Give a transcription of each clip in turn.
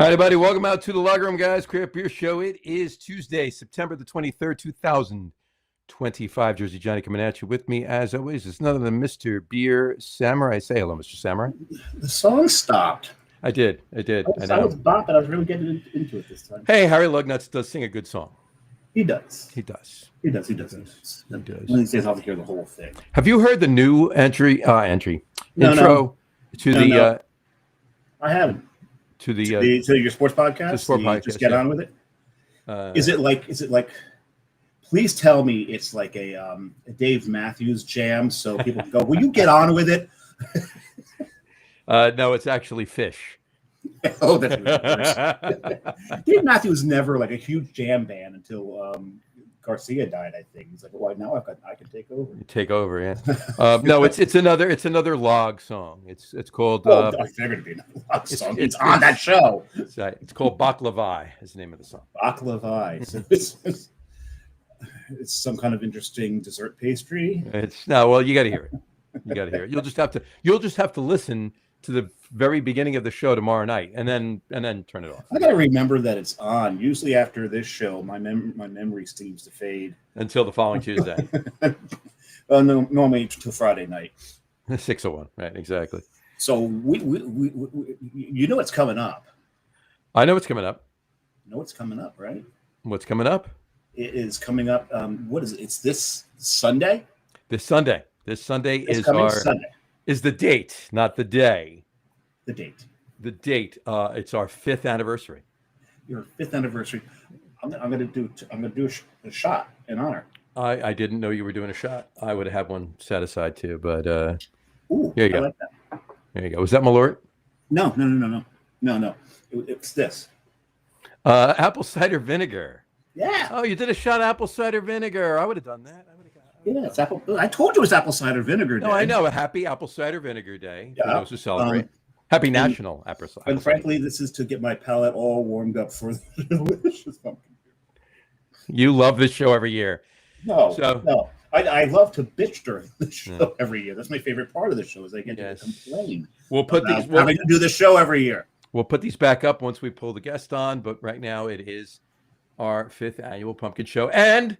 All right, everybody, welcome out to the Locker Room, guys. Craft Beer Show. It is Tuesday, September the 23rd, 2025. Jersey Johnny coming at you. With me, as always, is none other than Mr. Beer Samurai. Say hello, Mr. Samurai. The song stopped. I did. I was bopping. I was really getting into it this time. Hey, Harry Lugnuts does sing a good song. He does. He does. One of these days I'll hear the whole thing. Have you heard the new intro to the? I haven't. To your sports podcast. The sport podcast. Just get on with it. Is it like? Please tell me it's like a Dave Matthews jam, so people can go, will you get on with it? No, it's actually Fish. Oh, that's weird. Dave Matthews was never like a huge jam band until Garcia died. I think he's like, well, now I can take over. You take over, yeah. No, it's another log song. It's called. I figured it'd be another log song. It's on that show. It's called Baklavai. Is the name of the song. Baklavai. So it's some kind of interesting dessert pastry. Well, you got to hear it. You'll just have to listen to the very beginning of the show tomorrow night, and then turn it off. I gotta remember that it's on. Usually after this show, my memory seems to fade until the following Tuesday. Well, no, normally till Friday night. 6:01, right? Exactly. So we you know what's coming up. I know what's coming up. You know what's coming up, right? What's coming up? It is coming up. What is it? It's this Sunday. This Sunday. Sunday. Is the date, not the day. The date. It's our 5th anniversary. Your 5th anniversary. I'm gonna do a shot in honor. I didn't know you were doing a shot. I would have had one set aside too, but ooh, here you go. Like that. There you go. Was that Malort? No. It's this. Apple cider vinegar. Yeah. Oh, you did a shot of apple cider vinegar. I would have done that. Yeah, it's apple. I told you it was apple cider vinegar day. No, I know. A happy apple cider vinegar day. Yeah. For those who celebrate. Happy National Apple Cider. And frankly, this is to get my palate all warmed up for the delicious pumpkin beer. You love this show every year. No. I love to bitch during the show every year. That's my favorite part of the show is I get to complain. We'll put these. Having to do the show every year. We'll put these back up once we pull the guest on. But right now, it is our 5th annual pumpkin show and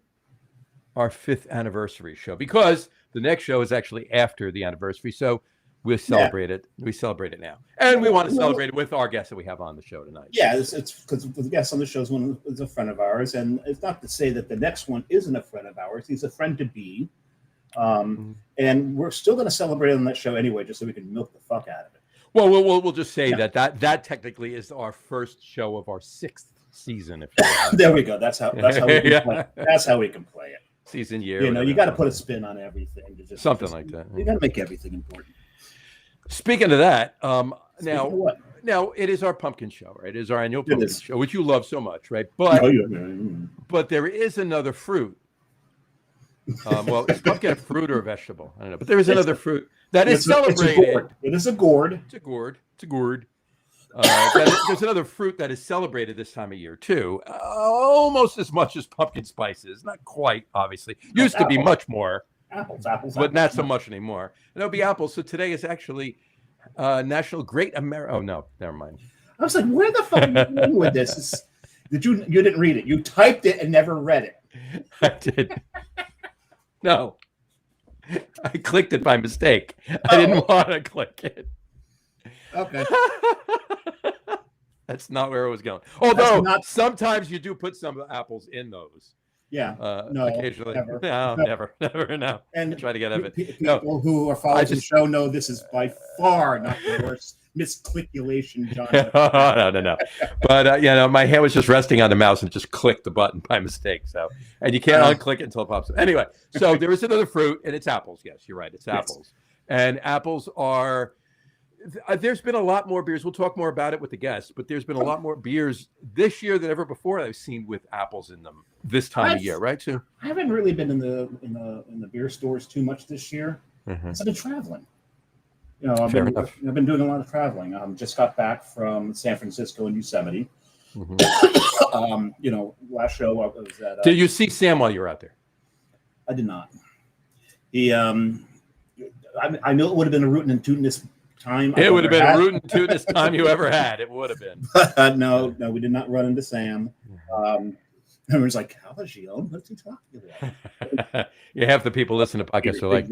our 5th anniversary show, because the next show is actually after the anniversary. So we celebrate it. We celebrate it now, and we want to celebrate it with our guests that we have on the show tonight. Yeah, it's because the guest on the show is a friend of ours, and it's not to say that the next one isn't a friend of ours. He's a friend to be, and we're still going to celebrate on that show anyway, just so we can milk the fuck out of it. Well, we'll just say that technically is our first show of our 6th season. If there we go. That's how we can play. That's how we can play it. Season year. You got to put a spin on everything. Something like that. You got to make everything important. Speaking of that, now it is our pumpkin show, right? It is our annual pumpkin show, which you love so much, right? But there is another fruit. Well, is pumpkin a fruit or a vegetable? I don't know. But there is another fruit that is celebrated. It is a gourd. It's a gourd. There's another fruit that is celebrated this time of year too, almost as much as pumpkin spices. Not quite, obviously. Used to be much more. Apples, but not so much anymore. And it'll be apples. So today is actually National Great America. Oh no, never mind. I was like, where the fuck are you going with this? You didn't read it. You typed it and never read it. I did. No, I clicked it by mistake. I didn't want to click it. Okay. That's not where it was going. Although sometimes you do put some apples in those. Yeah. No. Occasionally. Never. No. No. And I try to get out of it. People who are following the show know this is by far not the worst miscalculation, John. No. But my hand was just resting on the mouse and just clicked the button by mistake. So, and you can't unclick it until it pops up. Anyway, so there is another fruit, and it's apples. Yes, you're right. It's apples, and apples are. There's been a lot more beers. We'll talk more about it with the guests, but there's been a lot more beers this year than ever before I've seen with apples in them this time of year, right, Sue? I haven't really been in the beer stores too much this year. I've been traveling. I've been doing a lot of traveling. Just got back from San Francisco and Yosemite. Last show I was at. Did you see Sam while you were out there? I did not. I know it would have been a rootin' and tootin' time. It would have been rootin' tootin'est time you ever had. It would have been. No, we did not run into Sam. Everyone's like, how is he own? What's he talking about? You have the people listening to podcasts are like,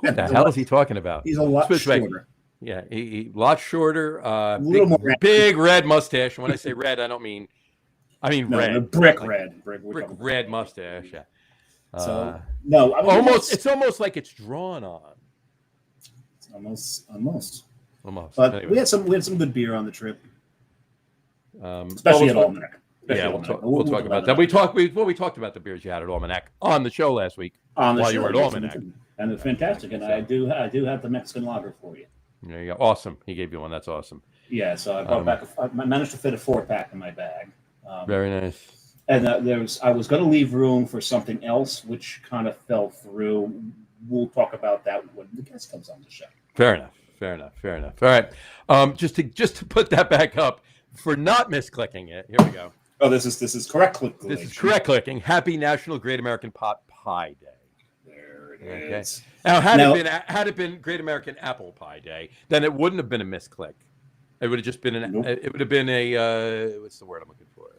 what the hell is he talking about? He's a lot shorter. Yeah, he lot shorter. A little more big red mustache. And when I say red, I don't mean red. Brick like, red. Brick red mustache. Yeah. So no, I mean, it's almost like it's drawn on. Almost. But anyway. we had some good beer on the trip, especially at Almanac. Yeah, we'll talk about that. We talked about the beers you had at Almanac on the show last week while you were at Almanac, and it's fantastic. And I do have the Mexican lager for you. There you go. Awesome. He gave you one. That's awesome. Yeah. So I brought back. I managed to fit a 4-pack in my bag. Very nice. And I was going to leave room for something else, which kind of fell through. We'll talk about that when the guest comes on the show. Fair enough. All right. Just to put that back up for not misclicking it. Here we go. Oh, this is correct clicking. This is correct clicking. Happy National Great American Pot Pie Day. There it is. Now, had it been Great American Apple Pie Day, then it wouldn't have been a misclick. It would have just been it would have been a what's the word I'm looking for?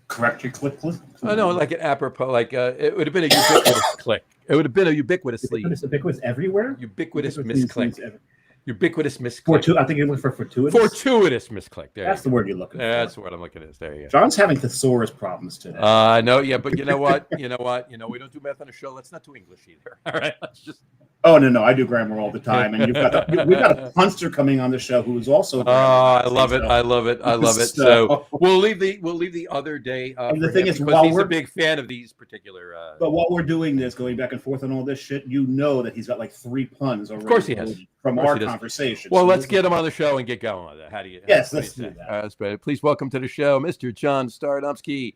Correct your click. Oh no, like an apropos, like it would have been a ubiquitous click. It would have been a ubiquitously ubiquitous everywhere. Ubiquitous misclick. Ubiquitous misclick. I think you're looking for fortuitous. Fortuitous misclick. That's the word you're looking for. That's the word I'm looking at. There you go. John's having thesaurus problems today. No, yeah, but you know what? We don't do math on the show. Let's not do English either. All right, let's just. Oh no, I do grammar all the time, and we've got a punster coming on the show who is also. I love it. So we'll leave the other day. And the thing is, he's a big fan of these particular. But while we're doing this, going back and forth on all this shit, that he's got like 3 puns already. Of course he has. From our conversation. Well, let's get him on the show and get going with it. How do you? Yes, let's do that. That's please welcome to the show, Mr. John Staradumsky.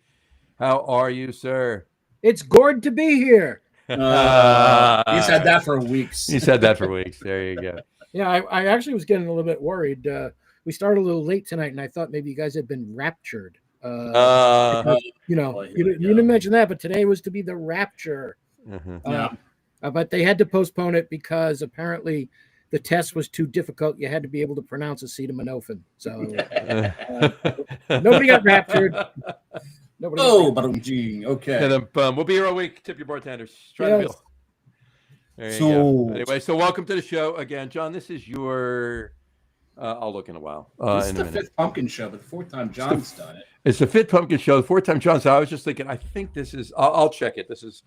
How are you, sir? It's good to be here. He's had that for weeks. There you go. Yeah, I actually was getting a little bit worried. We started a little late tonight, and I thought maybe you guys had been raptured. Because, you didn't mention that, but today was to be the rapture. But they had to postpone it because apparently the test was too difficult. You had to be able to pronounce acetaminophen. So nobody got raptured. Okay. And then, we'll be here all week. Tip your bartenders. Try to bill. There you go. Anyway, so welcome to the show again, John. This is your. I'll look in a while. This is the 5th pumpkin show, but the 4th time John's done it. It's the 5th pumpkin show, the 4th time John's. I was just thinking. I think this is. I'll check it. This is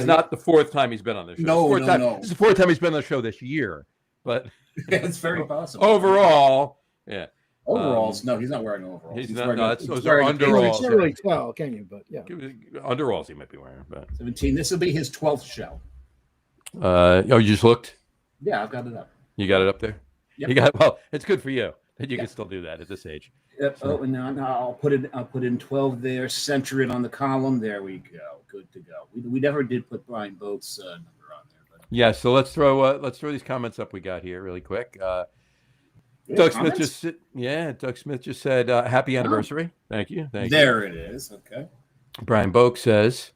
not the 4th time he's been on this show. No. This is the 4th time he's been on the show this year. But it's very possible. Overall, yeah. Overalls? No, he's not wearing overalls. He's not. No, those are underalls. You can't really tell, can you? But yeah, underalls he might be wearing. But 17. This will be his 12th show. You just looked? Yeah, I've got it up. You got it up there? Yep. Well, it's good for you that you can still do that at this age. Yep. So. Oh, and now I'll put in 12 there. Center it on the column. There we go. Good to go. We never did put Brian Boat's number on there. But yeah. So let's throw these comments up we got here really quick. Doug Smith just said happy anniversary. Thank you. There it is. Okay. Brian Boak says,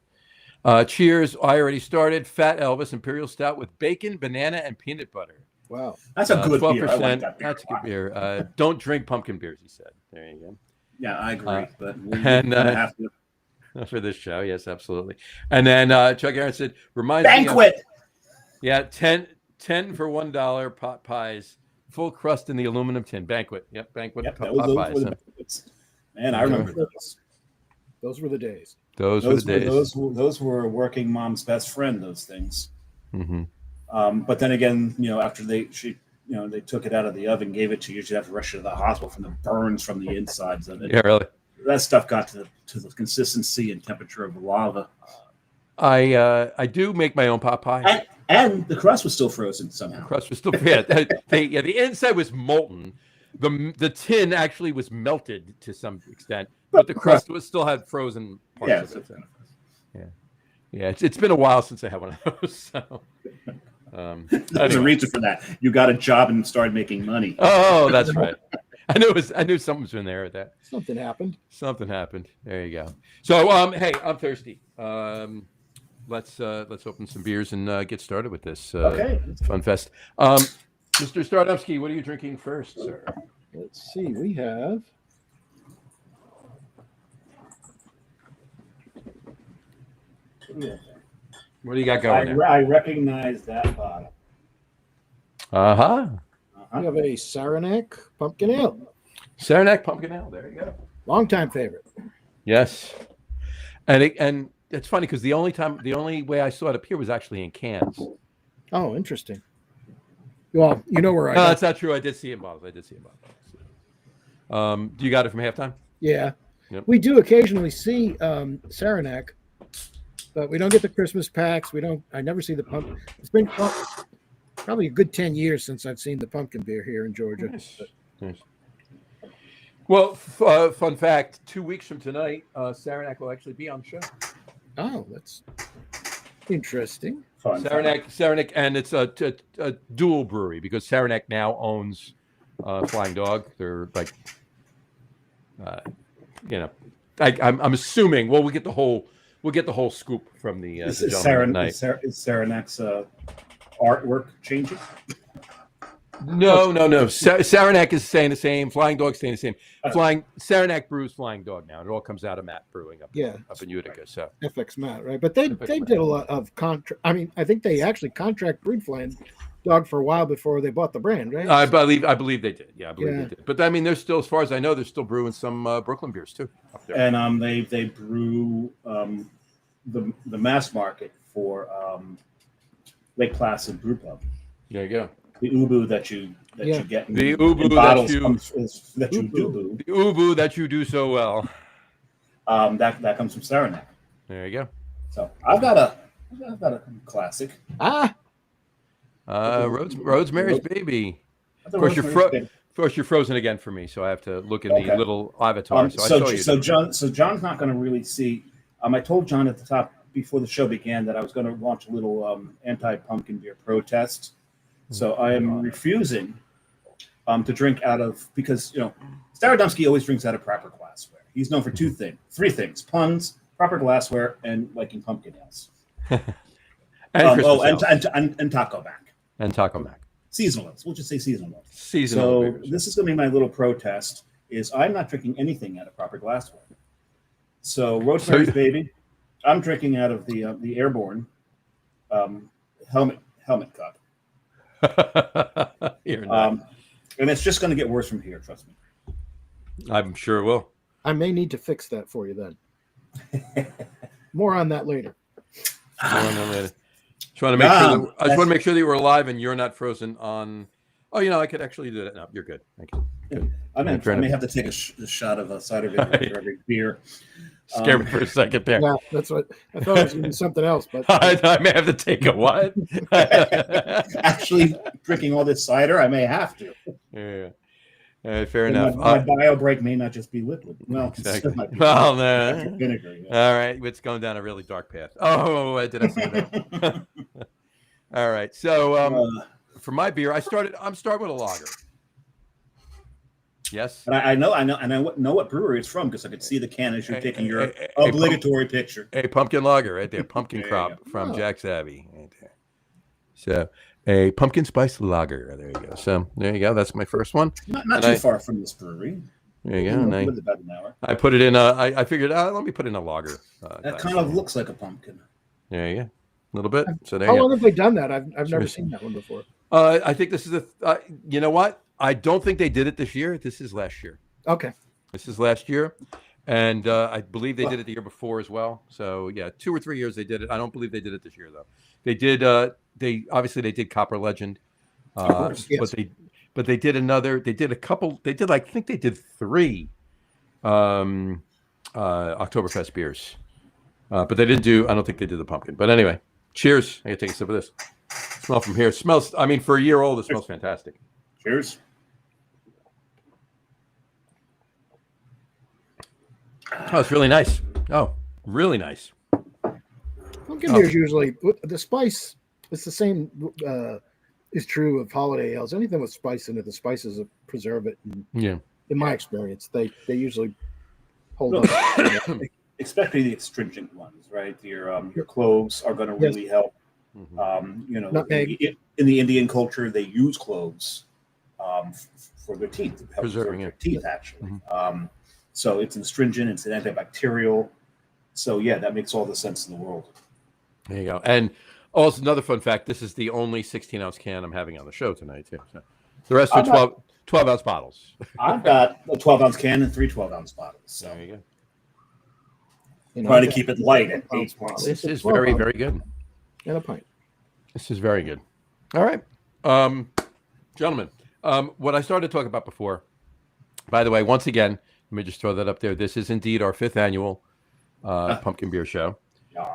cheers. I already started. Fat Elvis Imperial Stout with bacon, banana, and peanut butter. Wow. That's a good 12%. Beer. I like that beer. That's a good beer. Don't drink pumpkin beers, he said. There you go. Yeah, I agree. But we have to. For this show, yes, absolutely. And then Chuck Aaron said, reminds Banquet. Me of, 10 for $1 pot pies. Full crust in the aluminum tin. Banquet. Yep, Banquet. Yep, pot pies. Man, I remember those. Those were the days. Those were the days. Those were a working mom's best friend, those things. Mm-hmm. But then again, after they took it out of the oven, gave it to you, you'd have to rush it to the hospital from the burns from the insides of it. Yeah, really. That stuff got to the consistency and temperature of lava. I do make my own pot pie. And the crust was still frozen somehow. The crust was still the inside was molten. The tin actually was melted to some extent, but the crust still had frozen parts of it. Yeah. It's been a while since I had one of those. So there's a reason for that. You got a job and started making money. Oh, that's right. I knew something's been there with that. Something happened. There you go. So hey, I'm thirsty. Let's open some beers and get started with this fun fest. Mr. Staradumsky, what are you drinking first, sir? Let's see. We have. What do you got going there? I recognize that bottle. Uh-huh. We have a Saranac Pumpkin Ale. Saranac Pumpkin Ale. There you go. Longtime favorite. Yes. And it's funny because the only way I saw it appear was actually in cans. Oh, interesting. Well, you know where I No, got that's not true. I did see it in bottles. Do you got it from Halftime? Yeah. Yep. We do occasionally see Saranac, but we don't get the Christmas packs. I never see the pumpkin. It's been probably a good 10 years since I've seen the pumpkin beer here in Georgia. Nice. Well, fun fact, 2 weeks from tonight, Saranac will actually be on the show. Oh, that's interesting. Saranac, and it's a dual brewery because Saranac now owns Flying Dog. They're like, I'm assuming. Well, we'll get the whole scoop from the gentleman tonight. Is Saranac's artwork changing? No. Saranac is staying the same. Flying Dog's staying the same. Saranac brews Flying Dog now. It all comes out of Matt Brewing up in Utica. So FX Matt, right? But they did a lot of contract. I mean, I think they actually contract brewed Flying Dog for a while before they bought the brand, right? I believe they did. Yeah, I believe they did. But I mean, they're still, as far as I know, they're still brewing some Brooklyn beers too up there. And they brew the mass market for Lake Placid Brew Pub. There you go. The ubu that you get in, the ubu in bottles that you do. The ubu that you do so well. That comes from Saranac. There you go. So I've got a classic. Rosemary's Baby. Of course, you're frozen again for me, so I have to look in the little avatar. So John's not going to really see. I told John at the top before the show began that I was going to launch a little anti-pumpkin beer protest. So I am refusing to drink out of, because Staradumsky always drinks out of proper glassware. He's known for three things: puns, proper glassware, and liking pumpkin ales. and taco back. And taco mac. Seasonal ales. We'll just say seasonal ales. Seasonal. So this is going to be my little protest: is I'm not drinking anything out of proper glassware. So Rosemary's Baby, I'm drinking out of the Airborne helmet cup. And it's just going to get worse from here. Trust me. I'm sure it will. I may need to fix that for you then. More on that later. Just want to make sure that you were alive and you're not frozen on. Oh, I could actually do that. No, you're good. I may have to take a shot of a cider vinegar for every beer. Scared me for a second there. Yeah, that's what I thought it was going to be something else. But I may have to take a what? Actually, drinking all this cider, I may have to. Yeah. Fair enough. My bio break may not just be liquid. Well, exactly. Might be No. vinegar. All right, it's going down a really dark path. Oh, I did I say that? All right. So for my beer, I'm starting with a lager. Yes. And I know what brewery it's from because I could see the can as you're taking your obligatory picture. A pumpkin lager right there, pumpkin crop from Jack's Abbey right there. So a pumpkin spice lager. There you go. So there you go. That's my first one. Not too far from this brewery. There you go. With about an hour. I put it in. I figured let me put in a lager. That kind of looks like a pumpkin. There you go. A little bit. So there. How long have they done that? I've never seen that one before. I think this is you know what? I don't think they did it this year. This is last year. Okay. This is last year. And I believe they did it the year before as well. So, 2 or 3 years they did it. I don't believe they did it this year, though. They did. They did Copper Legend. Of course, yes. But they did another. They did a couple. They did, I think they did 3 Oktoberfest beers. But they didn't do, I don't think they did the pumpkin. But anyway, cheers. I got to take a sip of this. Smell from here. It smells, for a year old, it smells fantastic. Cheers. Oh, it's really nice. Oh, really nice. Pumpkin beer is usually the spice. It's the same. Is true of holiday ales. Anything with spice in it, the spices preserve it. And in my experience, they usually hold up. Especially the astringent ones, right? Your cloves are going to really help Nutmeg. In the Indian culture, they use cloves for their teeth, to help Preserving their it. teeth actually. So it's an astringent, it's an antibacterial. So yeah, that makes all the sense in the world. There you go. And also another fun fact: this is the only 16-ounce can I'm having on the show tonight too. So the rest are 12-ounce bottles. I've got a 12-ounce can and 3 12-ounce bottles. So There you go. Trying to keep it light at 8 points. This is very, very good. And a pint. This is very good. All right, gentlemen. What I started to talk about before, by the way, once again, let me just throw that up there. This is indeed our 5th annual Pumpkin Beer Show.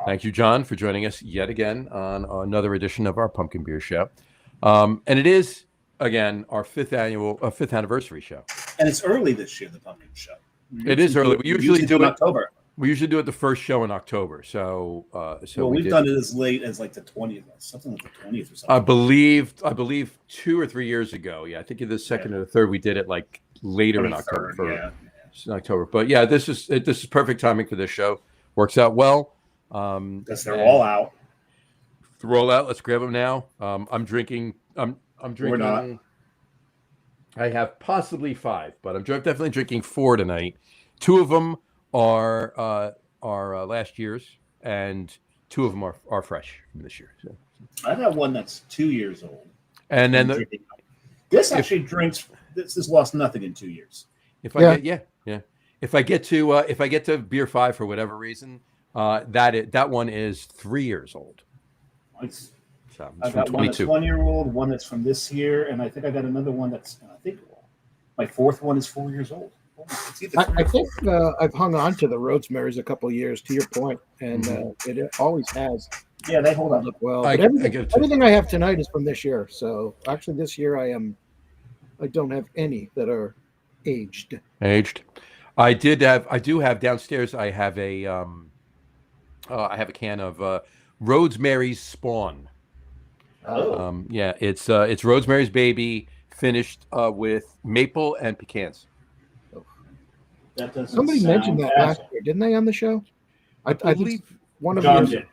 Thank you, John, for joining us yet again on another edition of our Pumpkin Beer Show. And it is, again, our 5th anniversary show. And it's early this year, the Pumpkin Show. It is early. We usually do it in October. We usually do it the first show in October. So we've done it as late as like the 20th, something like the 20th or something. I believe 2 or 3 years ago. Yeah, I think in the second or the third we did it like later in October. In October. But yeah, this is perfect timing for this show. Works out well. Because they're all out. Roll out. Let's grab them now. I'm drinking. I'm drinking. We're not. I have possibly 5, but I'm definitely drinking 4 tonight. 2 of them are last year's, and 2 of them are fresh from this year. So. I got one that's 2 years old. And then this actually drinks. This has lost nothing in 2 years. If I get to beer 5 for whatever reason, that one is 3 years old. Nice. So I got one that's 1-year-old, one that's from this year, and I think I got another one that's my 4th one is 4 years old. I think I've hung on to the Rosemarys a couple of years, to your point, and it always has. Yeah, they hold up well. But everything I have tonight is from this year. So actually, this year I don't have any that are aged. I do have downstairs. I have a can of Rosemary's Spawn. It's Rosemary's Baby finished with maple and pecans. Somebody mentioned that last year, didn't they, on the show? I believe one of John your did.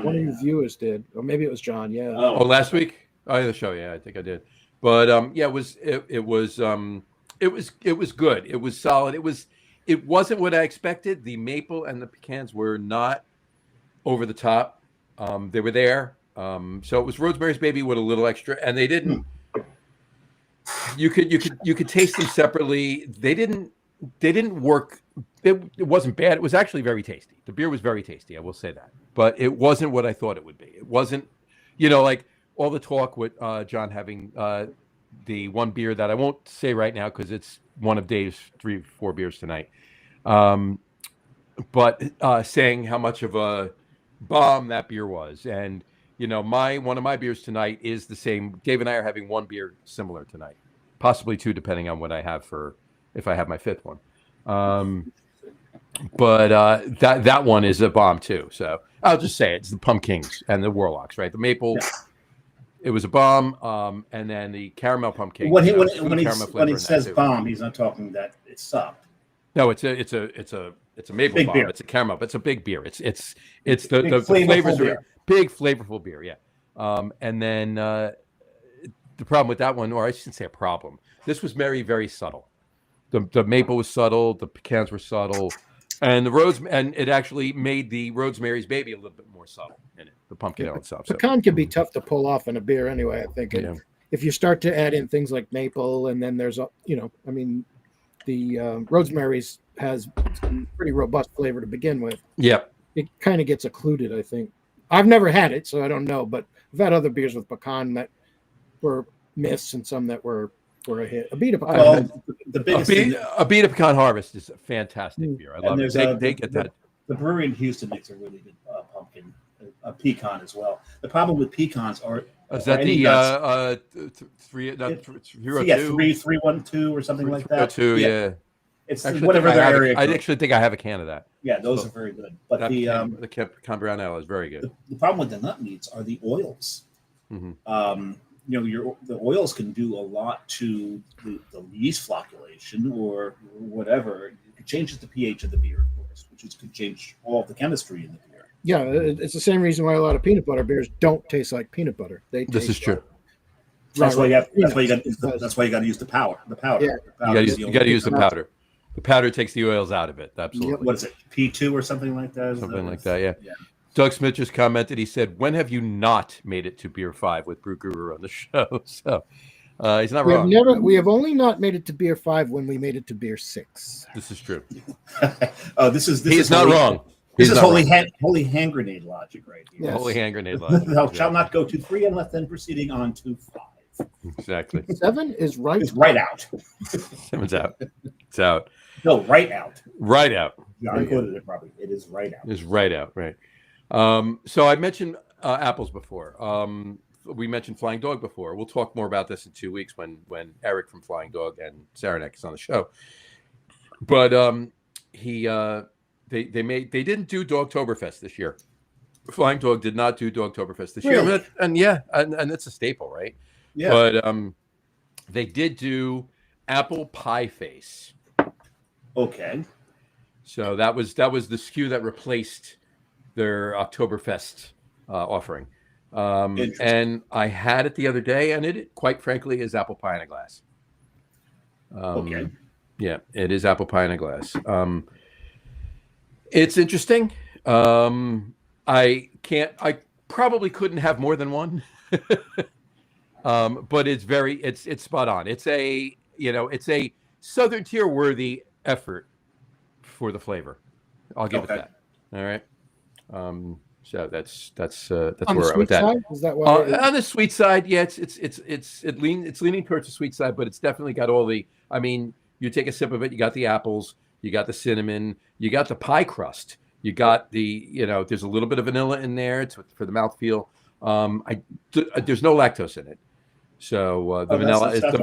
One of your viewers did, or maybe it was John. Yeah. Oh, last week? Oh, the show. Yeah, I think I did. But it was good. It was solid. It wasn't what I expected. The maple and the pecans were not over the top. They were there. So it was Rosemary's Baby with a little extra, and they didn't. You could taste them separately. They didn't work. It wasn't bad. It was actually very tasty. The beer was very tasty. I will say that. But it wasn't what I thought it would be. It wasn't, like all the talk with John having the one beer that I won't say right now because it's one of Dave's 3-4 beers tonight. But saying how much of a bomb that beer was. And, one of my beers tonight is the same. Dave and I are having one beer similar tonight, possibly 2, depending on what I have if I have my 5th one. But that one is a bomb too. So I'll just say it's the Pumpkins and the Warlocks, right? The maple, it was a bomb. And then the caramel pumpkin. When he says bomb, he's not talking that it sucked. No, it's a maple big bomb. Beer. It's a caramel. It's a big beer. It's the flavors are big, flavorful beer. Yeah. And then the problem with that one, or I shouldn't say a problem. This was very, very subtle. The maple was subtle. The pecans were subtle. And and it actually made the Rosemary's Baby a little bit more subtle in it, the pumpkin ale itself. Pecan can be tough to pull off in a beer anyway, I think. Yeah. If you start to add in things like maple, and then there's, the Rosemary's has some pretty robust flavor to begin with. Yeah. It kind of gets occluded, I think. I've never had it, so I don't know, but I've had other beers with pecan that were myths and some that were a hit. A beat of pecan. Well, the biggest a beat of pecan harvest is a fantastic beer. I love it. They get that. The brewery in Houston makes a really good pumpkin, pecan as well. The problem with pecans are is that the 312 or something like that? 302, yeah. It's whatever their area. I actually think I have a can of that. Yeah, those are very good. But the pecan brown ale is very good. The problem with the nut meats are the oils. Mm-hmm. The oils can do a lot to the yeast flocculation or whatever. It changes the pH of the beer, of course, which could change all of the chemistry in the beer. Yeah, it's the same reason why a lot of peanut butter beers don't taste like peanut butter. This is true. That's why you got. That's why you peanuts, got. That's why you got to use the powder. The powder. Yeah. The powder is the You only got to use the thing. powder. The powder takes the oils out of it. Absolutely. What is it? P2 or something like that? Something like that. Yeah. Doug Smith just commented. He said, "When have you not made it to Beer 5 with Brew Guru on the show?" So he's not wrong. We have only not made it to Beer 5 when we made it to Beer 6. This is true. Oh, this is not wrong. This is holy hand grenade logic right here. Yes. Holy hand grenade logic. Thou shalt not go to 3 unless then proceeding on to 5. Exactly. 7 is right. It's right out. 7's out. It's out. No, right out. Right out. I quoted it probably. It is right out. It's right out. Right. So I mentioned apples before. We mentioned Flying Dog before. We'll talk more about this in 2 weeks when Eric from Flying Dog and Saranac is on the show. But they didn't do Dogtoberfest this year. Flying Dog did not do Dogtoberfest this year, and it's a staple, right? Yeah. But they did do apple pie face. Okay. So that was the SKU that replaced their Oktoberfest offering. And I had it the other day, and it quite frankly is apple pie in a glass. Okay. Yeah, it is apple pie in a glass. It's interesting. I probably couldn't have more than one. But it's spot on. It's a Southern Tier worthy effort for the flavor. I'll give it that. All right. So that's where we're at with that. Side? Is that why on the sweet side, yeah, it's leaning towards the sweet side, but it's definitely got all the. I mean, you take a sip of it, you got the apples, you got the cinnamon, you got the pie crust, you got the there's a little bit of vanilla in there. It's for the mouthfeel. There's no lactose in it, so the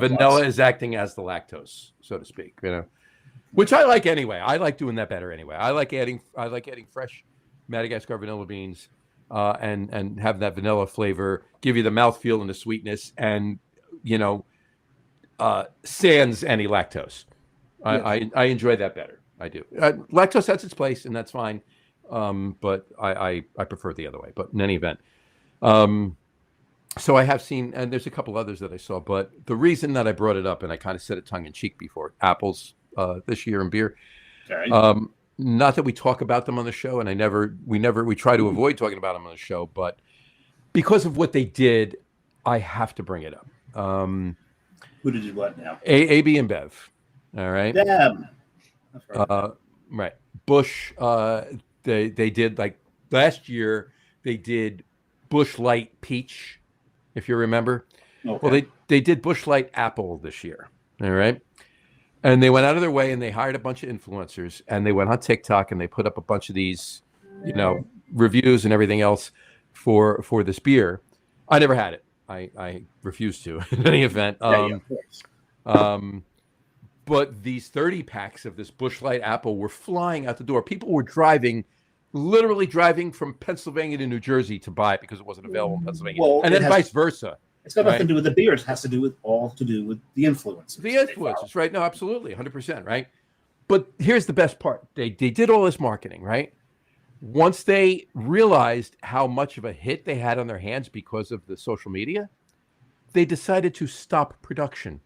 vanilla is acting as the lactose, so to speak. Which I like anyway. I like doing that better anyway. I like adding fresh Madagascar vanilla beans and have that vanilla flavor, give you the mouthfeel and the sweetness, and sans any lactose. I enjoy that better. I do. Lactose has its place, and that's fine. But I prefer it the other way. But in any event, so I have seen, and there's a couple others that I saw. But the reason that I brought it up, and I kind of said it tongue in cheek before, apples this year in beer. Okay. Not that we talk about them on the show, and we try to avoid talking about them on the show, but because of what they did, I have to bring it up. Who did what now? AB and Bev. All right. Them. Right. Bush. They did, like last year. They did Bush Light Peach, if you remember. Okay. Well, they did Bush Light Apple this year. All right. And they went out of their way and they hired a bunch of influencers and they went on TikTok and they put up a bunch of these, reviews and everything else for this beer. I never had it. I refused to in any event. Of course. But these 30 packs of this Bush Light Apple were flying out the door. People were literally driving from Pennsylvania to New Jersey to buy it because it wasn't available in Pennsylvania. Well, and then vice versa. It's got nothing to do with the beer. It has to do with the influence. The influences, right? No, absolutely, 100%, right? But here's the best part. They did all this marketing, right? Once they realized how much of a hit they had on their hands because of the social media, they decided to stop production.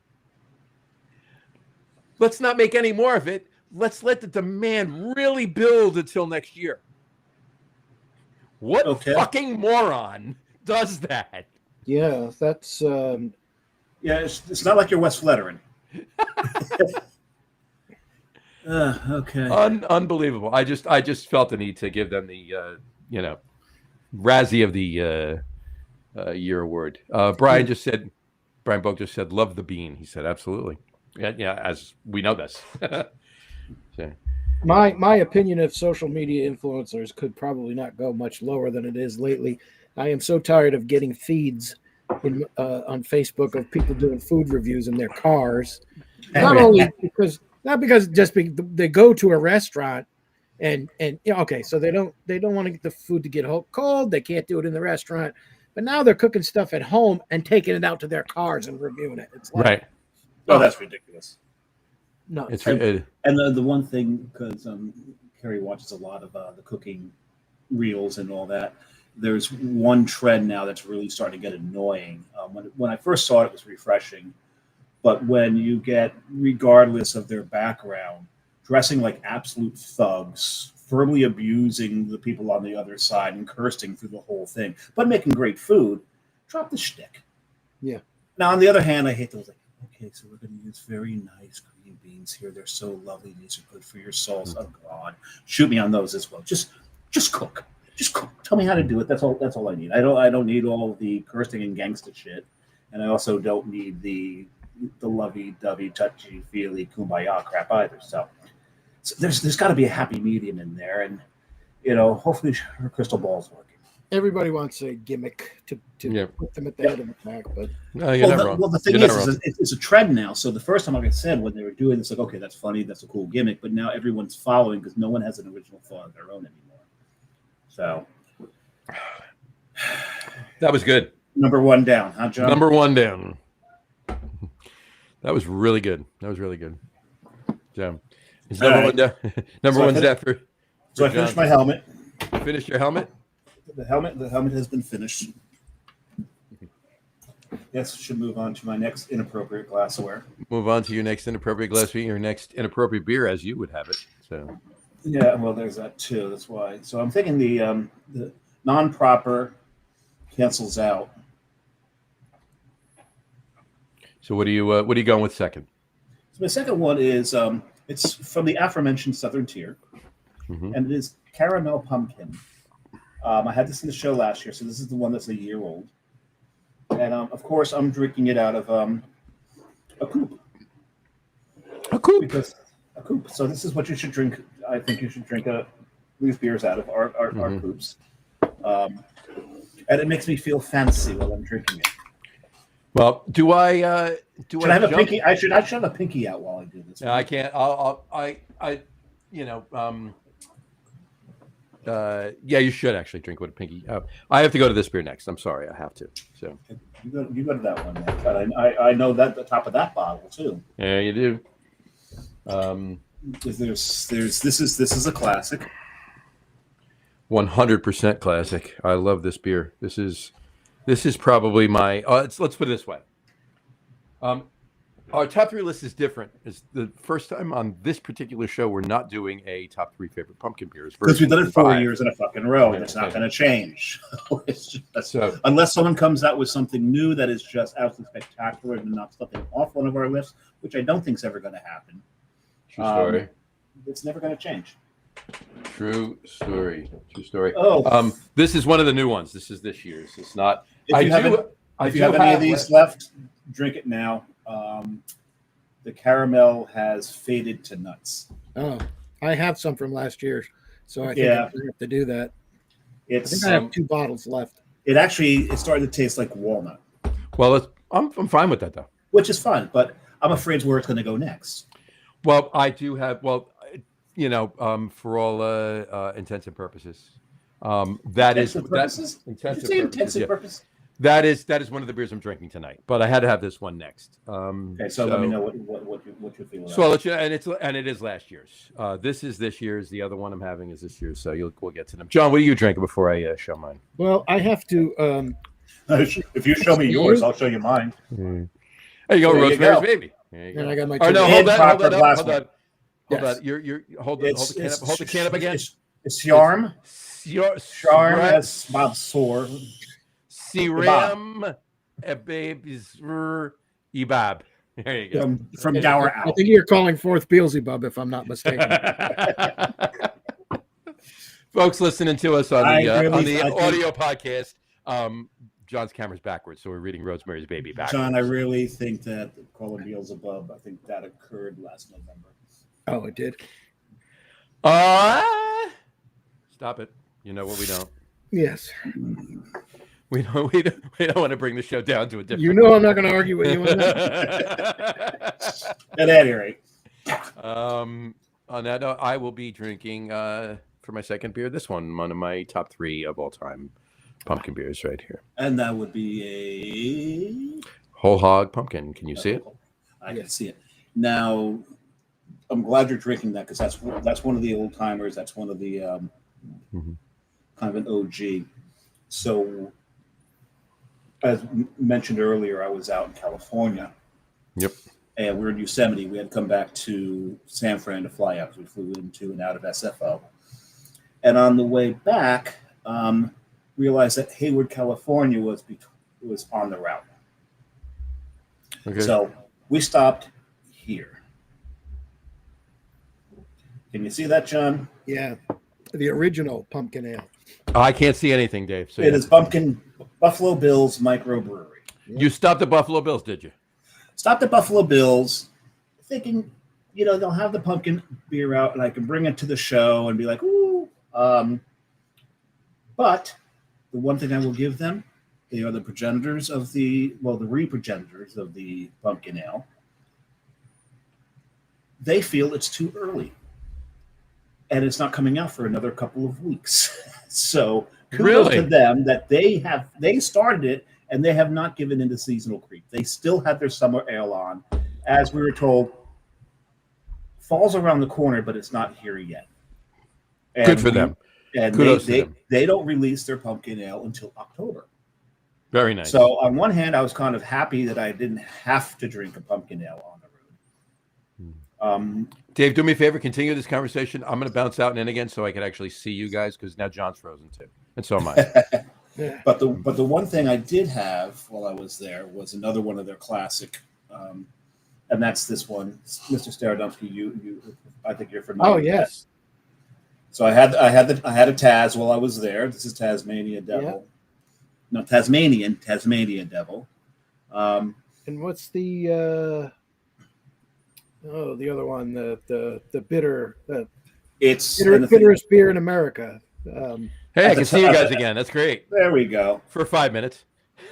Let's not make any more of it. Let's let the demand really build until next year. What fucking moron does that? Yeah, that's. It's not like you're West Fluttering. Okay. Unbelievable. I just felt the need to give them the Razzie of the year award. Brian Bogue just said, love the bean. He said, absolutely. Yeah, as we know this. So. My opinion of social media influencers could probably not go much lower than it is lately. I am so tired of getting feeds on Facebook of people doing food reviews in their cars. Not because they go to a restaurant and so they don't want to get the food to get cold. They can't do it in the restaurant, but now they're cooking stuff at home and taking it out to their cars and reviewing it. It's like, right. Oh, that's ridiculous. No, and the one thing, because Carrie watches a lot of the cooking reels and all that. There's one trend now that's really starting to get annoying. When I first saw it, it was refreshing. But when you get, regardless of their background, dressing like absolute thugs, verbally abusing the people on the other side and cursing through the whole thing, but making great food, drop the shtick. Yeah. Now, on the other hand, I hate those, like, okay, so we're going to use very nice green beans here. They're so lovely. These are good for your souls. Oh, God. Shoot me on those as well. Just cook. Just cook. Tell me how to do it. That's all I need. I don't need all the cursing and gangsta shit. And I also don't need the lovey-dovey, touchy-feely kumbaya crap either. So there's got to be a happy medium in there. And, hopefully her crystal ball's working. Everybody wants a gimmick to put them at the head of the pack, but the thing is it's a trend now. So the first time, like I said, when they were doing this, like, okay, that's funny, that's a cool gimmick, but now everyone's following because no one has an original thought of their own anymore. So that was good. Number one down, huh, John? Number one down. That was really good. So it's number one down. Number one's down for So I finished my helmet. You finished your helmet? The helmet has been finished. Yes, should move on to my next inappropriate glassware. Move on to your next inappropriate glassware, your next inappropriate beer, as you would have it. So. Yeah, well, there's that too. That's why. So I'm thinking the non-proper cancels out. So what are you going with second? So my second one is it's from the aforementioned Southern Tier, and it is caramel pumpkin. I had this in the show last year, so this is the one that's a year old. And, of course, I'm drinking it out of a coupe. A coupe? Because a coupe. So this is what you should drink. I think you should drink these beers out of our coupes. And it makes me feel fancy while I'm drinking it. Well, should I have a pinky? I should have a pinky out while I do this. No, I can't. Yeah, you should actually drink with a pinky. I have to go to this beer next. I'm sorry, I have to. So you go to that one next. I know that the top of that bottle too. Yeah, you do. This is a classic. 100% classic. I love this beer. This is probably my. Let's put it this way. Our top three list is different. It's the first time on this particular show we're not doing a top three favorite pumpkin beers. Because we've done it 4 years in a fucking row, and it's not going to change. So, unless someone comes out with something new that is just absolutely spectacular and knocks something off one of our lists, which I don't think is ever going to happen. True story. It's never going to change. True story. Oh, this is one of the new ones. This is this year's. It's not. If you have any of these left, drink it now. The caramel has faded to nuts. Oh, I have some from last year, so I think I have to do that. I think I have 2 bottles left. It's starting to taste like walnut. Well, I'm fine with that though. Which is fun, but I'm afraid where it's going to go next. Well, I do have. Well, for all intents and purposes, intensive purposes. Purpose. That is one of the beers I'm drinking tonight, but I had to have this one next. Okay, so let me know what you feel. So I'll let you, and it is last year's. This is this year's. The other one I'm having is this year's. So we'll get to them. John, what are you drinking before I show mine? Well, I have to. If you show me yours, I'll show you mine. There you go, Rosemary's Baby. There you go. And I got my. Oh no, hold that up. Hold on. Hold the can up again. It's Yarm. Yarm as Bob Sore. Siram Babies Ebab. There you go. From Dower Out. I think you're calling forth Beelzebub, if I'm not mistaken. Folks listening to us on the audio podcast, John's camera's backwards, so we're reading Rosemary's Baby backwards. John, I really think that calling Beelzebub, I think that occurred last November. Oh, it did? Stop it. You know what we don't. Yes. We don't want to bring the show down to a different. You know I'm not going to argue with you on that. At any rate. On that note, I will be drinking for my second beer. This one of my top 3 of all time pumpkin beers right here. And that would be a whole hog pumpkin. Can you see it? I can see it. Now, I'm glad you're drinking that because that's one of the old timers. That's one of the kind of an OG. So, as mentioned earlier, I was out in California. Yep. And we were in Yosemite. We had come back to San Fran to fly out because we flew into and out of SFO. And on the way back, realized that Hayward, California was on the route. Okay. So we stopped here. Can you see that, John? Yeah, the original pumpkin ale. Oh, I can't see anything, Dave. So It is Buffalo Bill's microbrewery. You stopped at Buffalo Bills, did you? Stopped at Buffalo Bill's, thinking, they'll have the pumpkin beer out and I can bring it to the show and be like, ooh. But the one thing I will give them, they are the progenitors of the re-progenitors of the pumpkin ale. They feel it's too early. And it's not coming out for another couple of weeks. So kudos to them that they started it and they have not given into seasonal creep. They still have their summer ale on. As we were told, fall's around the corner, but it's not here yet. And good for them. And they don't release their pumpkin ale until October. Very nice. So on one hand, I was kind of happy that I didn't have to drink a pumpkin ale on the road. Dave, do me a favor, continue this conversation. I'm going to bounce out and in again so I can actually see you guys because now John's frozen too. And so am I. But the one thing I did have while I was there was another one of their classic, and that's this one, Mr. Staradumsky. You, I think you're familiar. Oh yes. So I had a Taz while I was there. This is Tasmania Devil, no Tasmanian Devil. And what's the other one? The bitter. It's bitterest beer in America. Hey, I can see you guys again. That's great. There we go. For 5 minutes.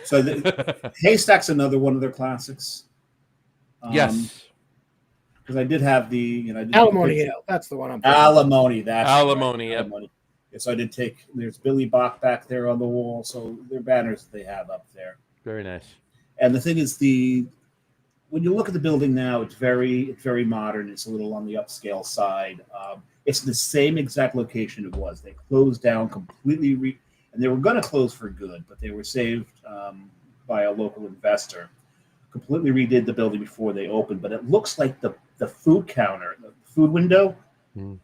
So Haystack's another one of their classics. Yes. Because I did have the Alimony Ale. That's the one I'm thinking. Alimony. That's Alimony. Right. Yep. Alimony. Yeah, so I did take. There's Billy Bach back there on the wall. So their banners they have up there. Very nice. And the thing is, when you look at the building now, it's very modern. It's a little on the upscale side. It's the same exact location it was. They closed down completely, and they were going to close for good, but they were saved by a local investor. Completely redid the building before they opened, but it looks like the food counter, the food window, and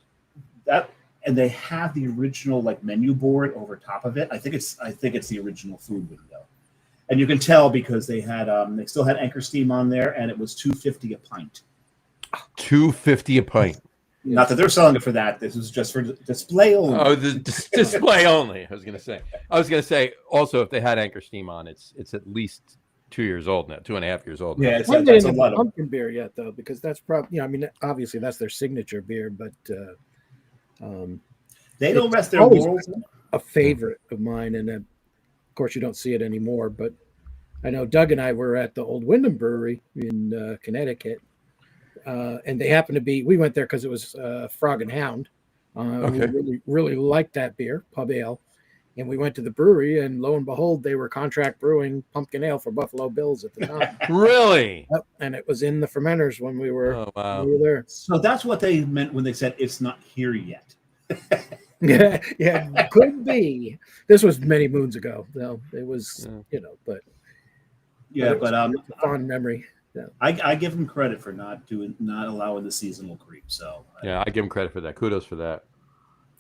they have the original menu board over top of it. I think it's the original food window. And you can tell because they still had Anchor Steam on there, and it was $2.50 a pint. $2.50 a pint. Not that they're selling it for that. This was just for display only. Oh, the display only. I was going to say also if they had Anchor Steam on, it's at least 2 years old now, 2.5 years old. Yeah, it's that's a lot of pumpkin beer yet though, because that's probably obviously that's their signature beer, but they don't rest their laurels. A favorite of mine, and of course you don't see it anymore. But I know Doug and I were at the Old Wyndham Brewery in Connecticut. And they happened to be. We went there because it was Frog and Hound. Okay. We really liked that beer, pub ale, and we went to the brewery, and lo and behold, they were contract brewing pumpkin ale for Buffalo Bills at the time. Really? Yep. And it was in the fermenters when we were there. So that's what they meant when they said it's not here yet. yeah, could be. This was many moons ago, though. It was, but a fond memory. Yeah. I give them credit for not allowing the seasonal creep. So I give them credit for that. Kudos for that.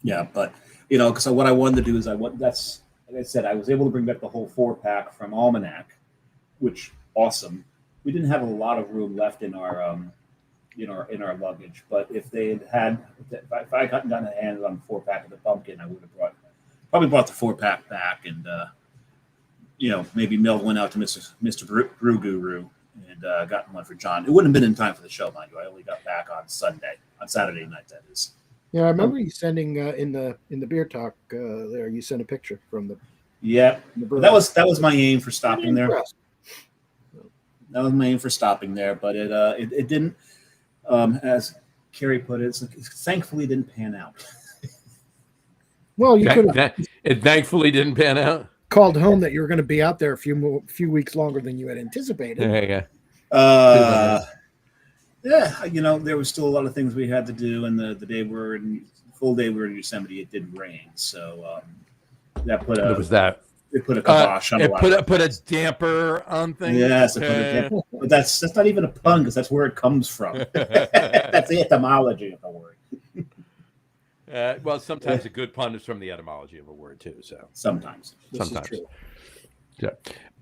Yeah, but because what I wanted to do is that's like I said, I was able to bring back the whole 4-pack from Almanac, which awesome. We didn't have a lot of room left in our in our luggage, but if I hadn't gotten a hand on the 4-pack of the pumpkin, I would have probably brought the 4-pack back and maybe mailed one out to Mr. Brew Guru. And gotten one for John. It wouldn't have been in time for the show, mind you. I only got back on Saturday night, that is. Yeah, I remember you sending in the beer talk there. You sent a picture from the. Yeah, that was my aim for stopping there. That was my aim for stopping there, but it didn't. As Carrie put it, thankfully didn't pan out. Well, you could have. It thankfully didn't pan out. Called home that you were going to be out there a few weeks longer than you had anticipated. There was still a lot of things we had to do, and the day full day we were in Yosemite, it did rain. So, that put What was that? It put a kibosh on a lot. Put a damper on things. Yes, it put a damper. But that's not even a pun because that's where it comes from. That's the etymology of the word. Well, sometimes a good pun is from the etymology of a word too. So sometimes. Yeah.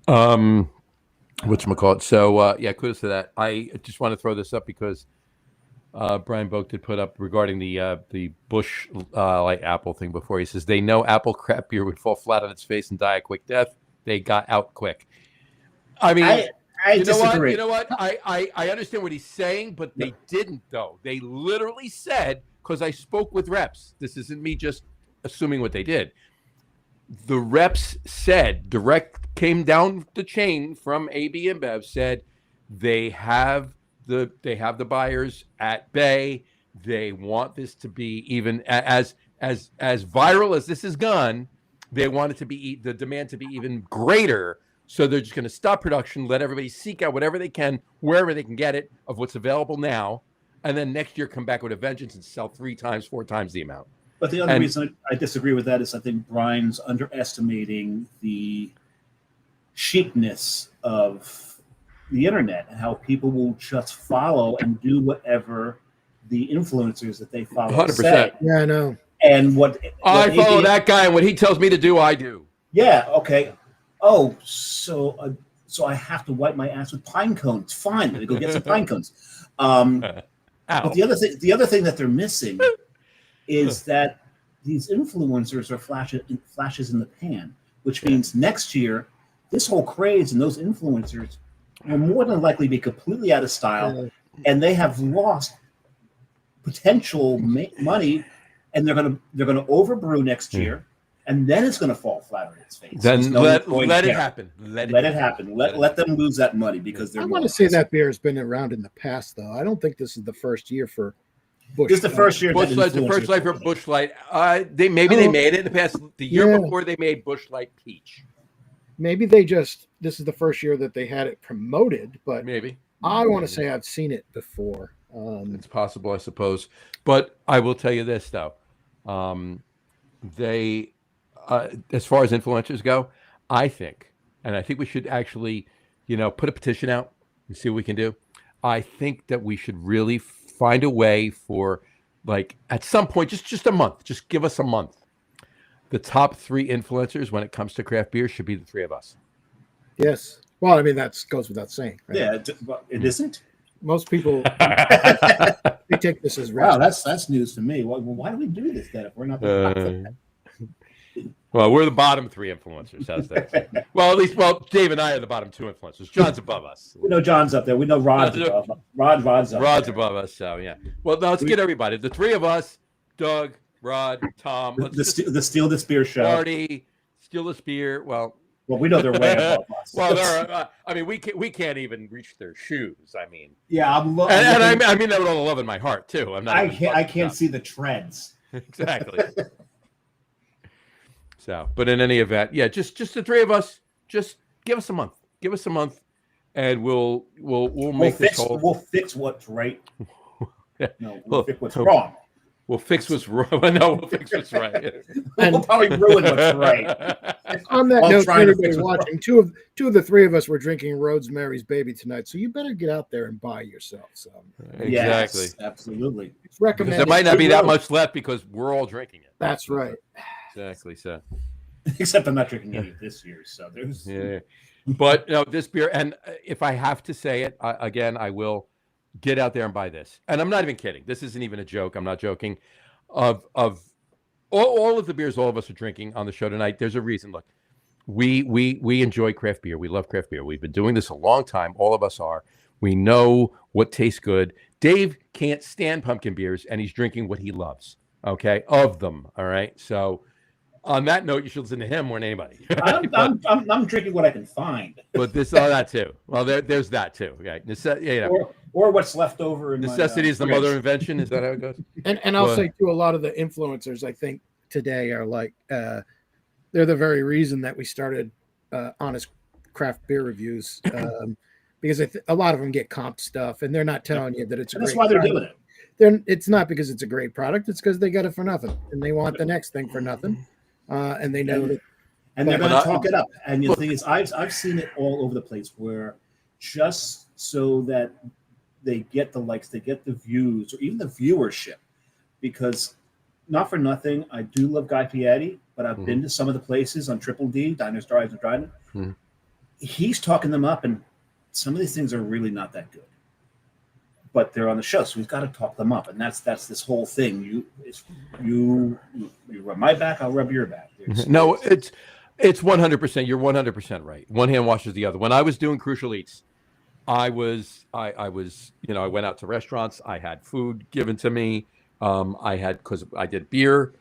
Whatchamacallit. So yeah, kudos to that. I just want to throw this up because Brian Boak did put up regarding the Busch Light Apple thing before. He says they know apple craft beer would fall flat on its face and die a quick death. They got out quick. I mean, I disagree. You know what? I understand what he's saying, but they didn't though. They literally said, because I spoke with reps. This isn't me just assuming what they did. The reps said, direct came down the chain from AB InBev, said they have the buyers at bay. They want this to be even as viral as this has gone. They want it to be the demand to be even greater. So they're just going to stop production, let everybody seek out whatever they can, wherever they can get it of what's available now, and then next year come back with a vengeance and sell 3 times, 4 times the amount. But the other reason I disagree with that is I think Brian's underestimating the cheapness of the internet and how people will just follow and do whatever the influencers that they follow 100%. say. Yeah, I know. And what I follow that guy, and what he tells me to do, I do. Yeah. Okay. Oh, so I have to wipe my ass with pine cones. Fine, let me go get some pine cones. But the other thing that they're missing is that these influencers are flashes in the pan, which means next year this whole craze and those influencers will more than likely be completely out of style, and they have lost potential money, and they're gonna overbrew next year, and then it's gonna fall flat on its face. Then let it happen. Let it happen. Let them lose that money because they're. I want to say that beer has been around in the past, though. I don't think this is the first year for Busch. This is the first year. Busch Light, the first light for Busch Light. They made it in the past. The year before they made Busch Light Peach. Maybe this is the first year that they had it promoted, but maybe I want to say I've seen it before. It's possible, I suppose. But I will tell you this, though. They, as far as influencers go, I think we should actually, put a petition out and see what we can do. I think that we should really find a way for, like, at some point, just a month, just give us a month. The top 3 influencers when it comes to craft beer should be the 3 of us. Yes. Well, I mean, that goes without saying. Right? Yeah, it isn't. Most people they take this as wow. That's news to me. Well, why do we do this then if we're not the Well, we're the bottom 3 influencers. How's that? Well, Dave and I are the bottom 2 influencers. John's above us. We know John's up there. We know Rod's above us. Rod's up Rod's there. above us. So yeah. Well, let's get everybody. The 3 of us: Doug, Rod, Tom. The Steal This Beer show. Party, Steal This Beer. Well, we know they're way above us. Well, they're. I mean, we can't even reach their shoes. I mean, yeah, and I mean that with all the love in my heart too. I'm not. I can't see the treads. Exactly. So, but in any event, yeah, just the 3 of us. Just give us a month. Give us a month, and we'll make this whole. We'll fix what's right. No, we'll fix what's wrong. We'll fix what's wrong. No, we'll fix what's right. We'll probably ruin what's right. On that note, everybody watching, two of the 3 of us were drinking Rosemary's Baby tonight, so you better get out there and buy yourself some. Exactly. Yes, absolutely. It's recommended. There might not be that much left because we're all drinking it. That's right. Exactly. So, except I'm not drinking any this year, so there's. Yeah, but this beer, and if I have to say it again, I will. Get out there and buy this. And I'm not even kidding. This isn't even a joke. I'm not joking. Of all of the beers all of us are drinking on the show tonight, there's a reason. Look, we enjoy craft beer. We love craft beer. We've been doing this a long time. All of us are. We know what tastes good. Dave can't stand pumpkin beers, and he's drinking what he loves. Okay, of them. All right. So, on that note, you should listen to him more than anybody. Right? I'm drinking what I can find. But that too. Well, there's that too. Okay. Or what's left over in necessity is the mother of invention. Is that how it goes? And I'll say too, a lot of the influencers I think today are like they're the very reason that we started honest craft beer reviews because a lot of them get comp stuff and they're not telling you that it's a great that's why they're product. doing it. It's not because it's a great product. It's because they got it for nothing and they want the next thing for nothing. and they know that. And they're going to talk it up. And the thing is, I've seen it all over the place where just so that they get the likes, they get the views, or even the viewership, because not for nothing, I do love Guy Fieri, but I've been to some of the places on Triple D, Diners, Drives, and Drive-In. He's talking them up, and some of these things are really not that good. But they're on the show, so we've got to talk them up, and that's this whole thing. You rub my back, I'll rub your back. No, it's 100%. You're 100% right. One hand washes the other. When I was doing Crucial Eats, I was, I went out to restaurants. I had food given to me. Because I did beer,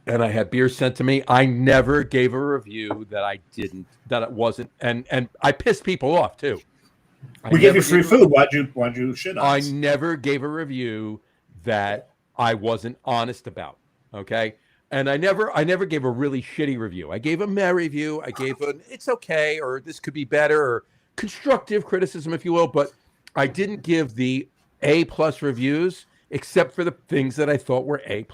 and I had beer sent to me. I never gave a review that it wasn't, and I pissed people off too. We gave you free food. Why'd you shit on us? I never gave a review that I wasn't honest about. Okay. And I never gave a really shitty review. I gave a meh review. I gave it's okay, or this could be better, or constructive criticism, if you will. But I didn't give the A+ reviews, except for the things that I thought were A+.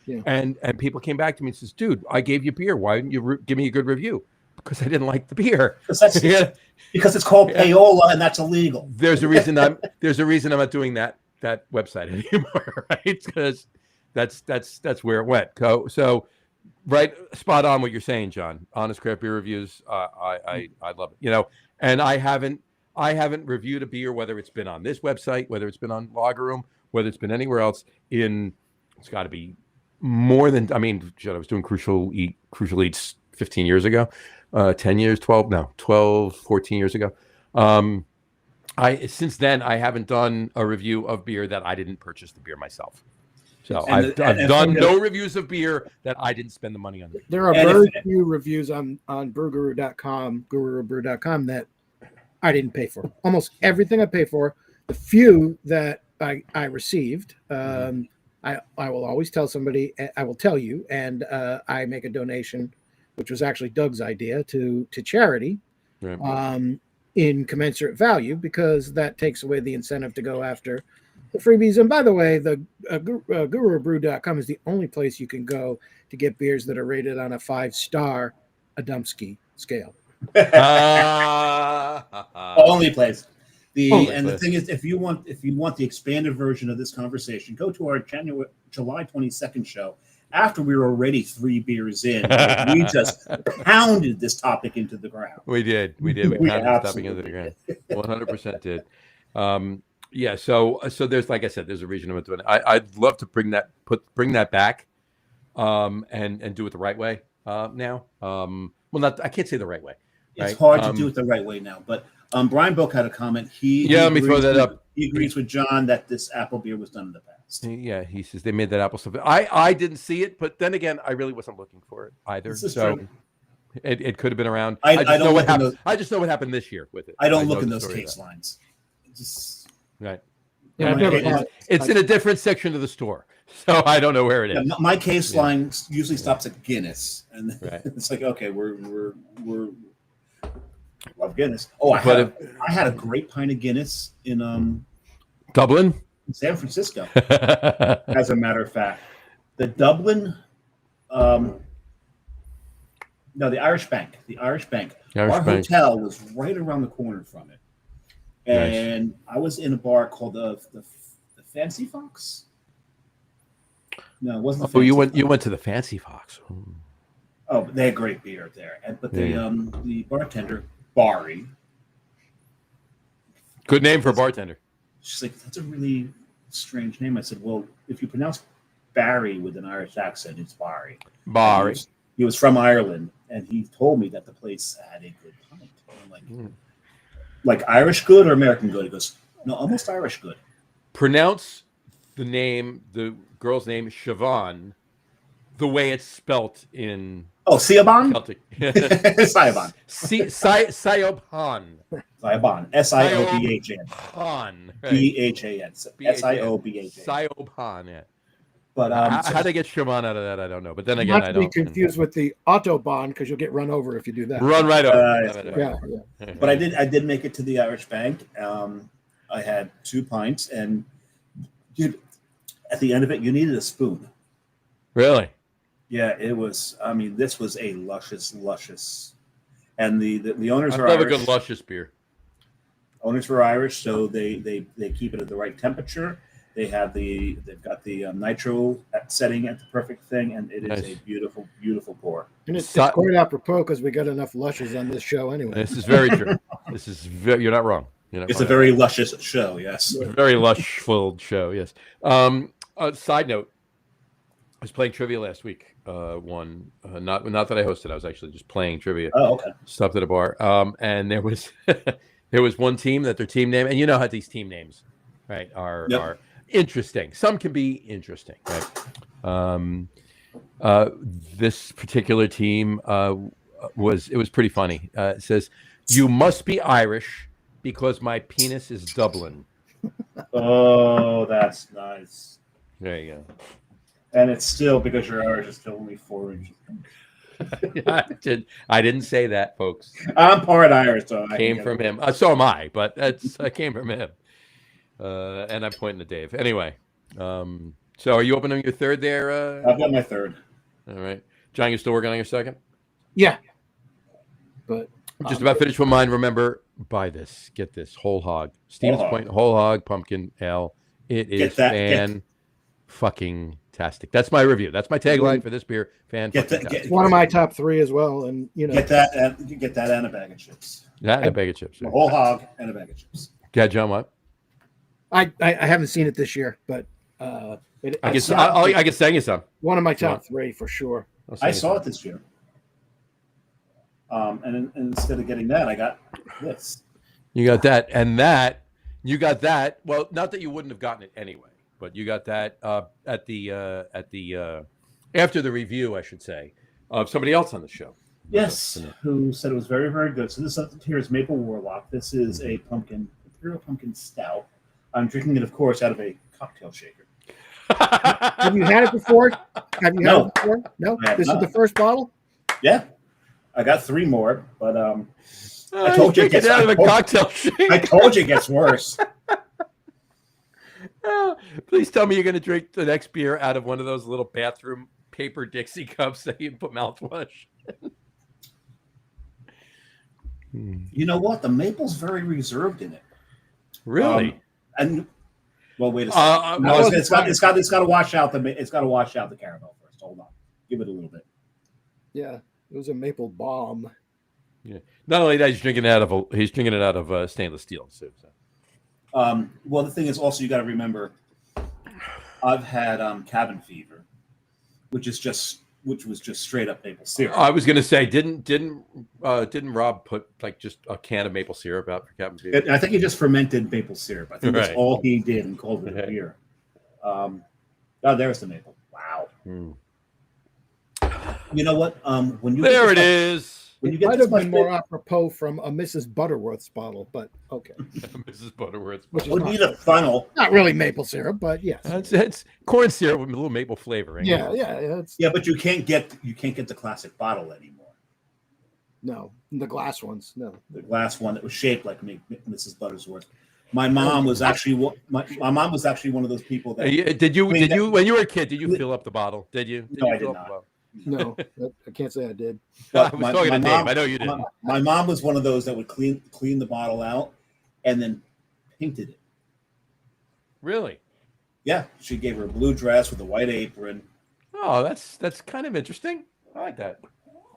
Yeah. And people came back to me and says, "Dude, I gave you beer. Why didn't you give me a good review?" Because I didn't like the beer. Because it's called payola, and that's illegal. There's a reason I'm not doing that website anymore, right? Because that's where it went. So, right, spot on what you're saying, John. Honest craft beer reviews, I love it. And I haven't reviewed a beer, whether it's been on this website, whether it's been on Lager Room, whether it's been anywhere else. It's got to be more than. I mean, I was doing Crucial Eats 15 years ago, 10 years, 12, 14 years ago. Since then I haven't done a review of beer that I didn't purchase the beer myself. So I've done no reviews of beer that I didn't spend the money on. There are very few reviews on brewguru.com, gurubrew.com that I didn't pay for. Almost everything I pay for. The few that I received, I will always tell somebody, I will tell you, and I make a donation, which was actually Doug's idea, to charity, right. In commensurate value, because that takes away the incentive to go after the freebies. And by the way, the gurubrew.com is the only place you can go to get beers that are rated on a 5-star Adumsky scale. Only place. The thing is, if you want the expanded version of this conversation, go to our July 22nd show. After we were already 3 beers in, we just pounded this topic into the ground. We did. We pounded this topic into the ground. 100% did. Yeah. So there's, like I said, there's a reason I'm doing it. I'd love to bring that back, and do it the right way now. I can't say the right way. It's hard to do it the right way now, but Brian Book had a comment. Let me throw that up. He agrees with John that this apple beer was done in the past. Yeah, he says they made that apple stuff. I didn't see it, but then again, I really wasn't looking for it either. So it could have been around. I just know what happened. I just know what happened this year with it. I don't look in those case lines. Right. Yeah, it's in a different section of the store, so I don't know where it is. My case line usually stops at Guinness, and it's like, okay, we're love Guinness. Oh, I had a great pint of Guinness in Dublin, in San Francisco. As a matter of fact, the Dublin, the Irish Bank. Our hotel was right around the corner from it, and I was in a bar called the Fancy Fox. No, it wasn't. You went to the Fancy Fox. Oh, they had great beer there, but the bartender, Barry. Good name for a bartender. She's like, that's a really strange name. I said, well, if you pronounce Barry with an Irish accent, it's Barry. Barry. He was from Ireland, and he told me that the place had a good pint. I'm like Irish good or American good? He goes, no, almost Irish good. Pronounce the girl's name, Siobhan, the way it's spelt in Siobhan? Celtic. Siobhan. Siobhan. Siobhan. S-I-O-B-H-N. B-H-A-N. S-I-O-B-H-A-N. Siobhan, yeah. But how to get Siobhan out of that, I don't know. But then again, I don't. Not to be confused with the Autobahn, because you'll get run over if you do that. Run right over. Yeah. But I did make it to the Irish Bank. I had 2 pints, and dude, at the end of it, you needed a spoon. Really? Yeah, it was. I mean, this was a luscious, and the owners I are love a Irish. good luscious beer. Owners were Irish, so they keep it at the right temperature. They've got the nitro setting at the perfect thing, and it is Nice. a beautiful pour. And it's quite apropos because we got enough lushes on this show anyway. This is very true. You're not wrong. It's a very luscious show, yes. Very lush-filled show, yes. Side note, I was playing trivia last week. Not that I hosted. I was actually just playing trivia. Oh, okay. Stopped at a bar. And there was there was one team that their team name, and you know how these team names, right, are interesting. Some can be interesting, right? This particular team was pretty funny. It says, "You must be Irish because my penis is Dublin." Oh, that's nice. There you go. And it's still, because you're Irish, it's still only 4 inches. I didn't say that, folks. I'm part Irish, so I Came from him. So am I, but I came from him. And I'm pointing to Dave. Anyway, so are you opening your third there? I've got my third. All right. John, you still working on your second? Yeah. But I'm just about finished with mine. Remember, buy this. Get this. Whole hog. Stevens Point Whole Hog Pumpkin Ale. It is fucking tastic. That's my review. That's my tagline for this beer. It's one of my top 3 as well. And get that and a bag of chips. That and a bag of chips. A whole hog and a bag of chips. Yeah, John, what? I haven't seen it this year, but I can send you some. One of my top 3 for sure. I saw it this year. And instead of getting that, I got this. You got that, and that you got that. Well, not that you wouldn't have gotten it anyway, but you got that at the after the review, I should say, of somebody else on the show. Yes, who said it was very, very good. So this up here is Maple Warlock. This is a Imperial Pumpkin Stout. I'm drinking it, of course, out of a cocktail shaker. Have you had it before? Have you had it before? No. This is the first bottle. Yeah, I got 3 more, but I told you it gets out of a cocktail shaker. I told you it gets worse. Please tell me you're going to drink the next beer out of one of those little bathroom paper Dixie cups that you put mouthwash. You know what? The maple's very reserved in it. Really? And well, wait a second. It's got to wash out the caramel first. Hold on, give it a little bit. Yeah, it was a maple bomb. Yeah. Not only that, he's drinking it out of stainless steel. So. Well, the thing is also you got to remember, I've had cabin fever, which was just straight up maple syrup. I was going to say, didn't Rob put like just a can of maple syrup out for cabin fever? I think he just fermented maple syrup. I think that's all he did and called it a beer. There's the maple. Wow. You know what? When you there it is. When you it get might this have much been more apropos from a Mrs. Butterworth's bottle, but okay. Mrs. Butterworth's. Which would need a funnel. Not really maple syrup, but yes. It's corn syrup with a little maple flavoring. Yeah. Yeah, but you can't get the classic bottle anymore. No, the glass ones. No, the glass one that was shaped like Mrs. Butterworth. My mom was actually my mom was actually one of those people that. Did you when you were a kid? Did you fill up the bottle? Did you? No, I did not. No, I can't say I did. I was talking to Dave. I know you didn't. My mom was one of those that would clean the bottle out and then painted it. Really? Yeah, she gave her a blue dress with a white apron. Oh, that's kind of interesting. I like that.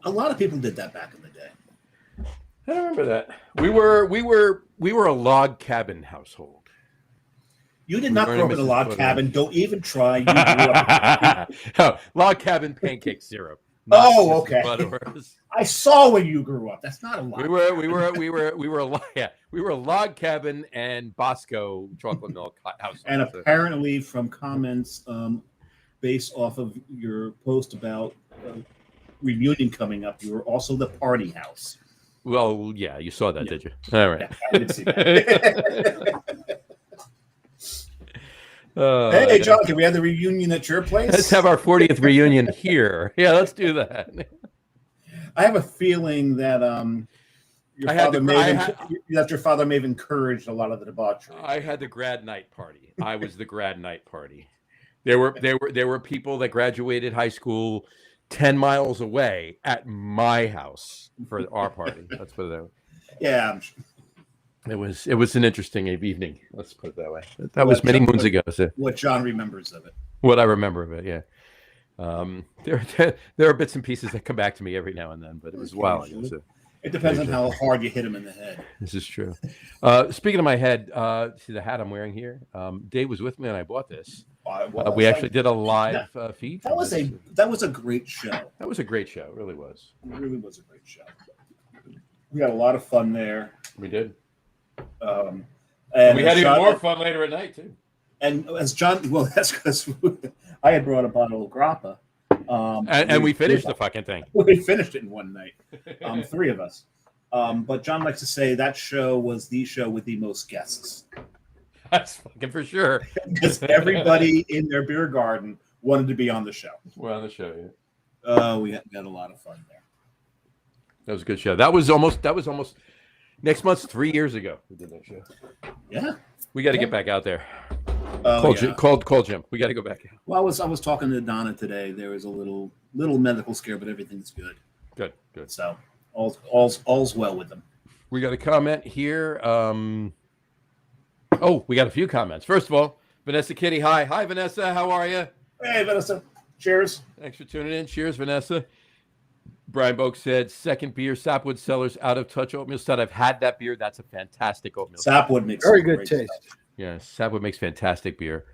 A lot of people did that back in the day. I don't remember that. We were a log cabin household. You did not grow up in a log cabin. Don't even try. You grew up log cabin pancake syrup. Oh, okay. I saw when you grew up. That's not a log. We were a log cabin and Bosco chocolate milk house. And apparently, from comments based off of your post about reunion coming up, you were also the party house. Well, yeah, you saw that, did you? All right. Yeah, I did see that. Hey, John, can we have the reunion at your place? Let's have our 40th reunion here. Yeah, let's do that. I have a feeling that your father may have encouraged a lot of the debauchery. I had the grad night party. I was the grad night party. There were people that graduated high school 10 miles away at my house for our party. Let's put it that way. Yeah, I'm sure. It was an interesting evening. Let's put it that way. That was many moons ago. So what John remembers of it. what I remember of it, yeah. There are bits and pieces that come back to me every now and then, but it was a while ago. So. It depends on how hard you hit him in the head. This is true. Speaking of my head, see the hat I'm wearing here? Dave was with me and I bought this. We actually did a live feed. That was a great show. That was a great show. It really was. It really was a great show. We had a lot of fun there. We did. And we had even more fun later at night too. And as John, well, that's because I had brought a bottle of grappa. And we finished the fucking thing. We finished it in one night, 3 of us. But John likes to say that show was the show with the most guests. That's fucking for sure. Because everybody in their beer garden wanted to be on the show. We're on the show, yeah. We had a lot of fun there. That was a good show. That was almost next month's 3 years ago. We did that show. Yeah. We got to get back out there. Call Jim. We got to go back. Well, I was talking to Donna today. There was a little medical scare, but everything's good. Good. So all's well with them. We got a comment here. We got a few comments. First of all, Vanessa Kitty. Hi, Vanessa. How are you? Hey, Vanessa. Cheers. Thanks for tuning in. Cheers, Vanessa. Brian Boak said, second beer, Sapwood Cellars Out of Touch Oatmeal Stout. I've had that beer. That's a fantastic oatmeal. Sapwood makes very good taste. Stuff. Yeah, Sapwood makes fantastic beer.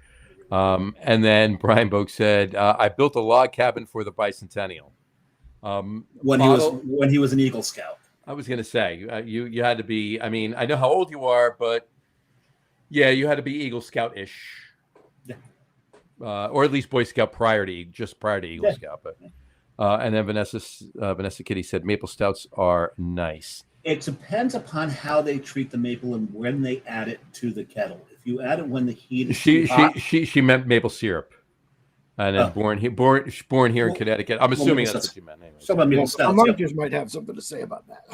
And then Brian Boak said, I built a log cabin for the bicentennial. When he was an Eagle Scout. I was going to say, you had to be, I mean, I know how old you are, but yeah, you had to be Eagle Scout-ish. Yeah. Or at least Boy Scout prior to Eagle Scout. But and then Vanessa Kitty said maple stouts are nice. It depends upon how they treat the maple and when they add it to the kettle. If you add it when the heat is too hot, she meant maple syrup. And then born here in Connecticut. I'm assuming that's what you meant. Anyway. So about maple stouts. Monsters might have something to say about that.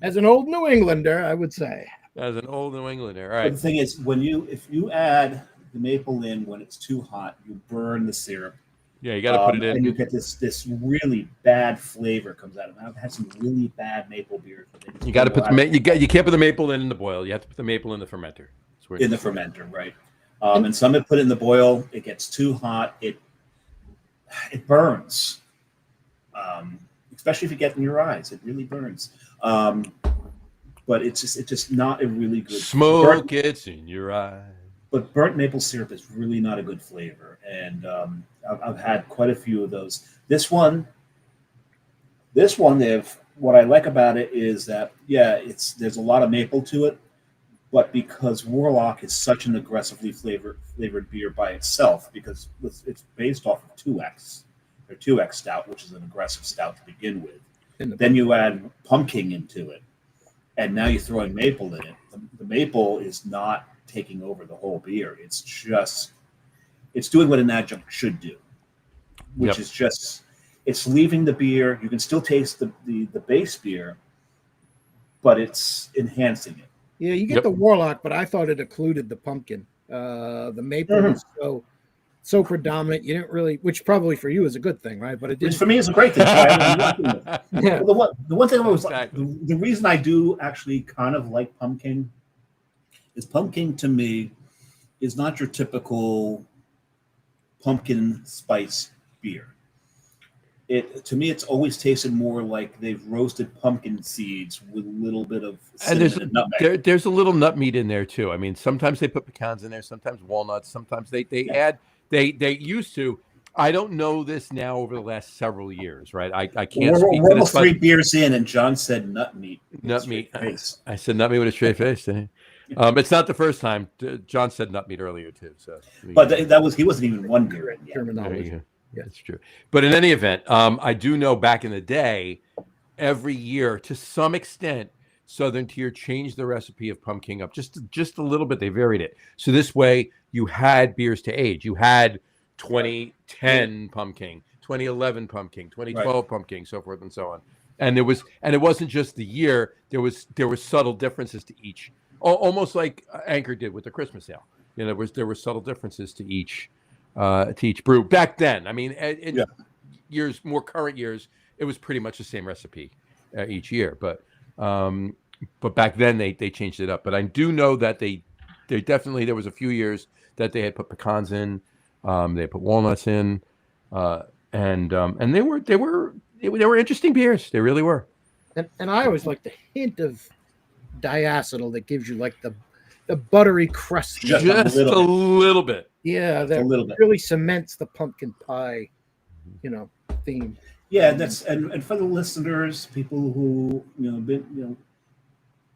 As an old New Englander, I would say. As an old New Englander, all right. But the thing is, if you add the maple in when it's too hot, you burn the syrup. Yeah, you got to put it in, and you get this really bad flavor comes out of it. I've had some really bad maple beers. You got to put you can't put the maple in the boil. You have to put the maple in the fermenter. In the fermenter, right? And some have put it in the boil. It gets too hot. It burns, especially if you get in your eyes. It really burns. But it's just not a really good smoke. It's in your eye. But burnt maple syrup is really not a good flavor, and I've had quite a few of those. This one, what I like about it is that there's a lot of maple to it, but because Warlock is such an aggressively flavored beer by itself, because it's based off of 2X or 2X stout, which is an aggressive stout to begin with. Then you add pumpkin into it, and now you're throwing maple in it. The maple is not taking over the whole beer. It's doing what an adjunct should do, which is just it's leaving the beer. You can still taste the base beer, but it's enhancing it. Yeah, you get the Warlock, but I thought it included the pumpkin. The maple was so predominant. You didn't really, which probably for you is a good thing, right? But it didn't. Which for me is a great thing. The one thing I was the reason I do actually kind of like pumpkin is pumpkin to me is not your typical pumpkin spice beer. To me, it's always tasted more like they've roasted pumpkin seeds with a little bit of cinnamon and nutmeg. There's a little nut meat in there too. I mean, sometimes they put pecans in there, sometimes walnuts, sometimes they add. They used to. I don't know this now over the last several years, right? I can't speak we're to almost this. 3 beers in, and John said nut meat. Nut meat. I said nut meat with a straight face. It's not the first time. John said nut meat earlier too. So, but he wasn't even 1 beer in yet. There you go. Yeah, that's true. But in any event, I do know back in the day, every year to some extent, Southern Tier changed the recipe of pumpkin up just a little bit. They varied it. So this way you had beers to age. You had 2010 pumpkin, 2011 pumpkin, 2012 pumpkin, so forth and so on. And it wasn't just the year. There were subtle differences to each, almost like Anchor did with the Christmas ale. There were subtle differences to each to each brew. Back then, I mean, in more current years, it was pretty much the same recipe each year. But back then they changed it up. But I do know that they definitely, there was a few years that they had put pecans in, they put walnuts in, and they were interesting beers. They really were. And I always like the hint of diacetyl that gives you like the buttery crust. Just a little bit. Yeah, that really cements the pumpkin pie, theme. Yeah, and for the listeners, people who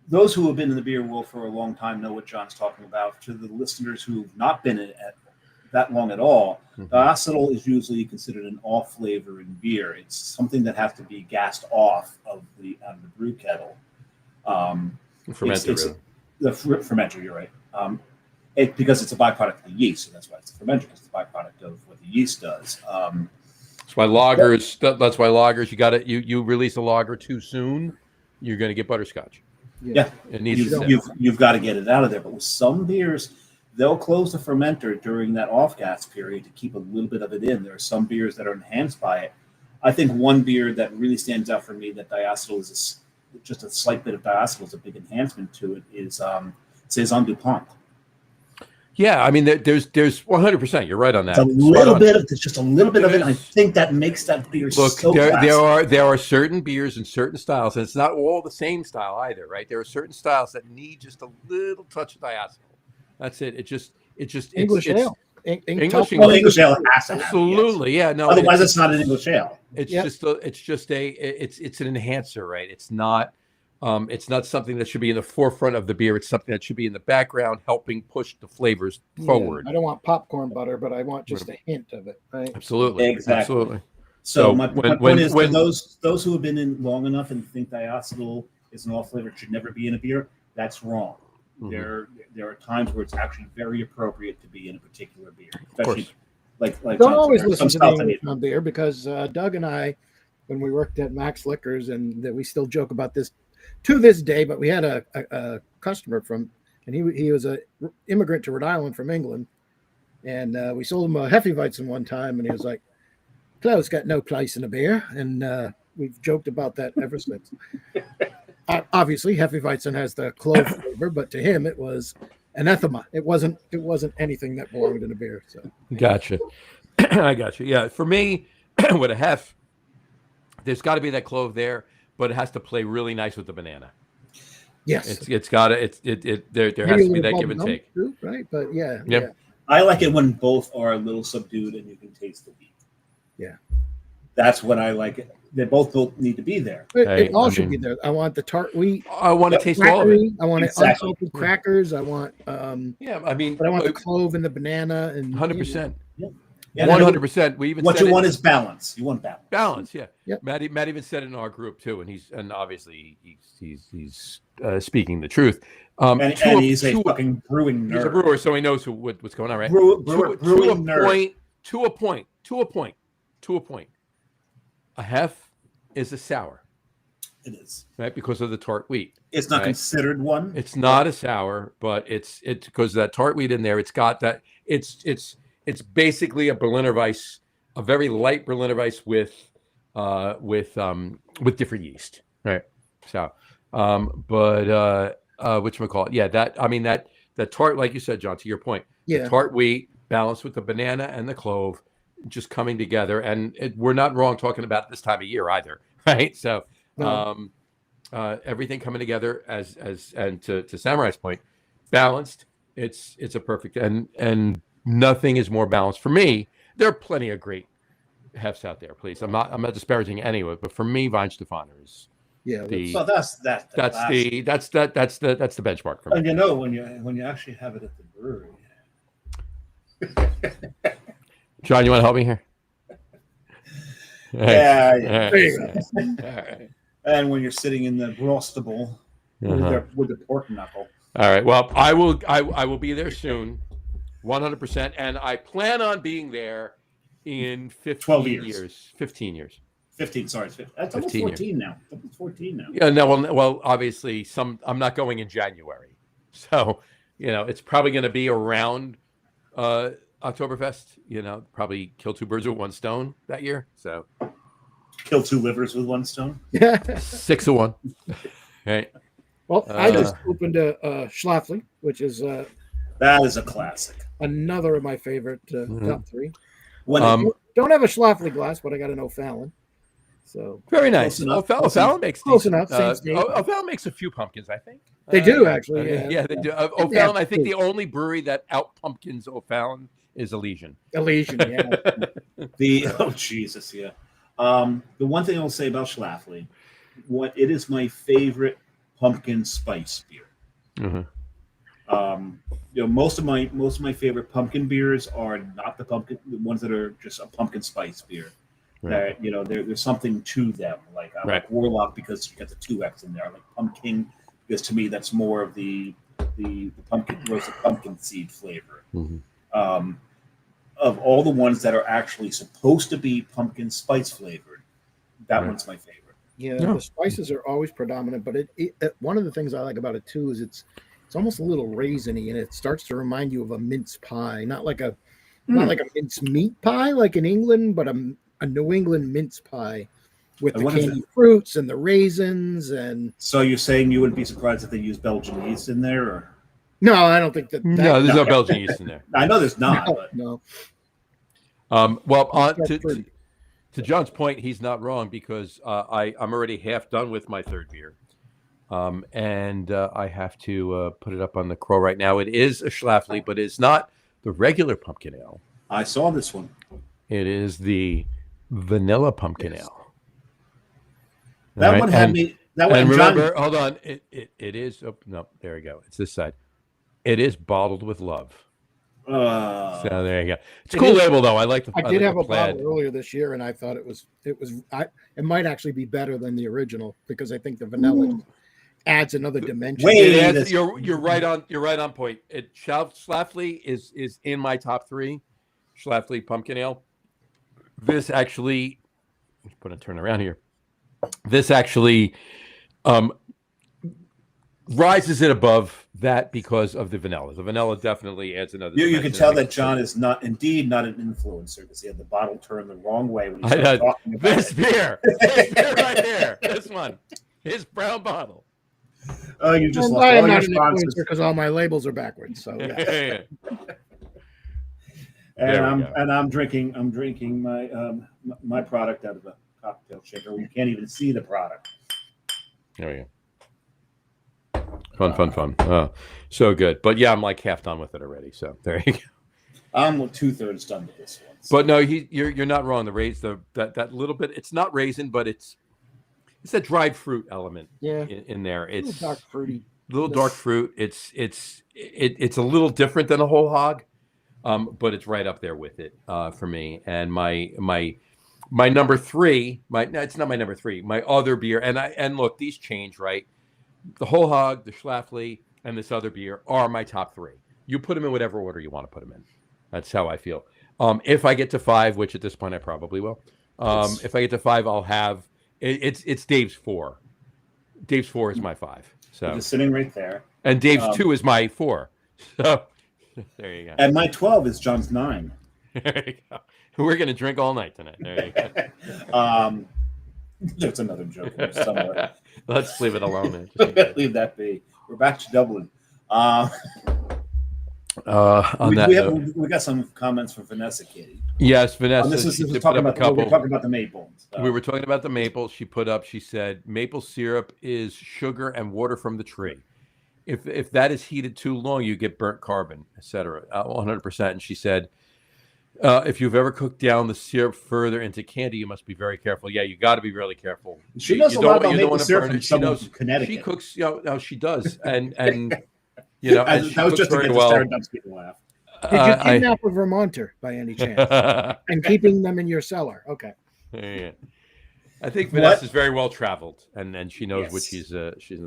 those who have been in the beer world for a long time know what John's talking about. To the listeners who've not been in it that long at all, diacetyl is usually considered an off flavor in beer. It's something that has to be gassed off of the brew kettle. Fermenter, the fermenter. You're right. Because it's a byproduct of the yeast, so that's why it's a fermenter. It's the byproduct of what the yeast does. That's why lagers. That's why lagers. You release a lager too soon, you're going to get butterscotch. Yeah, it needs you've got to get it out of there. But with some beers, they'll close the fermenter during that off gas period to keep a little bit of it in. There are some beers that are enhanced by it. I think one beer that really stands out for me that diacetyl is just a slight bit of diacetyl is a big enhancement to it is Saison DuPont. Yeah, I mean, there's 100%. You're right on that. It's just a little bit of it. I think that makes that beer so classic. There are certain beers and certain styles, and it's not all the same style either, right? There are certain styles that need just a little touch of diacetyl. That's it. English ale. English ale has to absolutely, yes. Yeah. No, otherwise it's not an English ale. It's an enhancer, right? It's not something that should be in the forefront of the beer. It's something that should be in the background, helping push the flavors forward. I don't want popcorn butter, but I want just a hint of it. Right? Absolutely, exactly. Absolutely. So my point is, for those who have been in long enough and think diacetyl is an off flavor, should never be in a beer. That's wrong. Mm-hmm. There are times where it's actually very appropriate to be in a particular beer. Especially like don't always listen to the English on beer because Doug and I, when we worked at Max Liquors, and that we still joke about this to this day, but we had a customer and he was an immigrant to Rhode Island from England, and we sold him a Hefeweizen one time, and he was like, "Clove's got no place in a beer," and we've joked about that ever since. Obviously, Hefeweizen has the clove flavor, but to him it was anathema. It wasn't anything that belonged in a beer. So gotcha. I got you. Yeah, for me, with a hef, there's got to be that clove there, but it has to play really nice with the banana. Yes, it's got to. There has to be that give and take. Too, right, but yeah. I like it when both are a little subdued and you can taste the wheat. Yeah, that's when I like it. They both need to be there. It all should be there. I want the tart wheat. I want to taste all of it. I want unsalted crackers. I want but I want the clove and the banana and 100%. Yeah. 100%. We even what you want is balance. You want balance. Balance, yeah. Yep. Matt even said it in our group too, and obviously he's speaking the truth. And he's a fucking brewing nerd. He's a brewer, so he knows what's going on, right? To a point. A hef is a sour. It is, right, because of the tart wheat. It's not considered one. It's not a sour, but it's because that tart wheat in there. It's got that. It's basically a Berliner Weiss, a very light Berliner Weiss with different yeast, right? So, whatchamacallit? Yeah, that tart, like you said, John, to your point, the tart wheat balanced with the banana and the clove, just coming together, and we're not wrong talking about this time of year either, right? So, everything coming together and to Samurai's point, balanced. It's a perfect and nothing is more balanced for me. There are plenty of great hefts out there. Please, I'm not disparaging anyone, but for me, Weihenstephaner is that's the benchmark for me. And when you actually have it at the brewery. John, you want to help me here? Yeah. There you go. All right. And when you're sitting in the roastable with the pork knuckle. All right. Well, I will be there soon, 100%, and I plan on being there in 15 years. 15 years. 15. Sorry, that's almost 14 now. That's 14 now. Yeah. No. Well, obviously, I'm not going in January, so it's probably going to be around Oktoberfest, probably kill two birds with one stone that year. So Kill two livers with one stone. 6 to 1. Right. Well, I just opened a Schlafly, which is that is a classic. Another of my favorite top 3. When don't have a Schlafly glass, but I got an O'Fallon. So very nice. O'Fallon makes close enough. Same state. O'Fallon makes a few pumpkins, I think. They do actually. Yeah, they do. O'Fallon. I think the only brewery that out pumpkins O'Fallon is Elysian. Elysian, yeah. Oh Jesus, yeah. The one thing I'll say about Schlafly, it is my favorite pumpkin spice beer. Mm-hmm. Most of my favorite pumpkin beers are not the ones that are just a pumpkin spice beer. Right. That there's something to them. Like I like Warlock because you got the 2X in there. I like Pumpkin because to me that's more of the pumpkin roasted pumpkin seed flavor. Mm-hmm. Of all the ones that are actually supposed to be pumpkin spice flavored, that one's my favorite. Yeah, the spices are always predominant, but it one of the things I like about it too is it's almost a little raisiny, and it starts to remind you of a mince pie, not like a mince meat pie like in England, but a New England mince pie with the candy fruits and the raisins. And so you're saying you wouldn't be surprised if they use Belgian yeast in there? Or? No, I don't think that. No, there's no Belgian yeast in there. I know there's not. No. Well, to John's point, he's not wrong because I'm already half done with my third beer. And I have to put it up on the crow right now. It is a Schlafly, but it's not the regular pumpkin ale. I saw this one. It is the vanilla pumpkin ale. That one had me. That one. And remember, hold on. It is. Oh, no, there we go. It's this side. It is bottled with love. So there you go. It's a cool label, though. I like the. I did have a bottle earlier this year, and I thought it might actually be better than the original because I think the vanilla adds another dimension. You're right on. You're right on point. Schlafly is in my top 3. Schlafly pumpkin ale. This actually, let's put a turn around here. This actually rises it above that because of the vanilla. The vanilla definitely adds another. You can tell that John is not an influencer because he had the bottle turned the wrong way when he started talking about this beer right here. This one, his brown bottle. Oh, you just lost all your sponsors because all my labels are backwards. So yeah. And I'm drinking my product out of a cocktail shaker. We can't even see the product. There we go. Fun. Oh, so good. But yeah, I'm like half done with it already. So there you go. I'm 2/3 done with this one. So. But no, you're not wrong. That little bit. It's not raisin, but it's a dried fruit element. Yeah. In there. It's a little dark fruity. Little dark fruit. It's a little different than a whole hog. But it's right up there with it for me. And my number 3, it's not my number 3. My other beer, and look, these change, right? The whole hog, the Schlafly, and this other beer are my top 3. You put them in whatever order you want to put them in. That's how I feel. If I get to 5, which at this point I probably will. If I get to 5, I'll have it's Dave's 4. Dave's 4 is my 5. So just sitting right there. And Dave's 2 is my 4. So. There you go. And my 12 is John's 9. There you go. We're going to drink all night tonight. There you go. There's another joke there somewhere. Let's leave it alone. Leave that be. We're back to Dublin. We got some comments from Vanessa, Katie. Yes, Vanessa. This is talking about the maple. We were talking about the maple. She said, maple syrup is sugar and water from the tree. If that is heated too long, you get burnt carbon, etc. 100%. And she said, if you've ever cooked down the syrup further into candy, you must be very careful. Yeah, you got to be really careful. She knows a lot about maple syrup from someone from Connecticut. She cooks, she does, and that was just to get the Staradumsky to laugh. Did you kidnap a Vermonter by any chance and keeping them in your cellar? Okay. Yeah. I think Vanessa's very well traveled, and she knows what she's knows what she's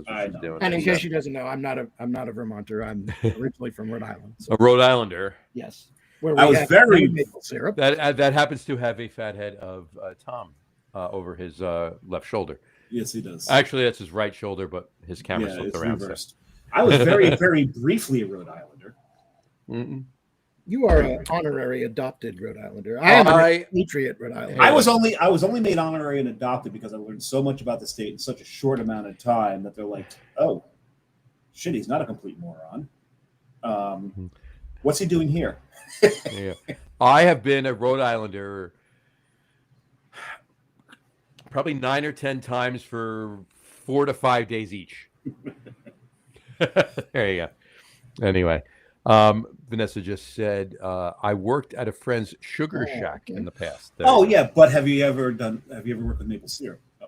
doing. And in case she doesn't know, I'm not a Vermonter. I'm originally from Rhode Island. So. A Rhode Islander. Yes. I was very maple syrup. That happens to have a fat head of Tom over his left shoulder. Yes, he does. Actually, that's his right shoulder, but his camera slipped around. Reversed. I was very, very briefly a Rhode Islander. Mm-mm. You are an honorary adopted Rhode Islander. I am a patriot Rhode Islander. I was only made honorary and adopted because I learned so much about the state in such a short amount of time that they're like, oh, shit, he's not a complete moron. What's he doing here? Yeah. I have been a Rhode Islander probably 9 or 10 times for 4 to 5 days each. There you go. Anyway, Vanessa just said, I worked at a friend's sugar shack in the past. Yeah, but have you ever worked with maple syrup? Oh,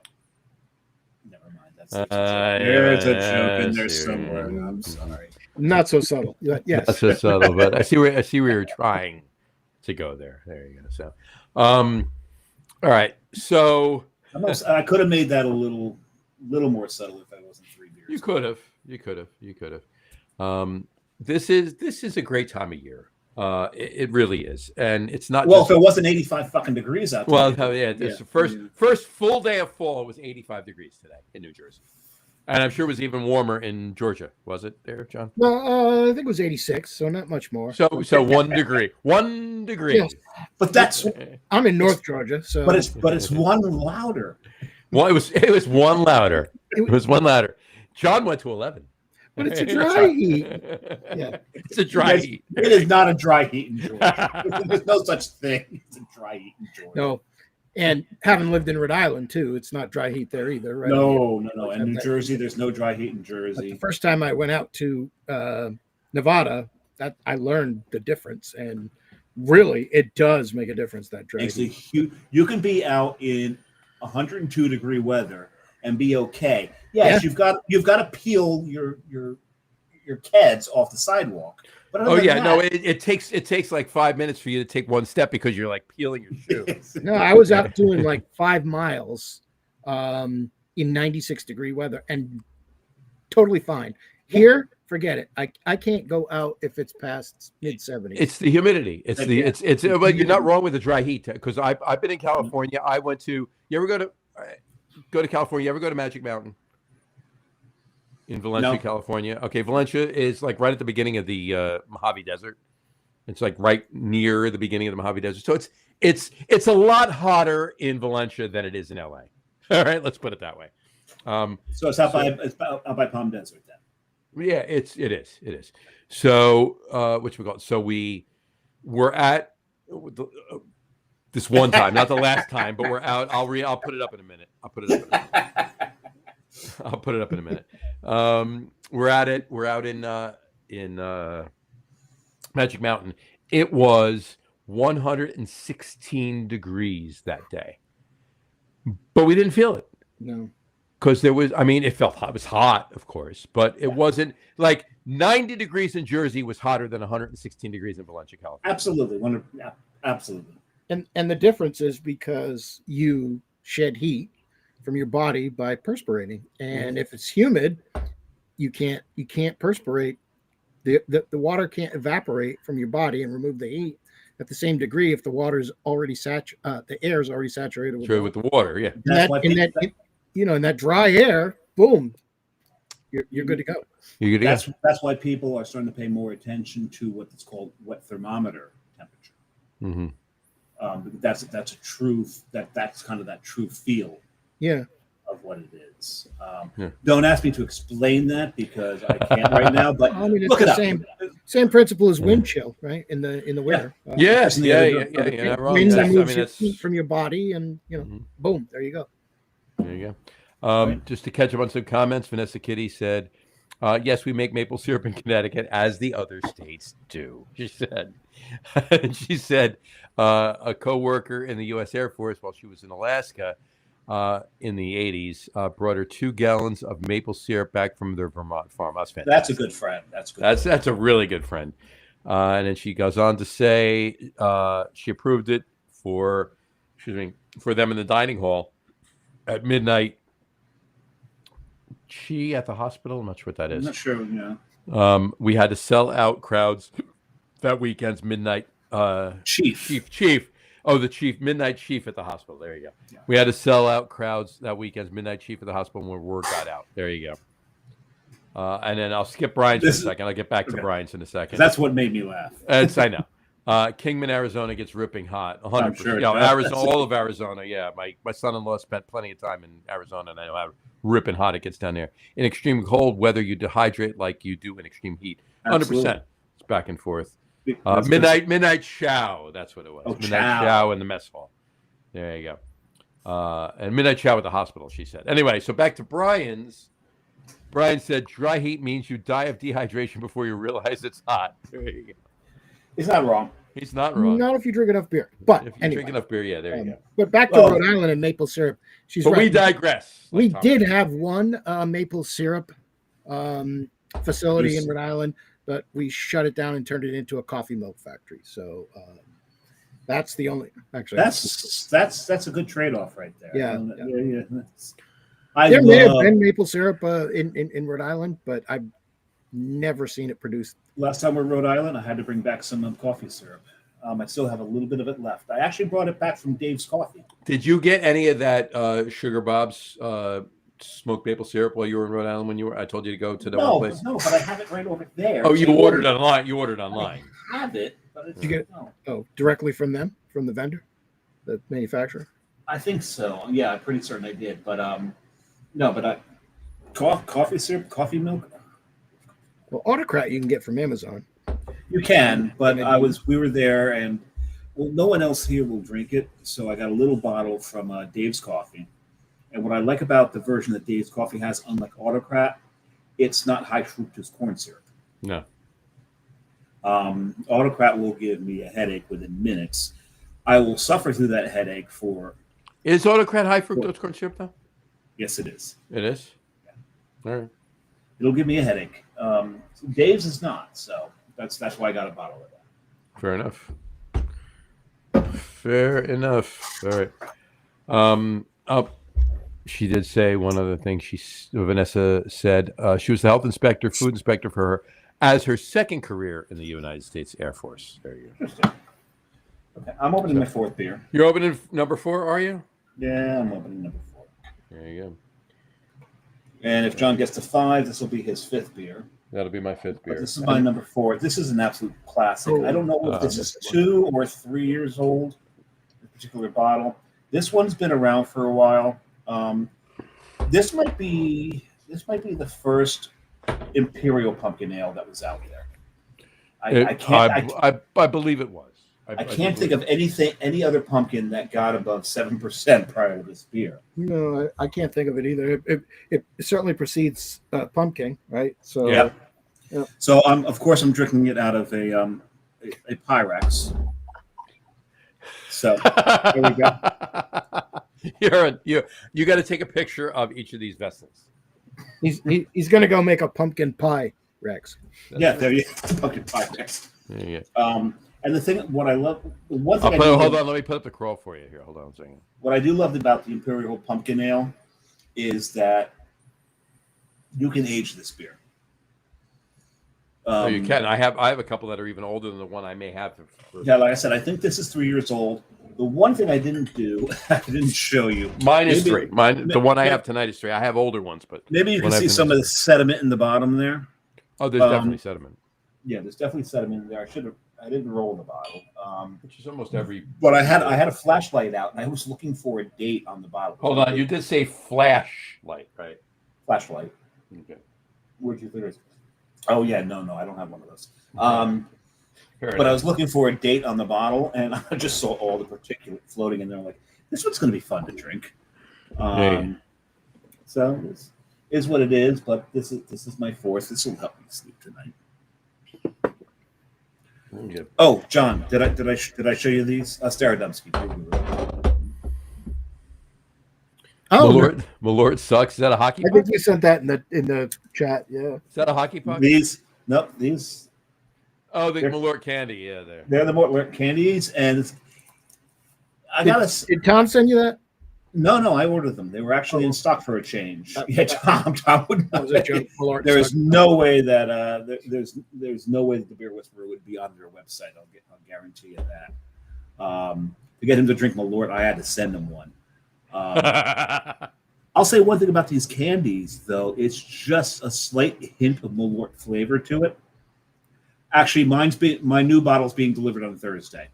never mind. There's a joke in there somewhere. I'm sorry. Not so subtle. Yes. Not so subtle, but I see where you're trying to go there. There you go. So, all right. So I could have made that a little more subtle if I wasn't 3 beers. You could have. This is a great time of year. It really is, and it's not. Well, if it wasn't 85 fucking degrees out there. Well, yeah. The first full day of fall was 85 degrees today in New Jersey, and I'm sure it was even warmer in Georgia. Was it there, John? Well, I think it was 86, so not much more. So 1 degree. 1 degree. Yes. But that's. I'm in North Georgia, so. But it's one louder. Well, it was one louder. It was one louder. John went to 11. But it's a dry heat. Yeah. It's a dry heat. It is not a dry heat in Georgia. There's no such thing. It's a dry heat in Georgia. No. And having lived in Rhode Island, too, it's not dry heat there either, right? No. In New Jersey, there's no dry heat in Jersey. But the first time I went out to Nevada, that I learned the difference. And really, it does make a difference, that dry heat. You can be out in 102-degree weather and be okay. Yes, yeah. You've got to peel your kids off the sidewalk. But it takes like 5 minutes for you to take one step because you're like peeling your shoe. No, I was out doing like 5 miles in 96-degree weather and totally fine. Here, forget it. I can't go out if it's past mid-70s. It's the humidity. But you're not wrong with the dry heat because I've been in California. I went to. You ever go to California? You ever go to Magic Mountain? In Valencia, California. Okay, Valencia is like right at the beginning of the Mojave Desert. It's like right near the beginning of the Mojave Desert. So it's a lot hotter in Valencia than it is in LA. All right, let's put it that way. So it's out by Palm Desert then. Yeah, it is. So whatchamacallit? So we were at this one time, not the last time, but we're out. I'll put it up in a minute. I'll put it up in a minute. We're at it. We're out in Magic Mountain. It was 116 degrees that day, but we didn't feel it. No, because there was. I mean, it felt hot. It was hot, of course, but it wasn't like 90 degrees in Jersey was hotter than 116 degrees in Valencia, California. Absolutely, absolutely. And the difference is because you shed heat from your body by perspirating, and if it's humid, you can't perspirate. The water can't evaporate from your body and remove the heat at the same degree if the water's already the air is already saturated with the water. Yeah, in that dry air, boom, you're good to go. You're good to go. That's why people are starting to pay more attention to what's called wet thermometer temperature. Mm-hmm. That's a true that's kind of that true feel. Yeah. Of what it is. Don't ask me to explain that because I can't right now. But I mean, it's the same principle as wind chill, right? In the winter. Yes. Wind removes your heat from your body, and boom, there you go. There you go. Just to catch up on some comments, Vanessa Kitty said, "Yes, we make maple syrup in Connecticut, as the other states do." She said. She said a coworker in the U.S. Air Force while she was in Alaska. In the 80s, brought her 2 gallons of maple syrup back from their Vermont farm. That's fantastic. That's a good friend. That's a really good friend. And then she goes on to say she approved it for them in the dining hall at midnight. She at the hospital. I'm not sure what that is. I'm not sure. Yeah. We had to sell out crowds that weekend's midnight. Chief. Oh, the chief, midnight chief at the hospital. There you go. Yeah. We had to sell out crowds that weekend's midnight chief at the hospital when word got out. There you go. And then I'll skip Brian's in a second. I'll get back to Brian's in a second. That's what made me laugh. I know. Kingman, Arizona gets ripping hot. 100%. I'm sure it You know, does. Arizona, all of Arizona. Yeah, my son-in-law spent plenty of time in Arizona, and I know how ripping hot it gets down there. In extreme cold weather, you dehydrate like you do in extreme heat. 100%. It's back and forth. Midnight chow. That's what it was. Oh, Midnight chow in the mess hall. There you go. And midnight chow at the hospital, she said. Anyway, so back to Brian's. Brian said dry heat means you die of dehydration before you realize it's hot. There you go. He's not wrong. He's not wrong. Not if you drink enough beer. But if you anyway, drink enough beer, yeah, there you go. But back to Rhode Island and maple syrup. She's right. We digress. We did have one maple syrup facility in Rhode Island, but we shut it down and turned it into a coffee milk factory. So that's the only. Actually, that's a good trade-off right there. Yeah. There may have been maple syrup in Rhode Island, but I've never seen it produced. Last time we were in Rhode Island, I had to bring back some coffee syrup. I still have a little bit of it left. I actually brought it back from Dave's Coffee. Did you get any of that Sugar Bob's smoked maple syrup while you were in Rhode Island when you were? I told you to go to the one place. No, but I have it right over there. Oh, you ordered online. You ordered online. I have it, but it's, you get directly from them, from the vendor, the manufacturer. I think so. Yeah, I'm pretty certain I did. But no, but coffee syrup, coffee milk. Well, Autocrat you can get from Amazon. You can, but we were there, and no one else here will drink it, so I got a little bottle from Dave's Coffee. And what I like about the version that Dave's Coffee has, unlike Autocrat, it's not high fructose corn syrup. No. Autocrat will give me a headache within minutes. I will suffer through that headache for. Is Autocrat high fructose corn syrup though? Yes, it is. It is. Yeah. All right. It'll give me a headache. Dave's is not, so that's why I got a bottle of that. Fair enough. Fair enough. All right. She did say one other thing. Vanessa said she was the health inspector, food inspector for her as her second career in the United States Air Force. There you go. Interesting. Okay, I'm opening my fourth beer. You're opening number 4, are you? Yeah, I'm opening number 4. There you go. And if John gets to 5, this will be his 5th beer. That'll be my 5th beer. But this is my number 4. This is an absolute classic. I don't know if this is 2 or 3 years old, this particular bottle. This one's been around for a while. This might be the first Imperial Pumpkin Ale that was out there. I believe it was. I can't think of any other pumpkin that got above 7% prior to this beer. No, I can't think of it either. It certainly precedes pumpkin, right? So yeah. So of course I'm drinking it out of a Pyrex. So there we go. You got to take a picture of each of these vessels. He's going to go make a pumpkin pie, Rex. There you go. Pumpkin pie Rex. There you go. And the thing, what I love, one thing. Hold on, let me put up the crawl for you here. Hold on a second. What I do love about the Imperial Pumpkin Ale is that you can age this beer. You can. I have a couple that are even older than the one I may have. Yeah, like I said, I think this is 3 years old. The one thing I didn't do, I didn't show you. Mine is 3. The one I have tonight is 3. I have older ones, but maybe you can see some of the sediment in the bottom there. Oh, there's definitely sediment. Yeah, there's definitely sediment in there. I didn't roll the bottle. Which is almost every. But I had a flashlight out, and I was looking for a date on the bottle. Hold on, you did say flashlight, right? Flashlight. Okay. Where'd you think it was? Oh yeah, no, I don't have one of those. But I was looking for a date on the bottle, and I just saw all the particulate floating in there. I'm like, this one's going to be fun to drink. So this is what it is. But this is my 4th. This will help me sleep tonight. Good. Oh, John, did I show you these? Staradumsky. Oh, Malort sucks. Is that a hockey puck? I think you sent that in the chat. Yeah. Is that a hockey puck? These. Oh, the Malort candy. Yeah, they're the Malort candies, and Did Tom send you that? No, I ordered them. They were actually in stock for a change. Yeah, Tom would know. There is no way that there's no way that the Beer Whisperer would be on their website. I'll guarantee you that. To get him to drink Malort, I had to send him one. I'll say one thing about these candies, though. It's just a slight hint of Malort flavor to it. Actually, my new bottle's being delivered on Thursday.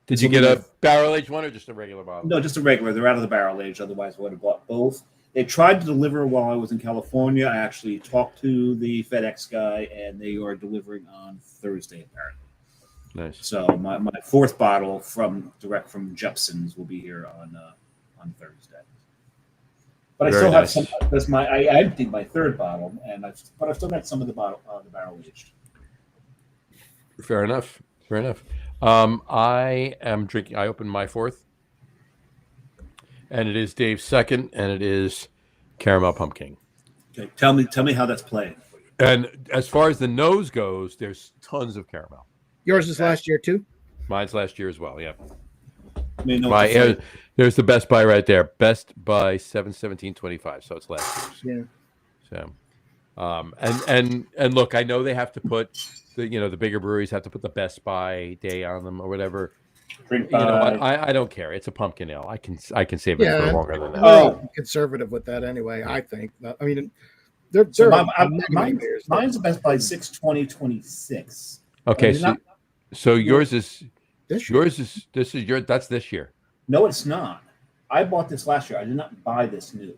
Did you get a barrel aged one or just a regular bottle? No, just a regular. They're out of the barrel age. Otherwise, I would have bought both. They tried to deliver while I was in California. I actually talked to the FedEx guy, and they are delivering on Thursday, apparently. Nice. So my fourth bottle direct from Jepson's will be here on Thursday. But Very I still nice. have some because I emptied my third bottle, but I've still got some of the barrel aged. Fair enough. I am drinking. I opened my fourth, and it is Dave's second, and it is caramel pumpkin. Okay, tell me how that's playing. And as far as the nose goes, there's tons of caramel. Yours is last year too. Mine's last year as well. Yeah. I mean, there's the Best Buy right there. Best Buy 7/17/25. So it's last year's. Yeah. So, and look, I know they have to put the bigger breweries have to put the Best Buy day on them or whatever. Drink You know by. what? I don't care. It's a pumpkin ale. I can save it for longer than that. I'm conservative with that anyway. I think. I mean, So mine's the Best Buy 6/20/26. Okay, so yours is this year. that's this year. No, it's not. I bought this last year. I did not buy this new.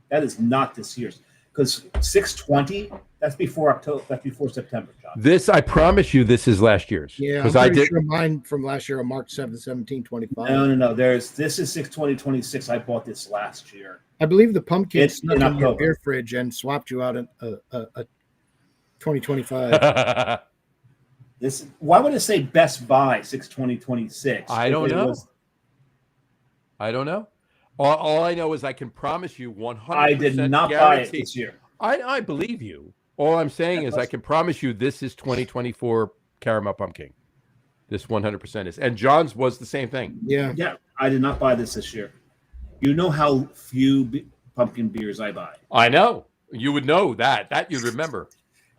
That is not this year's because 6/20. That's before October. That's before September, John. This, I promise you, this is last year's. Yeah, because I'm pretty sure mine from last year on March 7th, 17/25. No. This is 6/20/26. I bought this last year. I believe the pumpkin snuck in your October. beer fridge and swapped you out a 2025. Why would it say Best Buy 6/20/26? I don't know. I don't know. All I know is I can promise you 100%. I did not buy it this year. I believe you. All I'm saying is I can promise you this is 2024 caramel pumpkin. This 100% is. And John's was the same thing. Yeah. Yeah, I did not buy this year. You know how few pumpkin beers I buy. I know. You would know that. That you'd remember.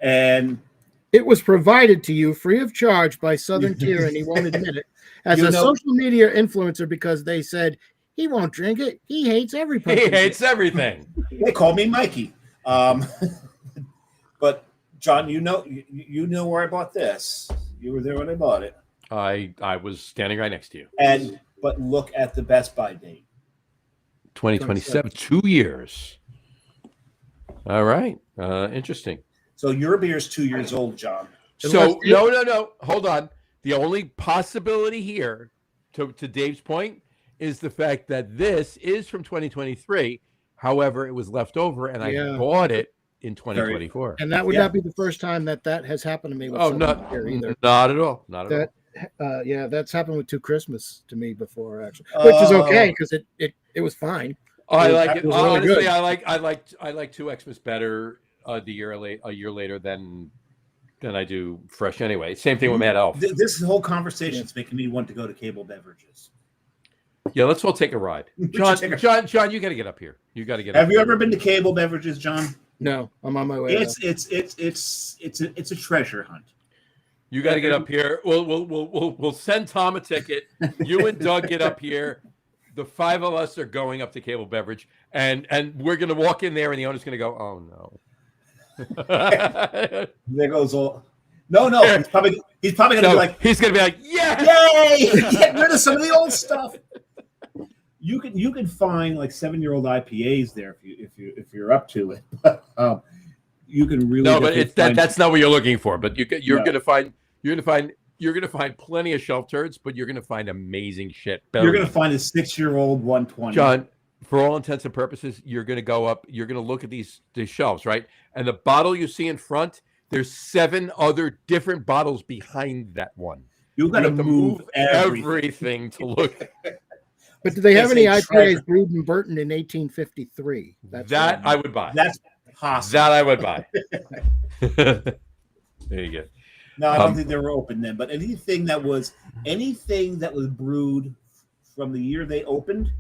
And it was provided to you free of charge by Southern Tier, and he won't admit it, as a social media influencer because they said he won't drink it. He hates every pumpkin. He hates everything. They call me Mikey. But John, you know where I bought this. You were there when I bought it. I was standing right next to you. But look at the Best Buy date. 2027, 2 years. All right. Interesting. So your beer is 2 years old, John. So no. Hold on. The only possibility here, to Dave's point, is the fact that this is from 2023. However, it was left over, and I bought it in 2024. And that would not be the first time that has happened to me. With not either. Not at all. Not at all. That's happened with Two Christmas to me before, actually, which is okay because it was fine. I like it. Honestly, really I like Two Xmas better a year later than I do fresh anyway. Same thing with Mad Elf. This whole conversation is making me want to go to Cable Beverages. Yeah, let's all take a ride. John, you got to get up here. You got to get. Have you ever been to Cable Beverages, John? No, I'm on my way. It's a treasure hunt. You got to get up here. We'll send Tom a ticket. You and Doug get up here. The five of us are going up to Cable Beverage, and we're going to walk in there, and the owner's going to go, "Oh no." There goes all. No. He's probably going to be like. He's going to be like, "Yeah, yay! Get rid of some of the old stuff." You can find like 7-year-old IPAs there if you're up to it. But you can really but that's not what you're looking for. But you're going to find plenty of shelf turds, but you're going to find amazing shit. You're going to find a 6-year-old 120. John, for all intents and purposes, you're going to go up. You're going to look at these shelves, right? And the bottle you see in front, there's 7 other different bottles behind that one. You got to move everything to look. But do they have any IPAs brewed in Burton in 1853? I would buy. That's possible. That I would buy. There you go. No, I don't think they were open then. But anything that was brewed from the year they opened,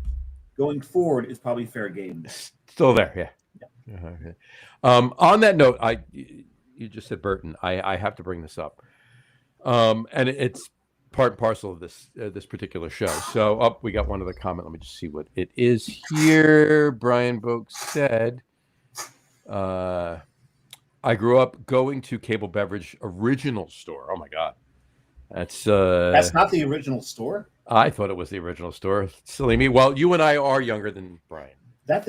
going forward is probably fair game. Still there, yeah. Okay. On that note, you just said Burton. I have to bring this up, and it's part and parcel of this particular show. So, we got one other comment. Let me just see what it is here. Brian Boak said, I grew up going to Cable Beverage Original Store. Oh my God, that's not the original store. I thought it was the original store. Silly me. Well, you and I are younger than Brian. That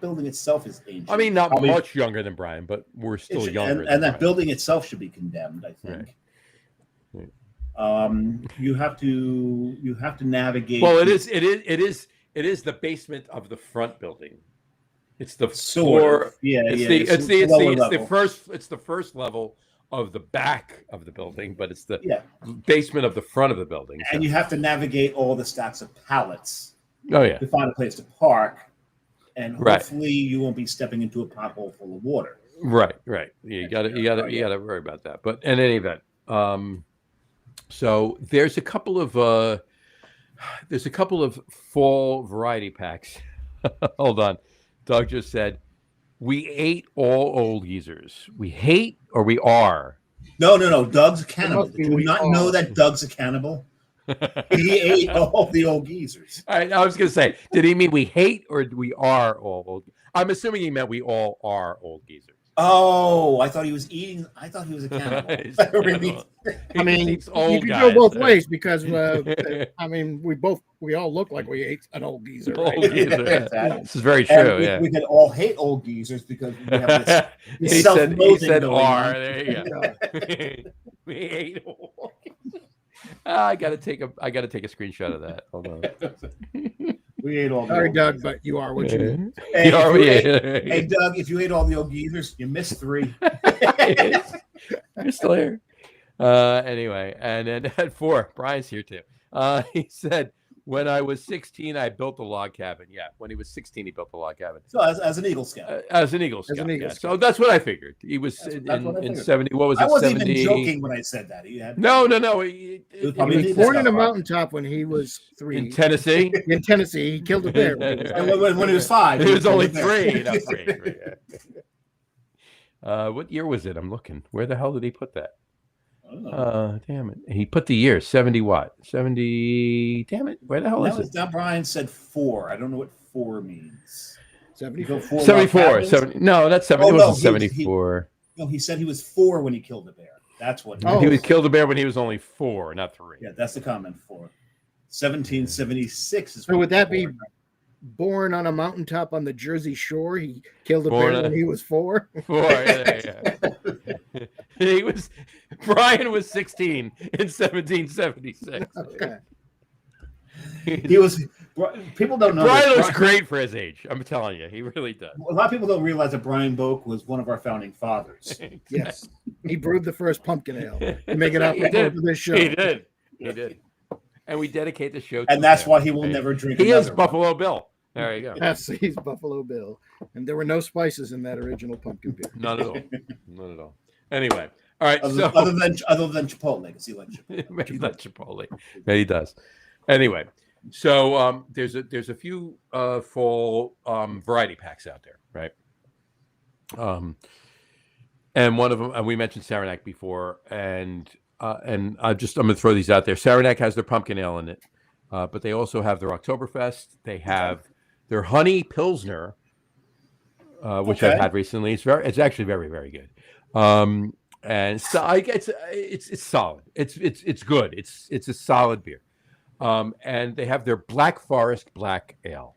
building itself is ancient. I mean, not much younger than Brian, but we're still younger. And that building itself should be condemned, I think. Right. You have to navigate. Well, it is the basement of the front building. It's the floor. It's the first level of the back of the building, but it's the basement of the front of the building. So. And you have to navigate all the stacks of pallets. Oh yeah. To find a place to park, and hopefully you won't be stepping into a pothole full of water. Right. You got to worry about that. But in any event, so there's a couple of fall variety packs. Hold on. Doug just said, we ate all old geezers. We hate or we are? No. Doug's a cannibal. Do you not know that Doug's a cannibal? He ate all the old geezers. I was going to say, did he mean we hate or we are all old? I'm assuming he meant we all are old geezers. Oh, I thought he was eating. I thought he was a cannibal. I mean, you could go both ways because I mean, we all look like we ate an old geezer. Right? This is very true. We can all hate old geezers because we have this he said "are." There you go. We hate old. I gotta take a screenshot of that. Hold on. We ate all. Sorry, Doug, but you are what you eat. Hey, Doug, if you ate all the old geezers, you missed 3. You're still here. Anyway, and then at 4, Brian's here too. He said, when I was 16, I built a log cabin. Yeah, when he was 16, he built a log cabin. So as an Eagle Scout. As an Eagle Scout. So that's what I figured. He was in 70. What was it? I wasn't 70? even joking when I said that. No. He was born in a mountaintop when he was 3. In Tennessee? In Tennessee. He killed a bear. When he was 5. He was only 3. Not 3. What year was it? I'm looking. Where the hell did he put that? Damn it. He put the year 70 what? 70. Damn it. Where the hell is it? Now Brian said 4. I don't know what 4 means. 74. 74. 70. No, that's 70. It wasn't 74. He said he was 4 when he killed the bear. That's what he was killed the bear when he was only 4, not 3. Yeah, that's the comment 4. 1776 is. So would that be born on a mountaintop on the Jersey Shore? He killed a bear when he was 4. 4. Yeah. Brian was 16 in 1776. Okay. He was. People don't know. Brian looks great for his age. I'm telling you, he really does. A lot of people don't realize that Brian Boak was one of our founding fathers. Yes, he brewed the first pumpkin ale to make it up for this show. He did. And we dedicate the show to and that's why he will never drink. He is Buffalo Bill. There you go. Yes, he's Buffalo Bill. And there were no spices in that original pumpkin beer. Not at all. Anyway, all right. Other than Chipotle, because he likes Chipotle. Maybe not Chipotle. Maybe he does. Anyway, so there's a few fall variety packs out there, right? And one of them, and we mentioned Saranac before, and I'm going to throw these out there. Saranac has their pumpkin ale in it, but they also have their Oktoberfest. They have their honey Pilsner, which I've had recently. It's actually very, very good. And so it's solid. It's good. It's a solid beer. And they have their Black Forest Black Ale.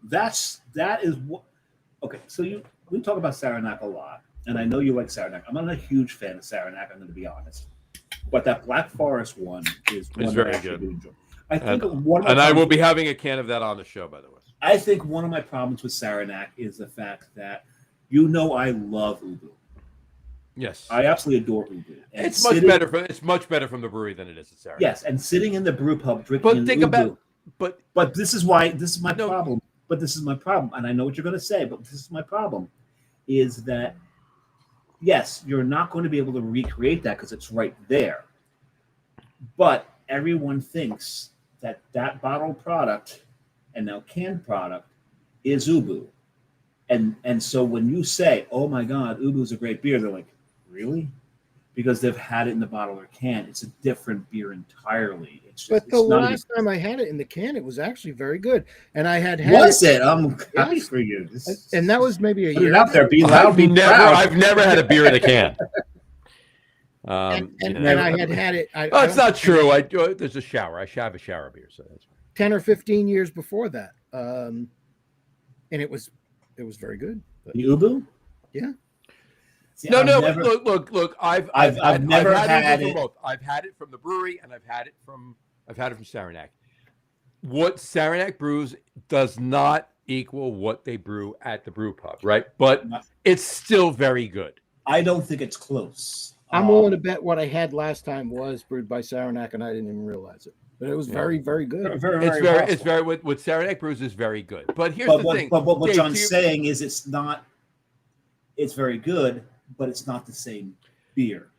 That is what. Okay, so we talk about Saranac a lot, and I know you like Saranac. I'm not a huge fan of Saranac. I'm going to be honest, but that Black Forest one is very good. I think I will be having a can of that on the show, by the way. I think one of my problems with Saranac is the fact that I love Ubu. Yes, I absolutely adore Ubu. It's much better from the brewery than it is at Saranac. Yes, and sitting in the brew pub drinking Ubu. But this is my problem. But this is my problem, and I know what you're going to say. But this is my problem, is that yes, you're not going to be able to recreate that because it's right there. But everyone thinks that bottled product and now canned product is Ubu. And so when you say, oh my God, Ubu's a great beer, they're like, really? because they've had it in the bottle or can. It's a different beer entirely. It's just, But the last time I had it in the can, it was actually very good. And I had was it? I'm happy Yes. for you. And that was maybe a Put it year out there. Be loud, be proud. I've never had a beer in a can. And You know. I had it. Oh, it's not true. There's a shower. I have a shower beer, so that's 10 or 15 years before that. And it was very good. But, The Ubu? yeah. See, no. never- Look. I've never had from it. both. I've had it from the brewery, and I've had it from Saranac. What Saranac brews does not equal what they brew at the brew pub, right? But it's still very good. I don't think it's close. I'm willing to bet what I had last time was brewed by Saranac, and I didn't even realize it. But it was very, very good. Very What Saranac brews is very good. But here's the thing. But what Dave, John's saying is it's very good, but it's not the same beer.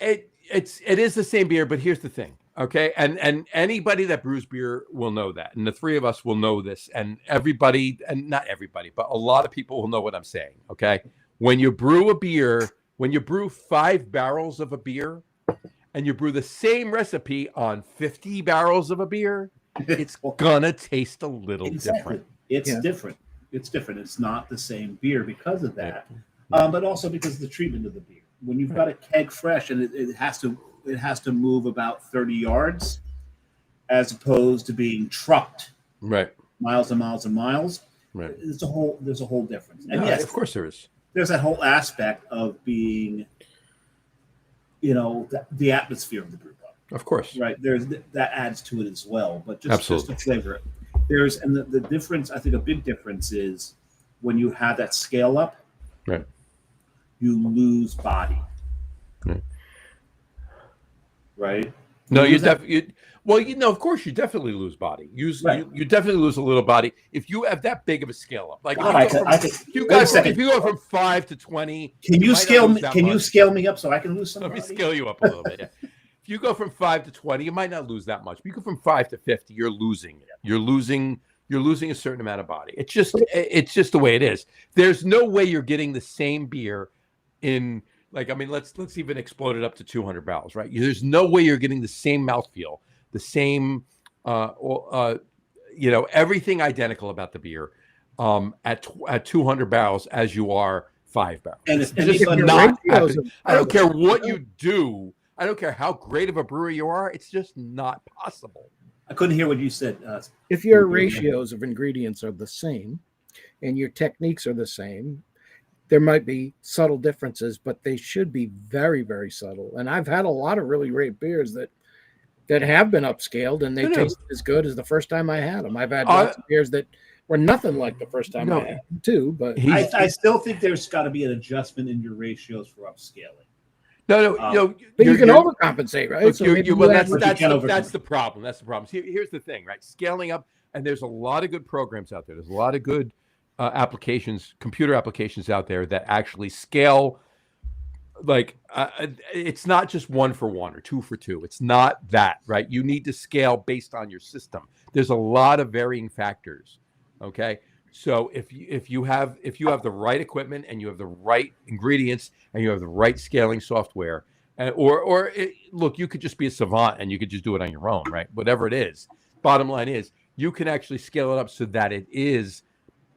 It is the same beer, but here's the thing. Okay. And anybody that brews beer will know that. And the three of us will know this. And everybody, and not everybody, but a lot of people will know what I'm saying. Okay. When you brew a beer, when you brew 5 barrels of a beer and you brew the same recipe on 50 barrels of a beer, it's gonna taste a little different. It's different. It's different. It's not the same beer because of that, but also because of the treatment of the beer. When you've got a keg fresh and it has to move about 30 yards, as opposed to being trucked miles and miles and miles. Right. There's a whole difference. And yes, of course there is. There's that whole aspect of being, the atmosphere of the brew pub. Of course. Right. That adds to it as well. But just to flavor it. The difference, I think a big difference is when you have that scale up, right, you lose body. Right? No, of course you definitely lose body. You definitely lose a little body if you have that big of a scale up. Like if you go from 5 to 20, can you scale me? Can you scale me up so I can lose some? Let me scale you up a little bit. Yeah. If you go from 5 to 20, you might not lose that much. If you go from 5 to 50, you're losing it. You're losing a certain amount of body. It's just the way it is. There's no way you're getting the same beer in. Let's even explode it up to 200 barrels, right? There's no way you're getting the same mouthfeel, the same, everything identical about the beer at 200 barrels as you are 5 barrels. And it's just not happening. I don't care what you do. I don't care how great of a brewer you are. It's just not possible. I couldn't hear what you said. If your ratios of ingredients are the same and your techniques are the same, there might be subtle differences, but they should be very, very subtle. And I've had a lot of really great beers that have been upscaled and they taste as good as the first time I had them. I've had lots of beers that were nothing like the first time I had them too. But I still think there's got to be an adjustment in your ratios for upscaling. No. But you can overcompensate, right? That's the problem. That's the problem. Here's the thing, right? Scaling up, and there's a lot of good programs out there. There's a lot of good computer applications out there that actually scale. It's not just 1 for 1 or 2 for 2. It's not that, right? You need to scale based on your system. There's a lot of varying factors. Okay. So if you have the right equipment and you have the right ingredients and you have the right scaling software, look, you could just be a savant and you could just do it on your own, right? Whatever it is. Bottom line is you can actually scale it up so that it is,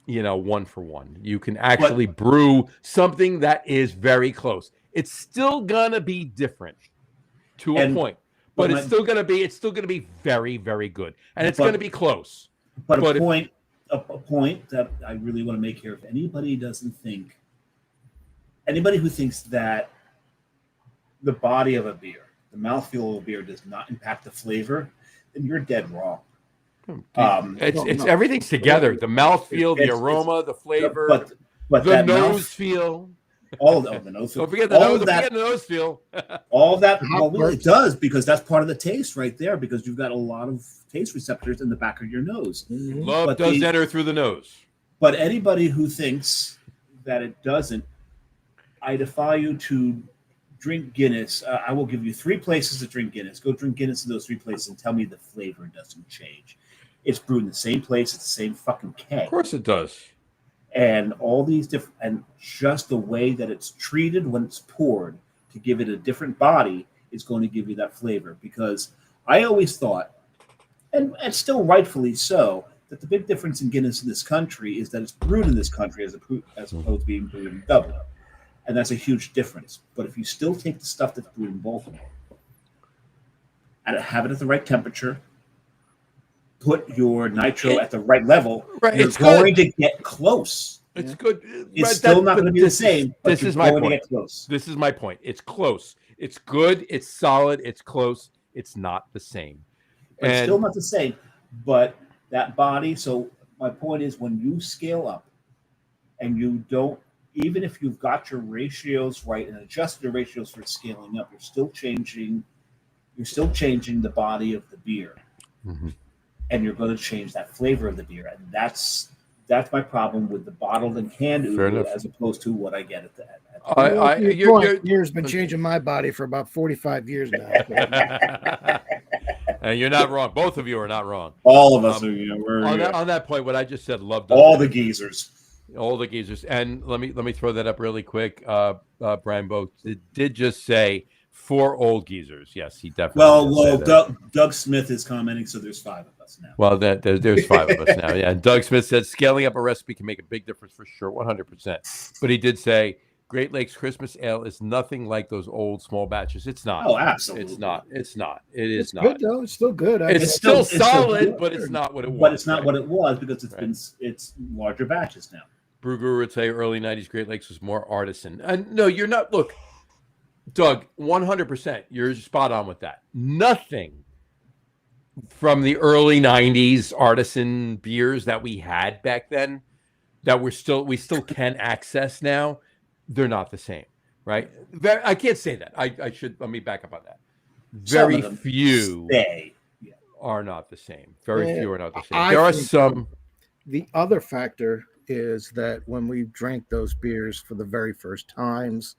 1 for 1. You can actually brew something that is very close. It's still gonna be different to a point, but it's still gonna be very, very good, and it's gonna be close. But a point that I really want to make here: if anybody who thinks that the body of a beer, the mouthfeel of a beer, does not impact the flavor, then you're dead wrong. Everything's together: the mouthfeel, the aroma, the flavor, but the nose feel. All of the nose feel. Don't forget the nose feel. All of that. Well, it does, because that's part of the taste right there. Because you've got a lot of taste receptors in the back of your nose. Mm-hmm. Love does enter through the nose. But anybody who thinks that it doesn't, I defy you to drink Guinness. I will give you 3 places to drink Guinness. Go drink Guinness in those 3 places and tell me the flavor doesn't change. It's brewed in the same place. It's the same fucking keg. Of course it does. And all these different, and just the way that it's treated when it's poured, to give it a different body is going to give you that flavor. Because I always thought, and still rightfully so, that the big difference in Guinness in this country is that it's brewed in this country as opposed to being brewed in Dublin. And that's a huge difference. But if you still take the stuff that's brewed in Baltimore and have it at the right temperature, put your nitro at the right level, you're going to get close. It's good. It's still not going to be the same, but this you're is my going to point. get close. This is my point. It's close. It's good. It's solid. It's close. It's not the same. But it's still not the same. But that body. So my point is, when you scale up, and you don't, even if you've got your ratios right and adjusted your ratios for scaling up, you're still changing. You're still changing the body of the beer, and you're going to change that flavor of the beer, and that's my problem with the bottled and canned Uber as opposed to what I get at the. Your beer's been changing my body for about 45 years now. And you're not wrong. Both of you are not wrong. All of us are. On that point, what I just said, loved all the geezers. All the geezers. And let me throw that up really quick. Brian Boak did just say 4 old geezers. Yes, he definitely. Well, Doug Smith is commenting, so there's 5 of us now. Well, there's 5 of us now. Yeah, and Doug Smith said scaling up a recipe can make a big difference for sure, 100%. But he did say Great Lakes Christmas Ale is nothing like those old small batches. It's not. Oh, absolutely. It's not. It is not. Good though. It's still good. It's still solid, but it's not what it was. But it's not what it was because it's larger batches now. Brew Guru would say early 90s Great Lakes was more artisan. And no, you're not. Look, Doug, 100%. You're spot on with that. Nothing from the early 90s artisan beers that we had back then that we still can access now. They're not the same, right? I can't say that. Let me back up on that. Very few are not the same. Very few are not the same. There are some. The other factor is that when we drank those beers for the very first times,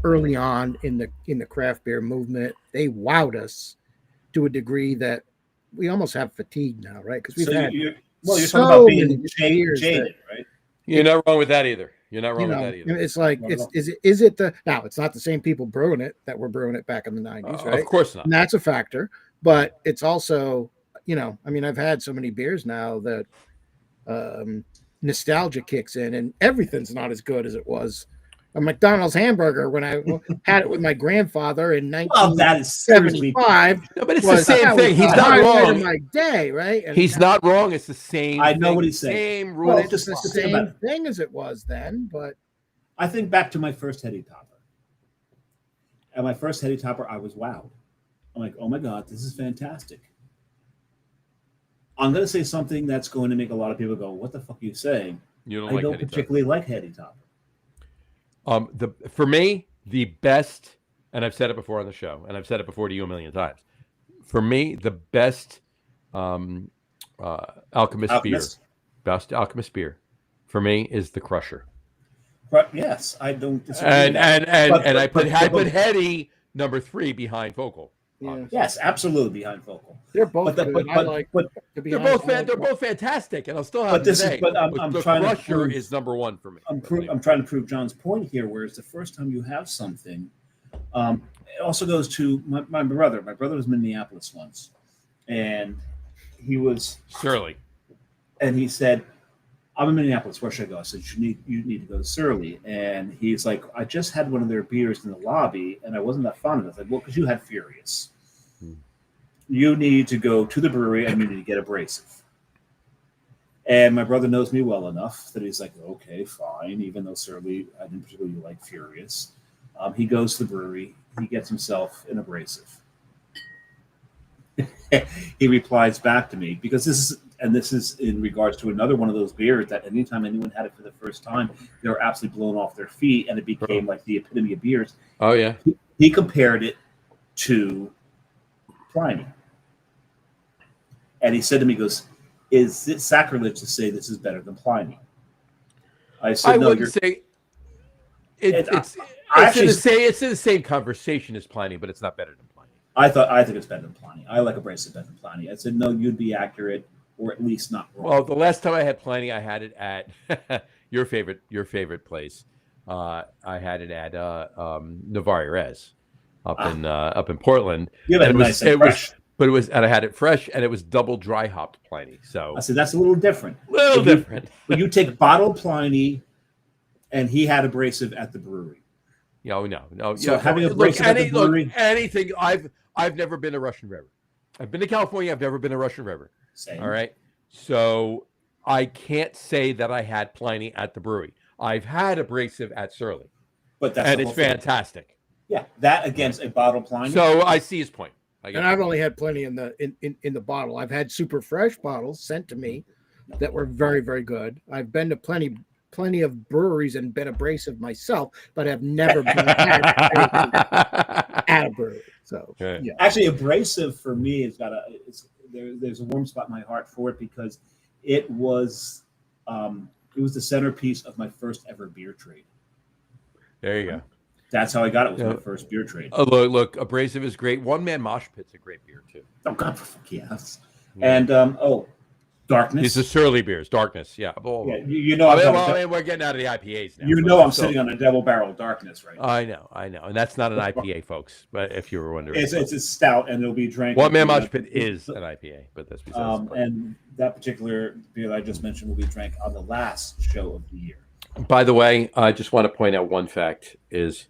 early on in the craft beer movement, they wowed us to a degree that we almost have fatigue now, right? Because we've had you're talking about being jaded, right? You're not wrong with that either. You're not wrong with that either. It's like is it now? It's not the same people brewing it that were brewing it back in the 90s, right? Of course not. And that's a factor, but it's also I've had so many beers now that nostalgia kicks in, and everything's not as good as it was. A McDonald's hamburger when I had it with my grandfather in 1975. No, but it's the same thing. He's not wrong. My day, right? And he's not wrong. It's the same. I know what he's saying. Same rule. Well, it's the same thing as it was then. But I think back to my first heady topper. At my first heady topper, I was wowed. I'm like, oh my god, this is fantastic. I'm going to say something that's going to make a lot of people go, "What the fuck are you saying?" I don't particularly like heady topper. For me, the best, and I've said it before on the show, and I've said it before to you a million times. For me, the best Alchemist beer, for me is the Crusher. But yes, I don't disagree. And I put heady number 3 behind Focal. Yeah. Yes, absolutely behind Focal. They're both good. They're both fantastic, and I'll still have to say. But I'm the trying Crusher to prove, is number 1 for me. I'm trying to prove John's point here. Whereas the first time you have something, it also goes to my brother. My brother was in Minneapolis once, and he was Surly, and he said, "I'm in Minneapolis. Where should I go?" I said, "You need to go to Surly." And he's like, "I just had one of their beers in the lobby, and I wasn't that fond of it." I said, "Well, because you had Furious. You need to go to the brewery and you need to get abrasive." And my brother knows me well enough that he's like, "Okay, fine." Even though Surly, I didn't particularly like Furious, he goes to the brewery. He gets himself an abrasive. He replies back to me because this is in regards to another one of those beers that anytime anyone had it for the first time, they were absolutely blown off their feet, and it became like the epitome of beers. Oh yeah. He compared it to Pliny. And he said to me, he goes, "Is it sacrilege to say this is better than Pliny?" I said, I "No, wouldn't say it's in the same conversation as Pliny, but it's not better than Pliny. I think it's better than Pliny. I like abrasive better than Pliny." I said, "No, you'd be accurate, or at least not wrong." Well, the last time I had Pliny, I had it at your favorite place, I had it at Navarre Res up in Portland. You have it nice and fresh. And I had it fresh, and it was double dry hopped Pliny. So I said that's a little different. But you take bottled Pliny, and he had abrasive at the brewery. No. So having abrasive at the brewery, anything. I've never been to Russian River. I've been to California. I've never been to Russian River. Same. All right. So I can't say that I had Pliny at the brewery. I've had abrasive at Surly, but it's fantastic. Yeah, that against a bottled Pliny. So I see his point. And I've only had plenty in the bottle. I've had super fresh bottles sent to me that were very, very good. I've been to plenty of breweries and been abrasive myself, but I've never been at a brewery. So yeah. Actually, abrasive for me has got there's a warm spot in my heart for it because it was the centerpiece of my first ever beer trade. There you go. That's how I got it. Was my first beer trade. Oh, look, abrasive is great. One Man Mosh Pit's a great beer too. Oh God, yes. And Darkness. These are Surly beers. Darkness, yeah. You know. We're getting out of the IPAs now. You know, I'm sitting on a double barrel Darkness right now. I know, and that's not an IPA, folks. But if you were wondering, it's a stout, and it'll be drank. One Man Mosh Pit is an IPA, but that's besides. And that particular beer that I just mentioned will be drank on the last show of the year. By the way, I just want to point out one fact is.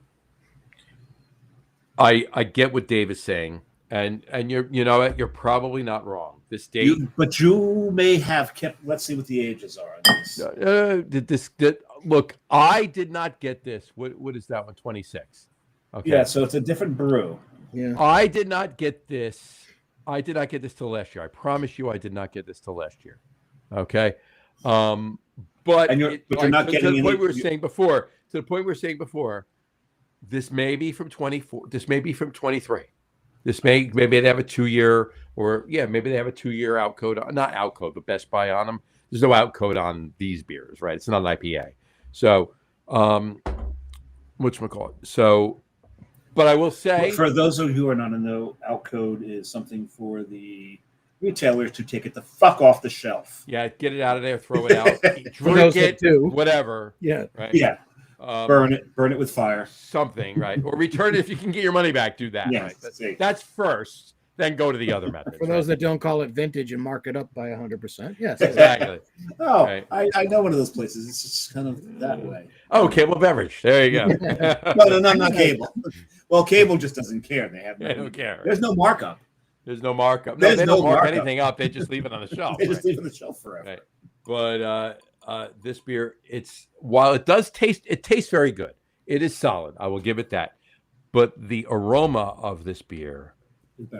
I get what Dave is saying, and you're probably not wrong. This date, but you may have kept. Let's see what the ages are on this. Look, I did not get this. What is that one? 26. Okay. Yeah, so it's a different brew. Yeah. I did not get this. I did not get this till last year. I promise you, I did not get this till last year. Okay. But you're not getting to the point we were saying before. To the point we were saying before. This may be from 24. This may be from 23. Maybe they have a 2-year maybe they have a 2-year outcode, not outcode, but Best Buy on them. There's no outcode on these beers, right? It's not an IPA. So, whatchamacallit? So, but I will say, for those of you who are not in the know, outcode is something for the retailers to take it the fuck off the shelf. Yeah, get it out of there, throw it out, drink it, whatever. Yeah, right. Yeah. Burn it with fire. Something, right? Or return it if you can get your money back. Do that. Yes, right? That's first. Then go to the other methods. For those that don't call it vintage and mark it up by 100%. Yes, exactly. Right. I know one of those places. It's just kind of that way. Oh, Cable Beverage. There you go. no, not Cable. Well, Cable just doesn't care. They don't care. There's no markup. There's no markup. No, they don't mark anything up. They just leave it on the shelf. They just leave it on the shelf forever. Right. But this beer, while it tastes very good. It is solid. I will give it that. But the aroma of this beer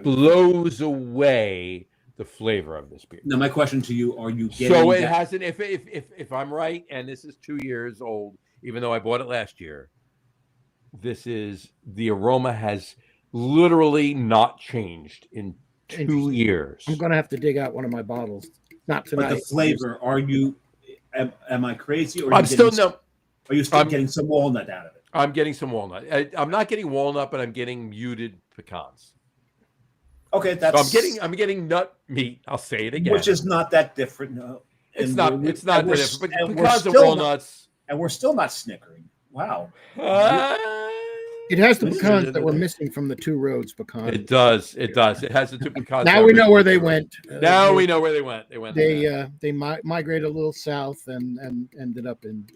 blows away the flavor of this beer. Now, my question to you: are you getting? So it hasn't. If I'm right, and this is 2 years old, even though I bought it last year, the aroma has literally not changed in 2 years. I'm gonna have to dig out one of my bottles. Not tonight. But the flavor, are you? Am I crazy? Or Are you still getting some walnut out of it? I'm getting some walnut. I'm not getting walnut, but I'm getting muted pecans. Okay, that's. So I'm getting nut meat. I'll say it again, which is not that different. No, it's not that different. But pecans and walnuts, and we're still not snickering. Wow. It has the pecans that were missing from the Two Roads pecan. It does. It has the two pecans. Now we know where they went. We know where they went. They migrated a little south and ended up in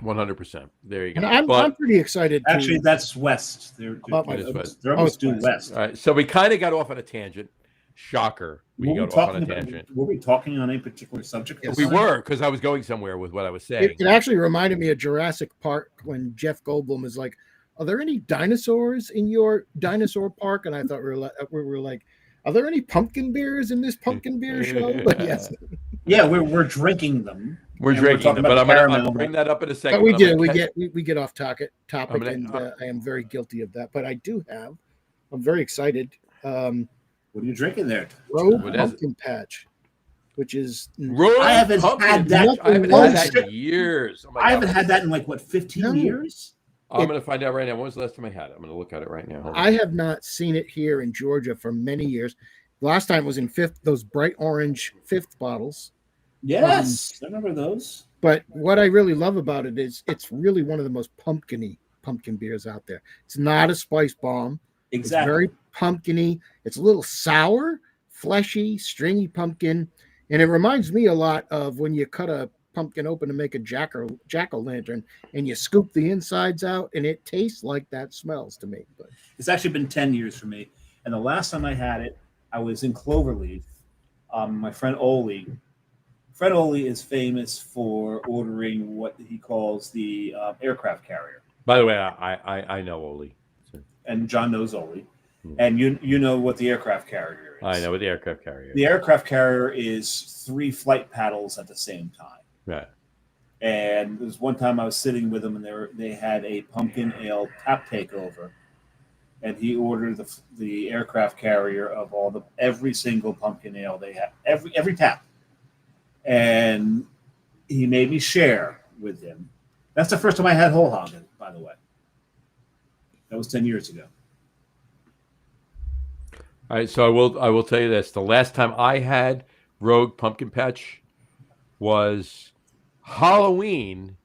100%. There you go. And I'm pretty excited. Actually, that's west. They're almost due west. All right. So we kind of got off on a tangent. Shocker. We got off on a tangent. Were we talking on a particular subject? Yes. We were, because I was going somewhere with what I was saying. It actually reminded me of Jurassic Park when Jeff Goldblum is like, "Are there any dinosaurs in your dinosaur park?" And I thought we were like, "Are there any pumpkin beers in this pumpkin beer show?" But yes. Yeah, we're drinking them. We're drinking them, but I'm going to bring that up in a second. But we get off topic, and I am very guilty of that. But I do have. I'm very excited. What are you drinking there? Rogue Pumpkin Patch, which is I haven't had that. I haven't had that in years. I haven't had that in 15 years. I'm going to find out right now. When was the last time I had it? I'm going to look at it right now. I have not seen it here in Georgia for many years. Last time was in those bright orange fifth bottles. Yes, I remember those. But what I really love about it is it's really one of the most pumpkin beers out there. It's not a spice bomb. Exactly. It's very pumpkiny. It's a little sour, fleshy, stringy pumpkin. And it reminds me a lot of when you cut a pumpkin open to make a jack-o'-lantern and you scoop the insides out, and it tastes like that smells to me. But it's actually been 10 years for me. And the last time I had it, I was in Cloverleaf. My friend Oli. Fred Oli is famous for ordering what he calls the aircraft carrier. By the way, I know Oli. And John knows Oli. And you know what the aircraft carrier is. I know what the aircraft carrier is. The aircraft carrier is 3 flight paddles at the same time. Right. And there was one time I was sitting with them, and they had a pumpkin ale tap takeover, and he ordered the aircraft carrier of every single pumpkin ale they had, every tap, and he made me share with him. That's the first time I had whole hog, by the way. That was 10 years ago. All right, so I will tell you this: the last time I had Rogue Pumpkin Patch was Halloween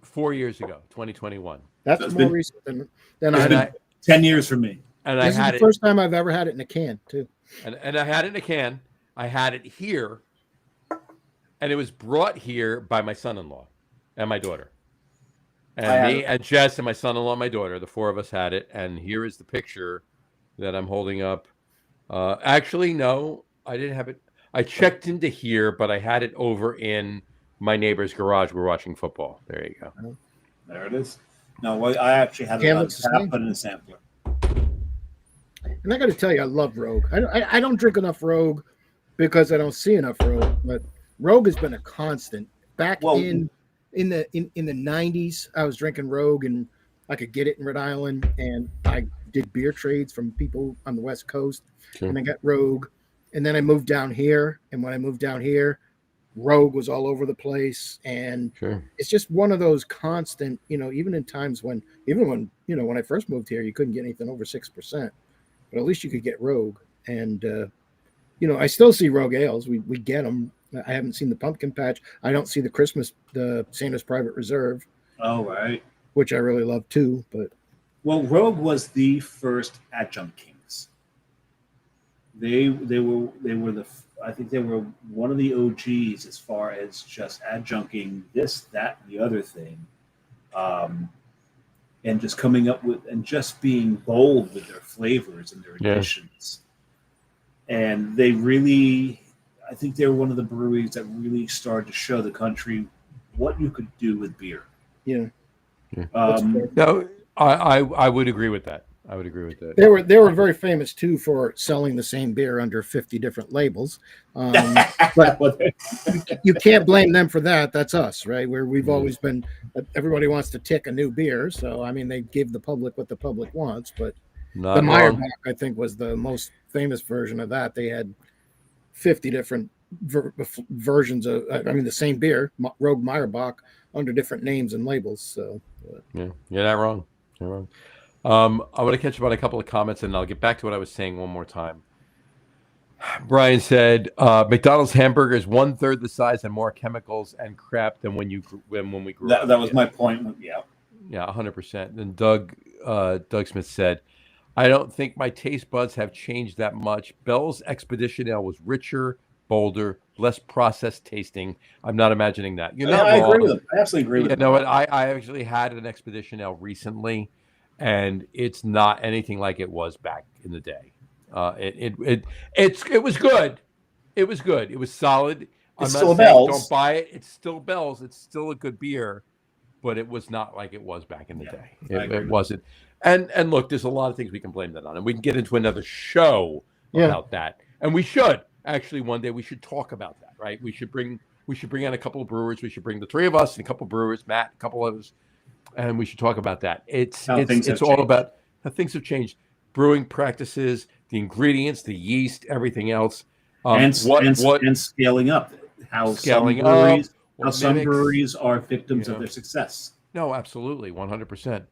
4 years ago, 2021. That's more recent than I had. 10 years for me. And this is the first time I've ever had it in a can, too. And I had it in a can. I had it here, and it was brought here by my son-in-law and my daughter. And me and Jess and my son-in-law and my daughter, the 4 of us had it. And here is the picture that I'm holding up. Actually, no, I didn't have it. I checked into here, but I had it over in my neighbor's garage. We're watching football. There you go. There it is. No, I actually had it on tap, but in a sampler. And I got to tell you, I love Rogue. I don't drink enough Rogue because I don't see enough Rogue. But Rogue has been a constant. Back in the 90s, I was drinking Rogue, and I could get it in Rhode Island, and I did beer trades from people on the West Coast, and I got Rogue. And then I moved down here, and when I moved down here, Rogue was all over the place, and it's just one of those constant, even in times when I first moved here, you couldn't get anything over 6%, but at least you could get Rogue. And I still see Rogue ales. We get them. I haven't seen the pumpkin patch. I don't see the Santa's Private Reserve. Oh, right. Which I really love too. But Rogue was the first adjunct kings. They were I think they were one of the OGs as far as just adjuncting this, that, and the other thing, and just coming up with and just being bold with their flavors and their additions. And they really, I think they were one of the breweries that really started to show the country what you could do with beer. Yeah. No, I would agree with that. I would agree with that. They were very famous too for selling the same beer under 50 different labels. But you can't blame them for that. That's us, right? Where we've always been. Everybody wants to tick a new beer, so I mean they give the public what the public wants. But the Meyerbock, I think, was the most famous version of that. They had 50 different versions of, the same beer, Rogue Meyerbock, under different names and labels. So yeah, you're not wrong. You're wrong. I want to catch up on a couple of comments, and I'll get back to what I was saying one more time. Brian said, McDonald's hamburger is 1/3 the size and more chemicals and crap than when we grew up. That was my point. Yeah. Yeah, 100%. And Doug Smith said, I don't think my taste buds have changed that much. Bell's Expedition Ale was richer, bolder, less processed tasting. I'm not imagining that. You're not wrong. I agree with him. I absolutely agree with him. You know what? I actually had an Expedition Ale recently, and it's not anything like it was back in the day. It was good. It was good. It was solid. It's still Bell's. Don't buy it. It's still Bell's. It's still a good beer, but it was not like it was back in the day. It wasn't. And look, there's a lot of things we can blame that on, and we can get into another show about that. And we should actually one day we should talk about that, right? We should bring on a couple of brewers. We should bring the 3 of us and a couple of brewers, Matt, a couple of us, and we should talk about that. It's all about how things have changed, brewing practices, the ingredients, the yeast, everything else, and scaling up. How some breweries are victims of their success. No, absolutely, 100%.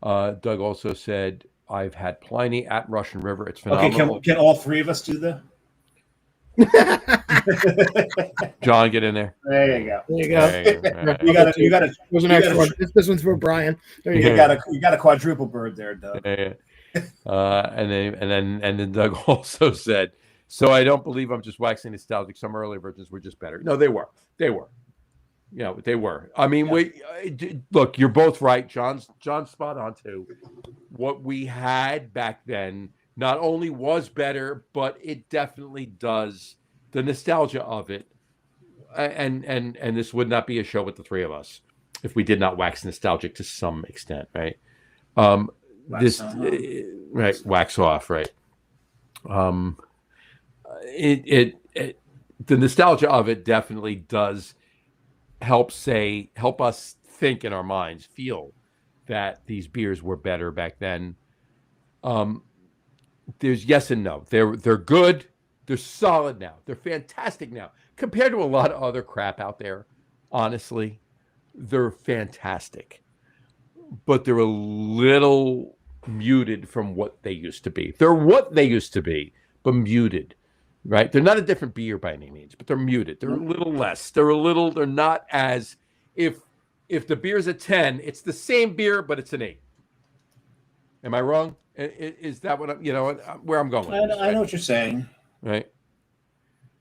Doug also said, I've had Pliny at Russian River. It's phenomenal. Okay, can all 3 of us do the? John, get in there. There you go. There you go. You got to. There's an extra one. This one's for Brian. There you You go. got a quadruple bird there, Doug. And then Doug also said, "So I don't believe I'm just waxing nostalgic. Some earlier versions were just better. No, they were. They were. You know, they were. I mean, look. You're both right. John's spot on too. What we had back then not only was better, but it definitely does. The nostalgia of it, and this would not be a show with the three of us if we did not wax nostalgic to some extent, right? Wax off, right? The nostalgia of it definitely does help us think in our minds, feel that these beers were better back then. There's yes and no. They're good. They're solid now. They're fantastic now. Compared to a lot of other crap out there, honestly, they're fantastic. But they're a little muted from what they used to be. They're what they used to be, but muted, right? They're not a different beer by any means, but they're muted. They're a little less. They're not as, if the beer's a 10, it's the same beer, but it's an 8. Am I wrong? Is that what where I'm going? I know what you're saying. Right.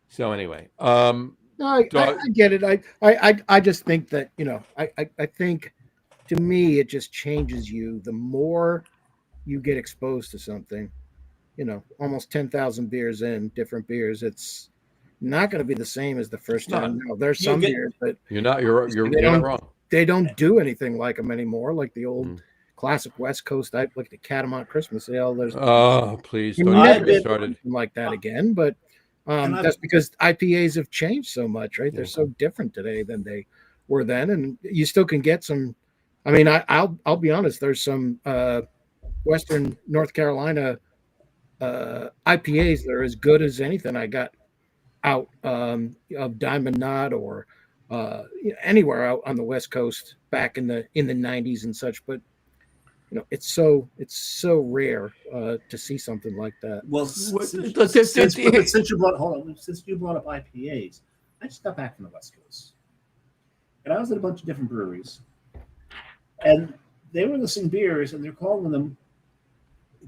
So anyway, no, I get it. I just think that, I think to me, it just changes you. The more you get exposed to something, almost 10,000 beers in, different beers, it's not going to be the same as the first time. No, there's some beers, but you're not wrong. They don't do anything like them anymore, like the old classic West Coast, like the Catamount Christmas Ale. There's please don't get me started like that again. But that's because IPAs have changed so much, right? They're so different today than they were then, and you still can get some. I mean, I'll be honest. There's some Western North Carolina IPAs that are as good as anything I got out of Diamond Knot or anywhere out on the West Coast back in the 90s and such. But it's so rare to see something like that. Well, since you brought up IPAs, I just got back from the West Coast, and I was at a bunch of different breweries, and they were listing beers, and they're calling them.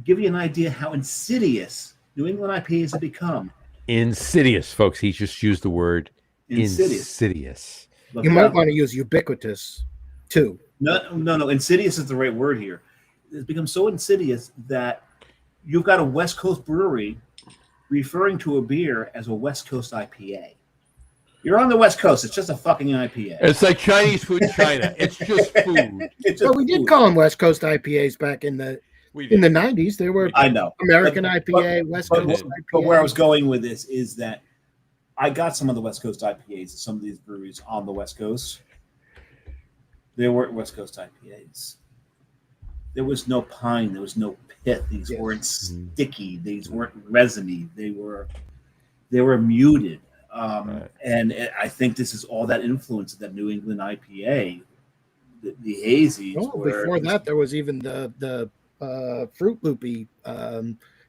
Give you an idea how insidious New England IPAs have become. Insidious, folks. He just used the word insidious. You might want to use ubiquitous too. No. Insidious is the right word here. It's become so insidious that you've got a West Coast brewery referring to a beer as a West Coast IPA. You're on the West Coast. It's just a fucking IPA. It's like Chinese food in China. It's just food. We did call them West Coast IPAs back in the 90s. They were American IPA, West Coast IPA. But where I was going with this is that I got some of the West Coast IPAs at some of these breweries on the West Coast. They weren't West Coast IPAs. There was no pine. There was no pith. These weren't sticky. These weren't resiny. They were muted. And I think this is all that influence of that New England IPA, the hazies. Before that, there was even the Fruit Loopy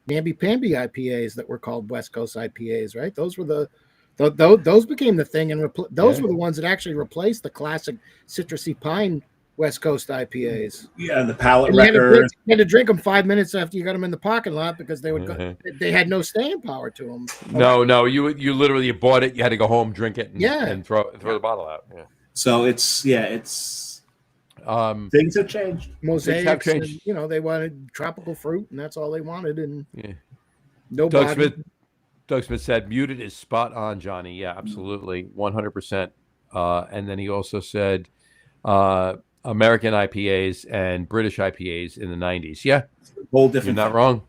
namby-pamby IPAs that were called West Coast IPAs, right? Those were those became the thing, and those were the ones that actually replaced the classic citrusy pine West Coast IPAs. Yeah, the palate wrecker. You had to drink them 5 minutes after you got them in the parking lot because they would they had no staying power to them. No, you literally bought it. You had to go home, drink it, and throw the bottle out. Yeah. So it's things have changed. Mosaics have changed. And, they wanted tropical fruit, and that's all they wanted. And nobody. Doug Smith said, "Muted is spot on, Johnny." Yeah, absolutely, 100%. And then he also said, American IPAs and British IPAs in the 90s. Yeah, whole different. You're not wrong.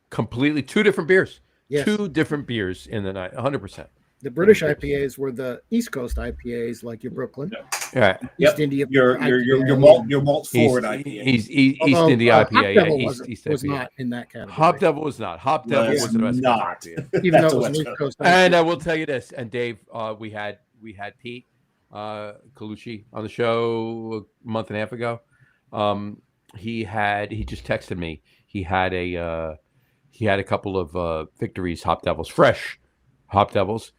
Completely two different beers. Yes. 2 different beers in the 100%. The British IPAs were the East Coast IPAs, like your Brooklyn. Yeah. East India. Your malt forward IPA. East India IPA. Hop Devil was not in that category. Hop Devil was not. Hop Devil was the West Coast IPA. Even though it was an East Coast IPA. And I will tell you this, and Dave, we had Pete Colucci on the show a month and a half ago. He just texted me. He had a couple of Victory's Hop Devils fresh Hop Devils,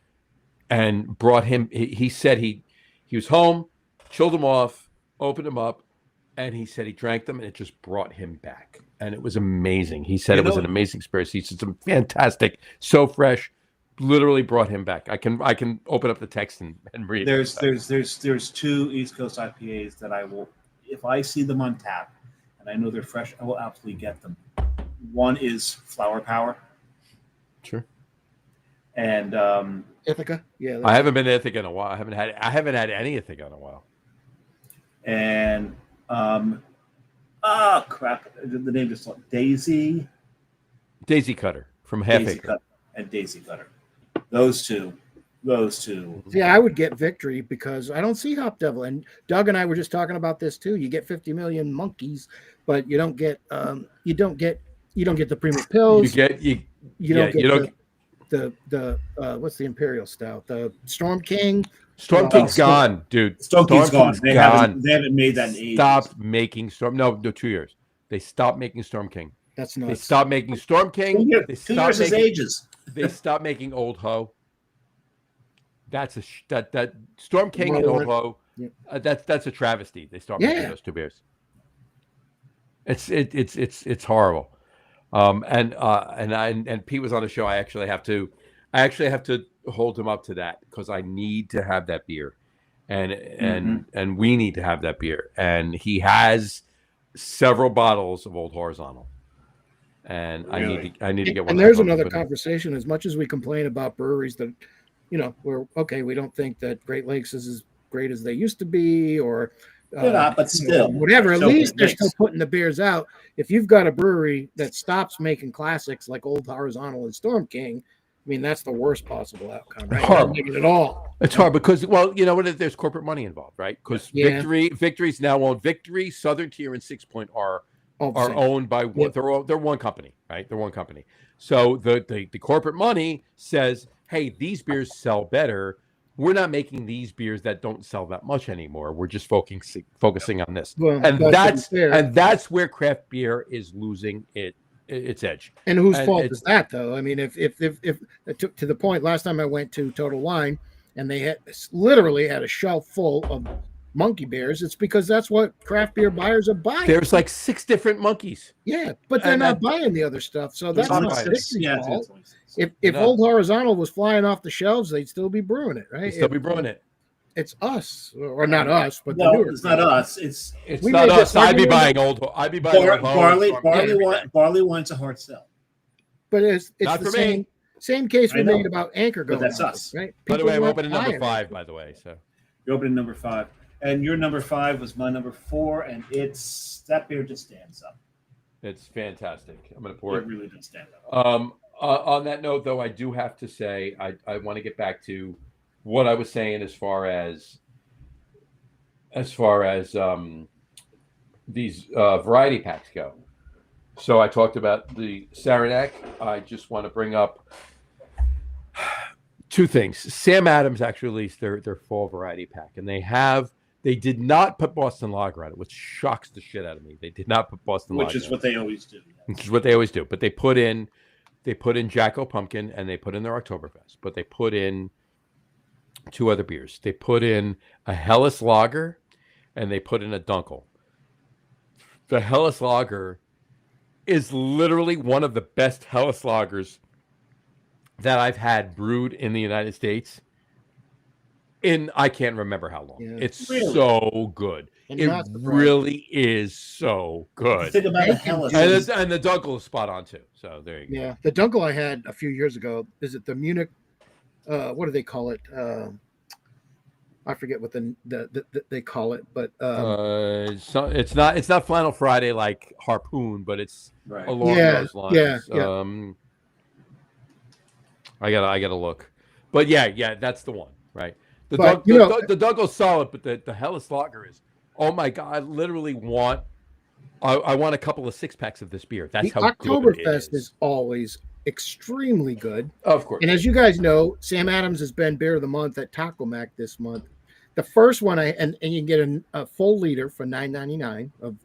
and brought him. He said he was home, chilled them off, opened them up, and he said he drank them, and it just brought him back, and it was amazing. He said it was an amazing experience. He said some fantastic, so fresh, literally brought him back. I can open up the text and read. There's two East Coast IPAs that I will, if I see them on tap, and I know they're fresh, I will absolutely get them. One is Flower Power. Sure. And Ithaca, yeah. I haven't been to Ithaca in a while. I haven't had any Ithaca in a while. And crap, the name just Daisy Cutter from Half Daisy Acre. Cutter and Daisy Cutter. Those two. Yeah, I would get Victory because I don't see Hop Devil. And Doug and I were just talking about this too. You get 50 million monkeys, but you don't get the premium pills. You don't get the what's the Imperial Stout? The Storm King. Storm King's gone, dude. Storm King's gone. They haven't made that in ages. Stopped making Storm. No, 2 years. They stopped making Storm King. That's nuts. They stopped making Storm King. 2 years is ages. They stopped making Old Ho. That's that Storm King and Old Ho. Yeah. That's a travesty. They stopped making those two beers. It's horrible. And Pete was on the show. I actually have to hold him up to that because I need to have that beer, and we need to have that beer. And he has several bottles of Old Horizontal, and really? I need to get one. And there's another conversation. As much as we complain about breweries that, we don't think that Great Lakes is as great as they used to be, or they're not, but still, whatever. At least they're still putting the beers out. If you've got a brewery that stops making classics like Old Horizontal and Storm King, I mean, that's the worst possible outcome, right? Horrible. At all. It's hard because, there's corporate money involved, right? Because Victory's now owned. Victory, Southern Tier, and 6 Point are owned by one. They're one company, right? They're one company. So the corporate money says, hey, these beers sell better. We're not making these beers that don't sell that much anymore. We're just focusing on this, and that's where craft beer is losing its edge. And whose fault is that, though? I mean, if to the point, last time I went to Total Wine, and they literally had a shelf full of monkey beers, it's because that's what craft beer buyers are buying. There's like 6 different monkeys. Yeah, but they're not buying the other stuff, so that's not Victory's fault. If Old Horizontal was flying off the shelves, they'd still be brewing it, right? They'd still be brewing it. It's us, or not us, but it's not us. It's not us. I'd be buying Old. I'd be buying barley wine's a hard sell. But it's not the same case we made about Anchor going. But that's us, right? By the way, I'm opening number 5. By the way, so you're opening number 5, and your number 5 was my number 4, and that beer just stands up. It's fantastic. I'm going to pour it. It really does stand up. On that note, though, I do have to say I want to get back to what I was saying as far as these variety packs go. So I talked about the Saranac. I just want to bring up 2 things. Sam Adams actually released their fall variety pack, and they did not put Boston Lager on it, which shocks the shit out of me. They did not put Boston Lager, which is what they always do. Which is what they always do. But they put in Jacko Pumpkin, and they put in their Oktoberfest. But they put in 2 other beers. They put in a Helles Lager, and they put in a Dunkel. The Helles Lager is literally one of the best Helles Lagers that I've had brewed in the United States in I can't remember how long. Yeah. It's so good. It really is so good. Think about Helles. And the Dunkel is spot on too. So there you go. Yeah, the Dunkel I had a few years ago. Is it the Munich? What do they call it? I forget what they call it, but it's not Flannel Friday like Harpoon, but it's along those lines. Yeah. I gotta look, but yeah, that's the one, right? The Dunkel's solid, but the Helles Lager is, oh my god! I literally want I want a couple of 6-packs of this beer. That's how Oktoberfest is always extremely good. Of course. And as you guys know, Sam Adams has been Beer of the Month at Taco Mac this month. The first one, and you can get a full liter for $9.99 of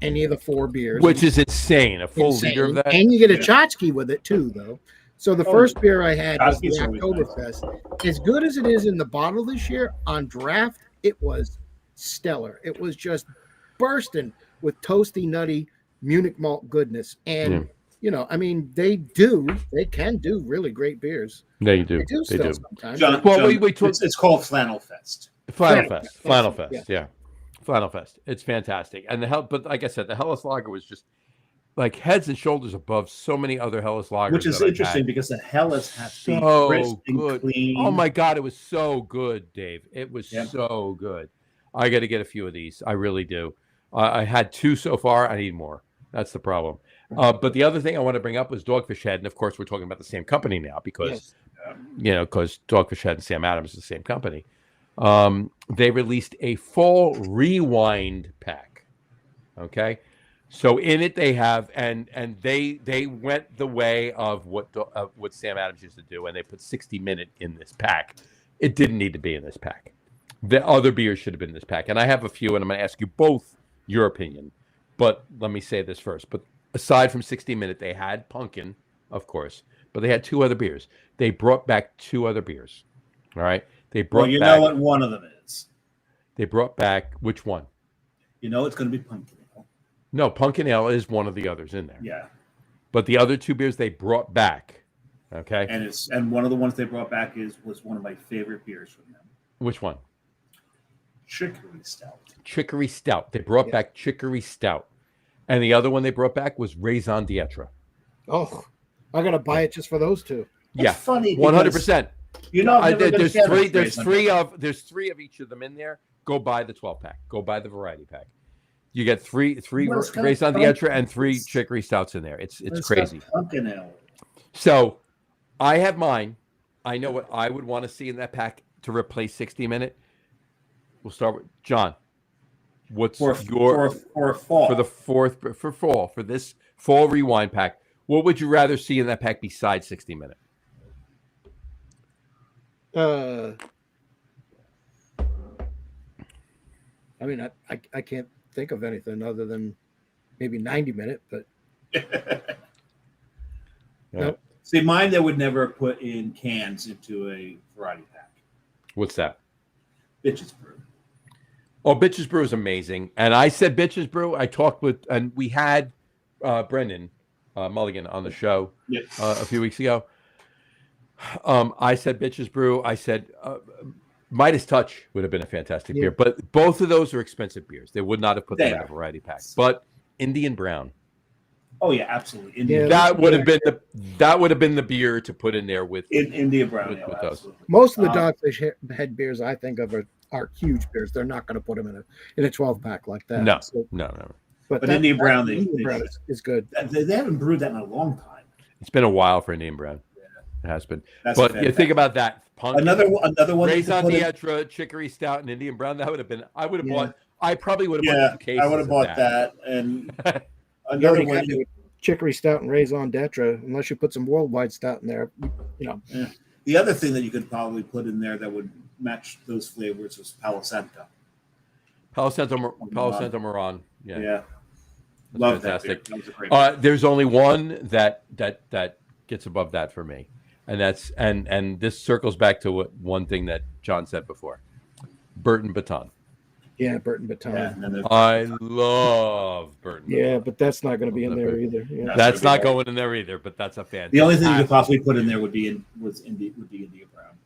any of the 4 beers, which is insane. A full liter of that, and you get a tchotchke with it too, though. So the first beer I had was the Cosby's always Oktoberfest. As good as it is in the bottle this year, on draft, it was stellar. It was just bursting with toasty, nutty Munich malt goodness. And, I mean, they can do really great beers. They do. They do still sometimes. John, it's called Flannel Fest. Flannel Fest. Yeah. Flannel Fest. It's fantastic. And but like I said, the Helles Lager was just like heads and shoulders above so many other Helles Lagers. Which is interesting because the Helles has to be crisp and clean. Oh my God, it was so good, Dave. It was so good. I got to get a few of these. I really do. I had 2 so far. I need more. That's the problem. But the other thing I want to bring up was Dogfish Head. And of course, we're talking about the same company now because, because Dogfish Head and Sam Adams is the same company. They released a fall rewind pack. Okay. So in it they have, and they went the way of what Sam Adams used to do, and they put 60-minute in this pack. It didn't need to be in this pack. The other beers should have been in this pack. And I have a few, and I'm going to ask you both your opinion. But let me say this first. But aside from 60-minute, they had Pumpkin, of course, but they had 2 other beers. They brought back 2 other beers. All right. They brought you back, know what one of them is. They brought back which one? You know it's going to be Pumpkin Ale. No, Pumpkin Ale is one of the others in there. Yeah. But the other 2 beers they brought back. Okay. And one of the ones they brought back was one of my favorite beers from them. Which one? Chicory Stout. Chicory Stout. They brought back Chicory Stout. And the other one they brought back was Raison d'Etre. Oh, I got to buy it just for those 2. It's funny. 100%. There's three of each of them in there. Go buy the 12-pack. Go buy the variety pack. You get three Raison d'Etre and 3 Chicory Stouts in there. It's crazy. Pumpkin Ale. So I have mine. I know what I would want to see in that pack to replace 60-minute. We'll start with John. What's for fall for this fall rewind pack? What would you rather see in that pack besides 60-minute? I mean, I can't think of anything other than maybe 90-minute, but nope. See, mine they would never put in cans into a variety pack. What's that? Bitches Brew. Oh, Bitches Brew is amazing. And I said Bitches Brew. I talked with, and we had Brendan Mulligan on the show a few weeks ago. I said Bitches Brew. I said Midas Touch would have been a fantastic beer. But both of those are expensive beers. They would not have put them in a variety pack. But Indian Brown. Oh yeah, absolutely. That would have been the beer to put in there with Indian Brown. With those. Most of the Dogfish Head beers I think of are huge beers. They're not going to put them in a 12-pack like that. No. But Indian Brown, is good. They haven't brewed that in a long time. It's been a while for Indian Brown. It has been. That's but you think about that. Pumpkin, another one. Raison d'Etre, Chicory Stout, and Indian Brown. That would have been. I would have bought. I probably would have bought 2 cases. I would have bought that. And another one. Chicory Stout and Raison d'Etre, unless you put some Worldwide Stout in there, Yeah. The other thing that you could probably put in there that would match those flavors was Palo Santo. Palo Santo Moran. Yeah. Love fantastic. That was a great beer. There's only one that gets above that for me, and that's and this circles back to one thing that John said before. Burton Baton. Yeah, Burton Baton. Yeah, I love Burton. Yeah, but that's not going to be in there either. Yeah. That's not going in there either. But that's a fantastic. The only thing you could possibly put in there would be Indian Brown.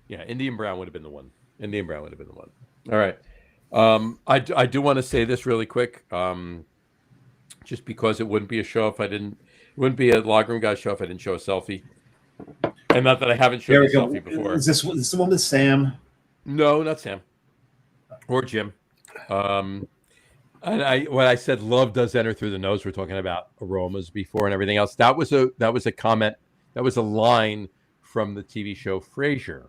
Yeah, Indian Brown would have been the one. Indian Brown would have been the one. All right. I do want to say this really quick. Just because it wouldn't be a show if I didn't. It wouldn't be a Log Room Guys show if I didn't show a selfie. And not that I haven't shown a selfie before. Is this the one with Sam? No, not Sam. Or Jim. And when I said love does enter through the nose, we're talking about aromas before and everything else. That was a comment. That was a line from the TV show Frasier.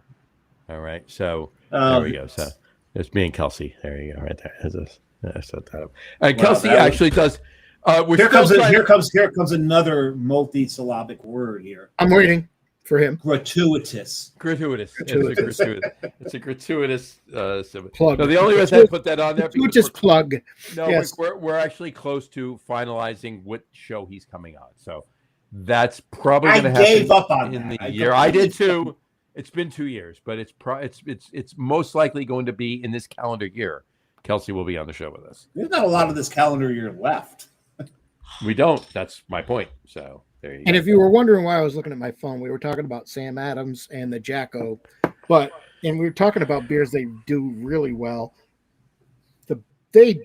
All right. So there we go. So there's me and Kelsey. There you go. Right there. I set that up. And Kelsey actually does. Here comes another multi-syllabic word here. I'm waiting for him. Gratuitous. It's a gratuitous plug. No, the only reason I put that on there gratuitous plug. No, yes. we're actually close to finalizing what show he's coming on. So That's probably I going to happen gave up on in that. the year. I did too. It's been 2 years, but it's most likely going to be in this calendar year. Kelsey will be on the show with us. There's not a lot of this calendar year left. We don't. That's my point. So there you go. And if you were wondering why I was looking at my phone, we were talking about Sam Adams and the Jacko, and we were talking about beers they do really well. They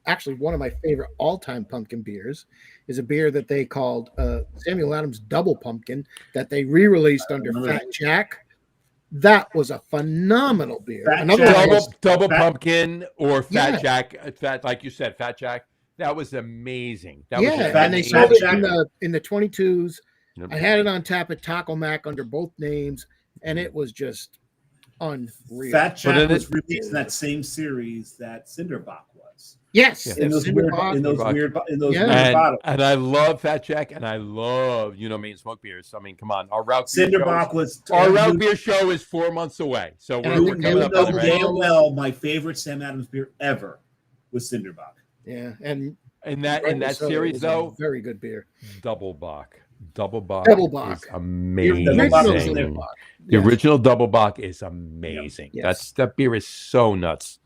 actually, one of my favorite all-time pumpkin beers is a beer that they called Samuel Adams Double Pumpkin that they re-released under Fat Jack. That was a phenomenal beer. Double pumpkin or Fat Jack, like you said, Fat Jack. That was amazing. And they sold it in the 22s. I had it on tap at Taco Mac under both names, and it was just unreal. Fat Jack was released in that same series that Cinderbach was. Yes, in those weird bottles. And I love Fat Jack, and I love me and smoke beers. I mean, come on, our route beer show is 4 months away, so we're coming up on it. Damn well, my favorite Sam Adams beer ever was Cinderbach. Yeah, and in that series though, very good beer. Double Bock is amazing. The original Double Bock is amazing. Yes. That beer is so nuts,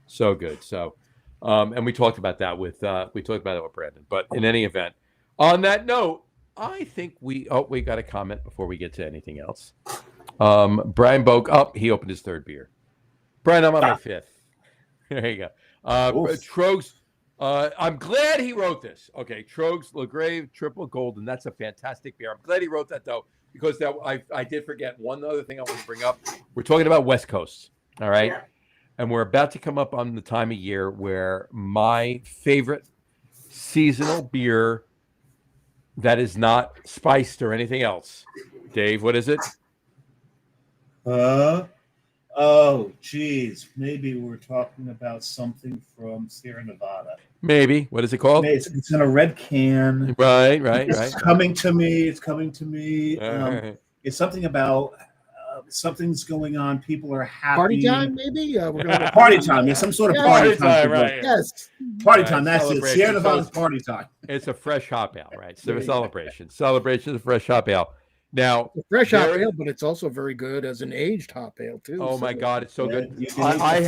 so good. So, and we talked about that with Brandon. But in any event, on that note, I think we got a comment before we get to anything else. Brian Boak, he opened his third beer. Brian, I'm on my fifth. There you go. Trogs. I'm glad he wrote this. Okay, Trogs LaGrave Triple Golden. That's a fantastic beer. I'm glad he wrote that though, because I did forget one other thing I want to bring up. We're talking about West Coast, all right? Yeah. And we're about to come up on the time of year where my favorite seasonal beer that is not spiced or anything else. Dave, what is it? Oh, geez. Maybe we're talking about something from Sierra Nevada. Maybe. What is it called? It's in a red can. Right. It's coming to me. It's It's something about something's going on. People are happy. Party time, maybe? We're going to party time. There's some sort of party time. Right. Yes. Party time. That's it. Sierra Nevada's party time. It's a fresh hop ale, right? So a celebration. Celebration of fresh hop ale. Now, it's a fresh hop ale, but it's also very good as an aged hop ale too. Oh my God, it's so good! I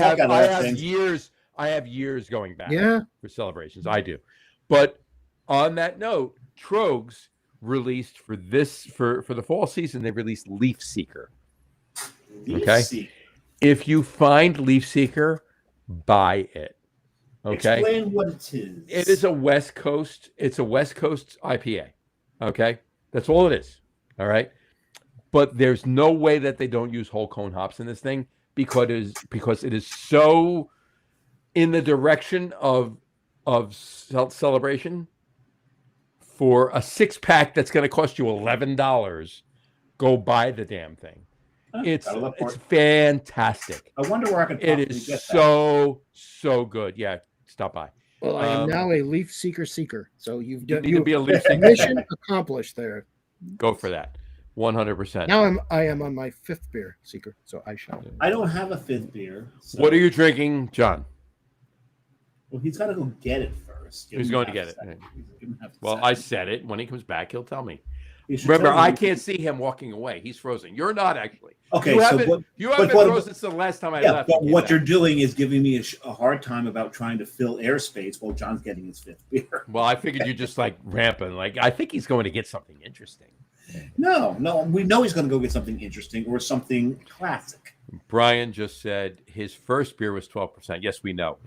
have years going back. For celebrations, I do. But on that note, Trogs released for the fall season. They released Leaf Seeker. Okay, if you find Leaf Seeker, buy it. Okay, explain what it is. It is a West Coast. It's a West Coast IPA. Okay, that's all it is. All right, but there's no way that they don't use whole cone hops in this thing because it is so in the direction of celebration. For a 6-pack that's going to cost you $11, go buy the damn thing. It's fantastic. I wonder where I can. It is so good. Yeah, stop by. Well, I am now a Leaf Seeker, so you need to be a Leaf Seeker. Mission accomplished there. Go for that, 100%. Now I am on my 5th beer seeker, so I shall. I don't have a 5th beer. So. What are you drinking, John? Well, he's got to go get it first. He's going to get it. Well, I said it. When he comes back, he'll tell me. Remember, I can't see him walking away. He's frozen. You're not actually. Okay, you haven't been frozen since the last time I left. But what you're doing is giving me a hard time about trying to fill airspace while John's getting his 5th beer. Well, I figured you're just like ramping. Like I think he's going to get something interesting. No, we know he's going to go get something interesting or something classic. Brian just said his first beer was 12%. Yes, we know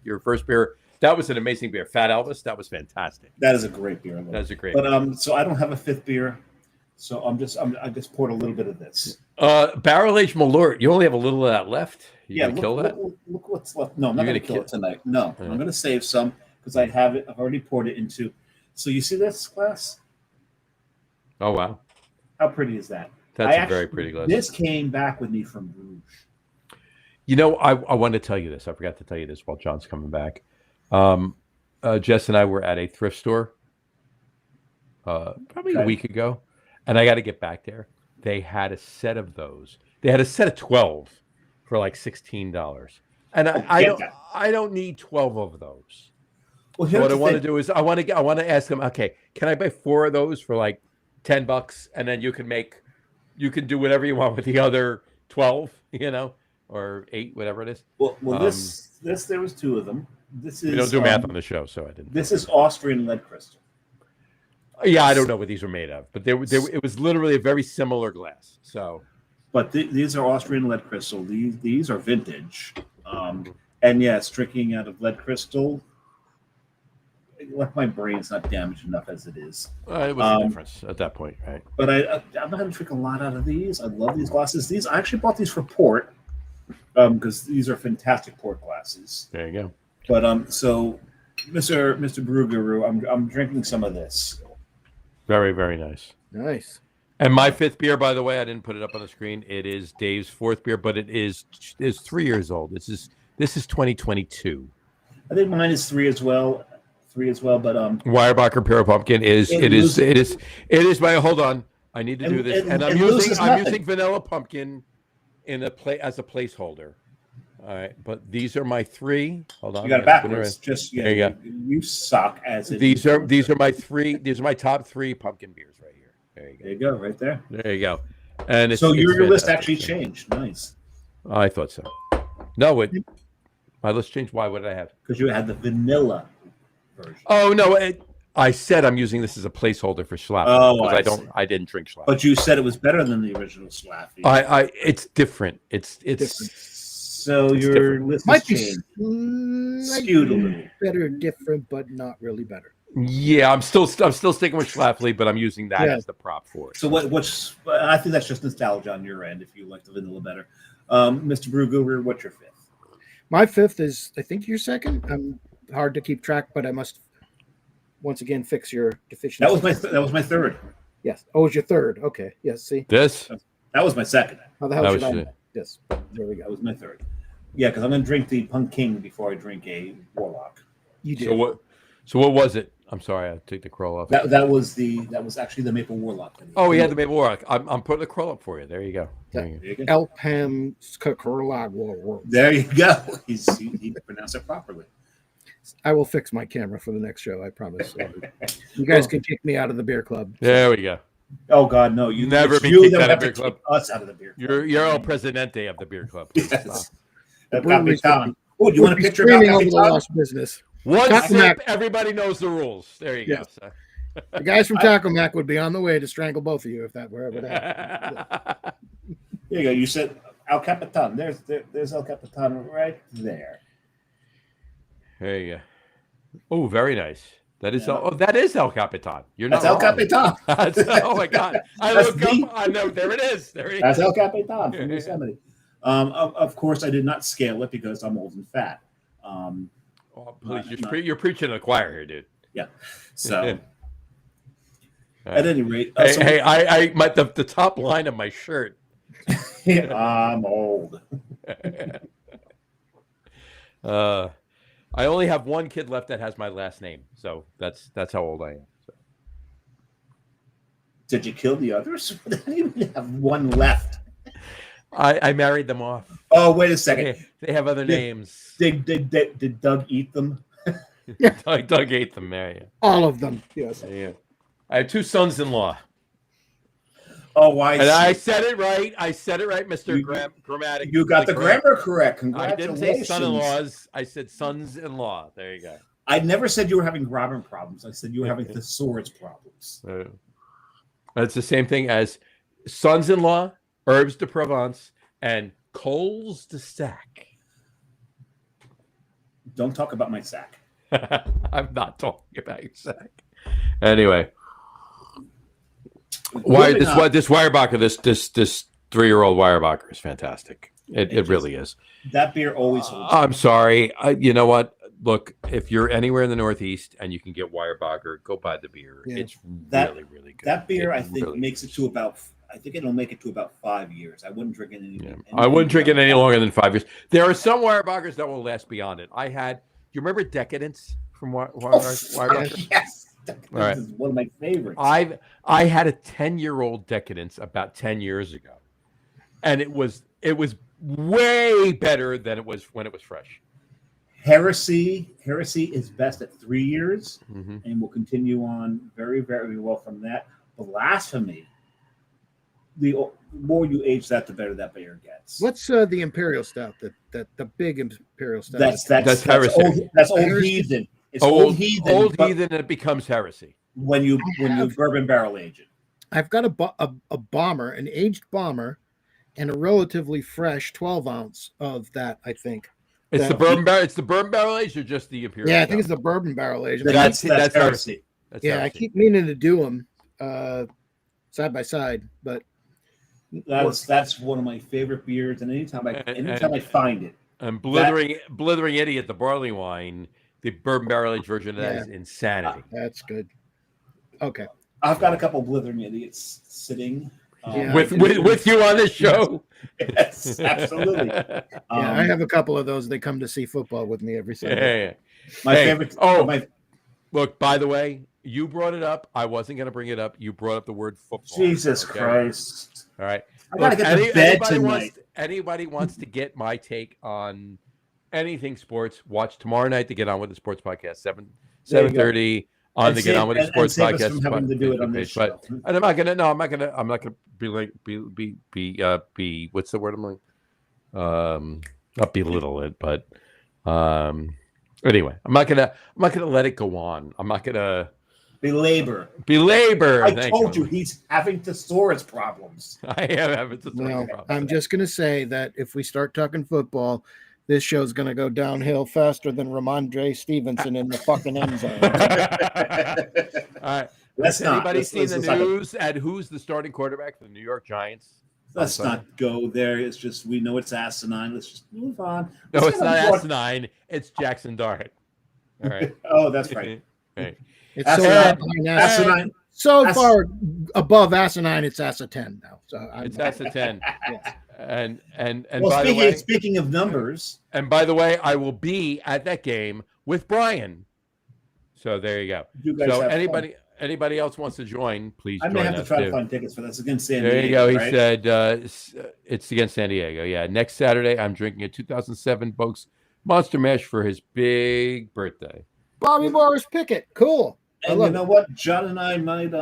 your first beer. That was an amazing beer. Fat Elvis, that was fantastic. That is a great beer. That is a great beer. So I don't have a 5th beer. So I just poured a little bit of this. Barrel aged Malort. You only have a little of that left. You're gonna kill that? Look what's left. No, I'm not gonna kill it tonight. No, I'm gonna save some because I have it. I've already poured it into. So you see this glass? Oh wow! How pretty is that? That's a very pretty glass. This came back with me from Bruges. You know, I wanted to tell you this. I forgot to tell you this while John's coming back. Jess and I were at a thrift store probably a week ago, and I got to get back there. They had a set of those. They had a set of 12 for like $16, and I don't need 12 of those. Well, so what I want to do is I want to ask them. Okay, can I buy 4 of those for like $10, and then you can do whatever you want with the other 12, or 8, whatever it is. Well, this there was 2 of them. This is We don't do math on the show, so I didn't. This is Austrian lead crystal. Yeah, I don't know what these were made of, but it was literally a very similar glass. So, but these are Austrian lead crystal. These are vintage, and yes, drinking out of lead crystal. Like my brain's not damaged enough as it is. It was a difference at that point, right? But I'm not going to drink a lot out of these. I love these glasses. I actually bought these for port because these are fantastic port glasses. There you go. But so, Mr. Brew Guru, I'm drinking some of this. Very, very nice. Nice. And my 5th beer, by the way, I didn't put it up on the screen. It is Dave's 4th beer, but it is 3 years old. This is 2022. I think mine is 3 as well. But Weyerbacher Pear Pumpkin is my. Hold on, I need to do this, and I'm using vanilla pumpkin as a placeholder. All right, but these are my 3. Hold on, you got it backwards. Just there you go. You suck as it. These are my 3. These are my top 3 pumpkin beers right here. There you go. Right there. There you go. And so your list actually changed. Nice. I thought so. No, my list changed. Why? What did I have? Because you had the vanilla version. Oh no! I said I'm using this as a placeholder for Schlaf. Oh, I didn't drink Schlaf. But you said it was better than the original Schlaf. It's different. It's different. So your list might be skewed a little. Better, different, but not really better. Yeah, I'm still sticking with Schlafly, but I'm using that as the prop for it. So what's? I think that's just nostalgia on your end. If you like the vanilla better, Mr. Brew Guru, what's your 5th? My 5th is, I think, your 2nd. I'm hard to keep track, but I must once again fix your deficiency. That was my 3rd. Yes. Oh, it was your 3rd. Okay. Yes. See, this that was my 2nd. How the hell should I know? Yes. There we go. That was my 3rd. Yeah, because I'm going to drink the Punk King before I drink a Warlock. You did. So what was it? I'm sorry, I took the Kroll off. That was actually the Maple Warlock. Oh, we had the Maple Warlock. I'm putting the Kroll up for you. There you go. Elpham Skakurlag. There you go. He pronounced it properly. I will fix my camera for the next show. I promise. You guys can kick me out of the beer club. There we go. Oh God, no! You never be kicked out of the beer club. Us out of the beer club. You're El Presidente of the beer club. Yes. Capitan. Oh, do you want a picture of over the lost business? One sip, everybody knows the rules. There you go. So. The guys from Taco Mac would be on the way to strangle both of you if that were ever to happen. There you go. You said El Capitan. There's El Capitan right there. There you go. Oh, very nice. That is that is El Capitan. You're not. That's El Capitan. Oh my God! I look up. I know. There it is. There it is. That's El Capitan from Yosemite. Of course, I did not scale it because I'm old and fat. Please, you're preaching to the choir here, dude. Yeah. So, at any rate, the top line of my shirt. I'm old. I only have one kid left that has my last name, so that's how old I am. So. Did you kill the others? I didn't even have one left. I married them off. Oh, wait a second. They have other names. Did Doug eat them? Doug ate them, Mary. All of them. Yes. Yeah. I have 2 sons-in-law. Oh, I said it right. Mr. Grammatic. You got the grammar correct. Congratulations. I didn't say son-in-laws. I said sons-in-law. There you go. I never said you were having grammar problems. I said you were having thesaurus problems. That's the same thing as sons-in-law, herbs de Provence, and coals de sac. Don't talk about my sack. I'm not talking about your sack. Anyway. This Weyerbacher, this 3-year-old Weyerbacher is fantastic. It really is. That beer always holds. I'm sorry. You know what? Look, if you're anywhere in the Northeast and you can get Weyerbacher, go buy the beer. Yeah. It's really, really good. That beer, I think, makes it to about. I think it'll make it to about 5 years. I wouldn't drink it I wouldn't drink it any longer than 5 years. There are some Weyerbacher's that will last beyond it. Do you remember Decadence from Weyerbacher? Yes. This is one of my favorites. I had a 10-year-old Decadence about 10 years ago, and it was way better than it was when it was fresh. Heresy is best at 3 years, and will continue on very, very well from that. blasphemy, the more you age that, the better that beer gets. What's the imperial stout? The big imperial stout. That's heresy. That's old heathen. It's old heathen. Old heathen. It becomes heresy when you bourbon barrel age it. I've got a bomber, an aged bomber, and a relatively fresh 12-ounce of that. I think it's the bourbon barrel. It's the bourbon barrel age, or just the imperial. Yeah, I think it's the bourbon barrel age. That's heresy. That's heresy. I keep meaning to do them side by side, but that's one of my favorite beers. And anytime I find it, and blithering idiot, the barley wine, the bourbon barrel age version of that is insanity. That's good. Okay, I've got a couple blithering idiots sitting with you on this show. Yes, absolutely. I have a couple of those. They come to see football with me every Sunday. Yeah. My favorite. Look, by the way, you brought it up. I wasn't going to bring it up. You brought up the word football. Jesus Christ! All right, I gotta get to bed tonight. Anybody wants to get my take on anything sports? Watch tomorrow night, the Get On With the Sports podcast, 7:30 on the Get On With the Sports podcast. From having to do it on this show. And I'm not gonna be what's the word I'm like? Not belittle it, but anyway, I'm not gonna let it go on. I'm not gonna belabor. I told you he's having thesaurus problems. I am having thesaurus problems. I'm just gonna say that if we start talking football, this show's going to go downhill faster than Ramondre Stevenson in the fucking end zone. All right. Has anybody seen the news at who's the starting quarterback for the New York Giants? Let's not go there. It's just, we know it's asinine. Let's just move on. No, it's not asinine. It's Jackson Dart. All right. Oh, that's right. Right. It's asinine. So far above asinine, it's Asa 10 now. So it's Asa 10. Yes. And well, by the way, speaking of numbers, and by the way, I will be at that game with Brian. So there you go. So anybody else wants to join, please. I may have to try to find tickets for this against San Diego. There you go. Right? He said it's against San Diego. Yeah, next Saturday I'm drinking a 2007 Boak's Monster Mash for his big birthday. Bobby Morris Pickett, cool. And you know what? John and I might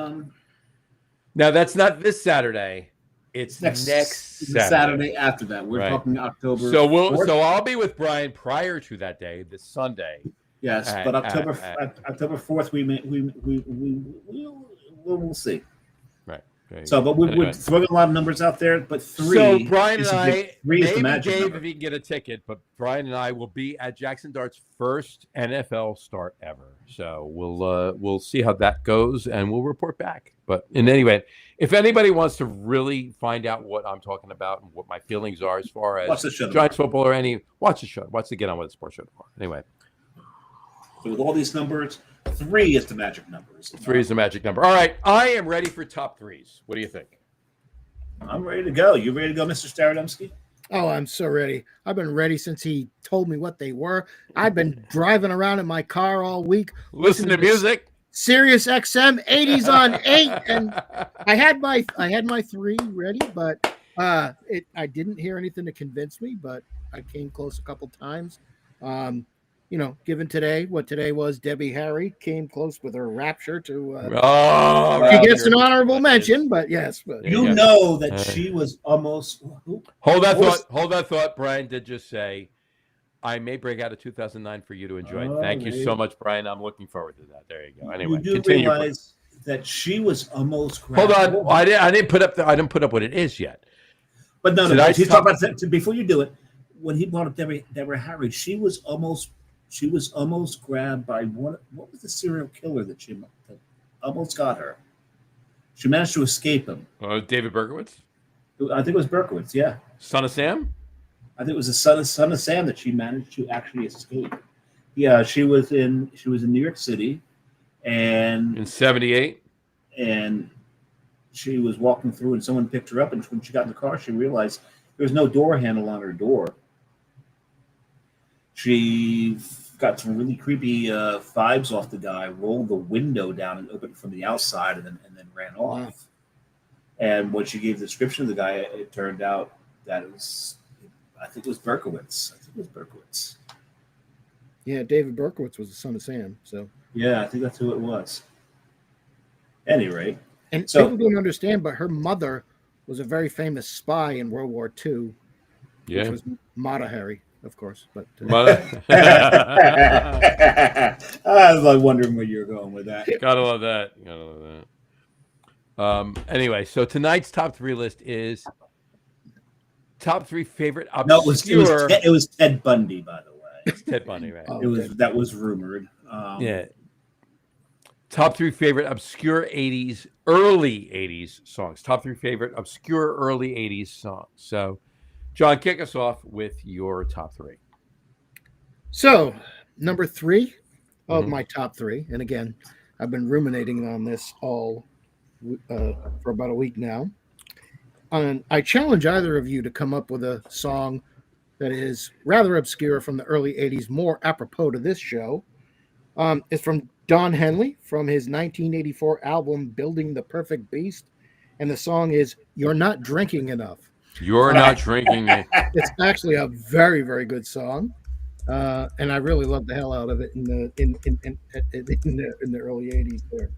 Now that's not this Saturday. It's next Saturday after that. We're talking October. So 4th. So I'll be with Brian prior to that day, this Sunday. Yes, but October 4th we'll see. Right. So, but we're throwing a lot of numbers out there. But three. So Brian and I, maybe Dave, number. if he can get a ticket, but Brian and I will be at Jackson Dart's first NFL start ever. So we'll see how that goes, and we'll report back. But in any event, if anybody wants to really find out what I'm talking about and what my feelings are as far as Giants football or watch the show. Watch the Get On With the Sports show tomorrow. Anyway. So with all these numbers, 3 is the magic numbers. 3 is the magic number. All right, I am ready for top 3s. What do you think? I'm ready to go. You ready to go, Mr. Staradumsky? Oh, I'm so ready. I've been ready since he told me what they were. I've been driving around in my car all week. Listen to music. Sirius XM 80s on 8, and I had my 3 ready, but I didn't hear anything to convince me, but I came close a couple times. Given what today was, Debbie Harry came close with her Rapture to. She gets an honorable mention, but yes, but you know that she was almost. Hold that thought. Brian did just say, I may break out a 2009 for you to enjoy. Thank you so much, Brian. I'm looking forward to that. There you go. Anyway, you do realize that she was almost. Hold on, I didn't put up what it is yet. But no. He's talking about that before you do it. When he brought up Deborah Harry, she was almost grabbed by what was the serial killer that almost got her? She managed to escape him. David Berkowitz? I think it was Berkowitz, yeah. Son of Sam? I think it was the son of Sam that she managed to actually escape. Yeah, she was in New York City, and in '78, and she was walking through, and someone picked her up, and when she got in the car, she realized there was no door handle on her door. She got some really creepy vibes off the guy, rolled the window down and opened from the outside, and then ran off. Wow. And when she gave the description of the guy, it turned out that I think it was Berkowitz. Yeah, David Berkowitz was the son of Sam. So yeah, I think that's who it was. At any rate, And So- people don't understand, but her mother was a very famous spy in World War II, which Yeah. was Mata Hari, of course. But I was like wondering where you were going with that. Gotta love that. Gotta love that. Anyway, so tonight's top 3 list is top 3 favorite No, obscure. it was Ted Bundy, by the way. It's Ted Bundy, right? Oh, That was rumored. Yeah. Top 3 favorite obscure 80s, early 80s songs. Top 3 favorite obscure early 80s songs. So, John, kick us off with your top 3. So, number 3 of Mhm. my top 3, and again, I've been ruminating on this all for about a week now. And I challenge either of you to come up with a song that is rather obscure from the early 80s, more apropos to this show. It's from Don Henley from his 1984 album Building the Perfect Beast. And the song is You're Not Drinking Enough. You're not drinking it. It's actually a very, very good song. And I really love the hell out of it in the early 80s there.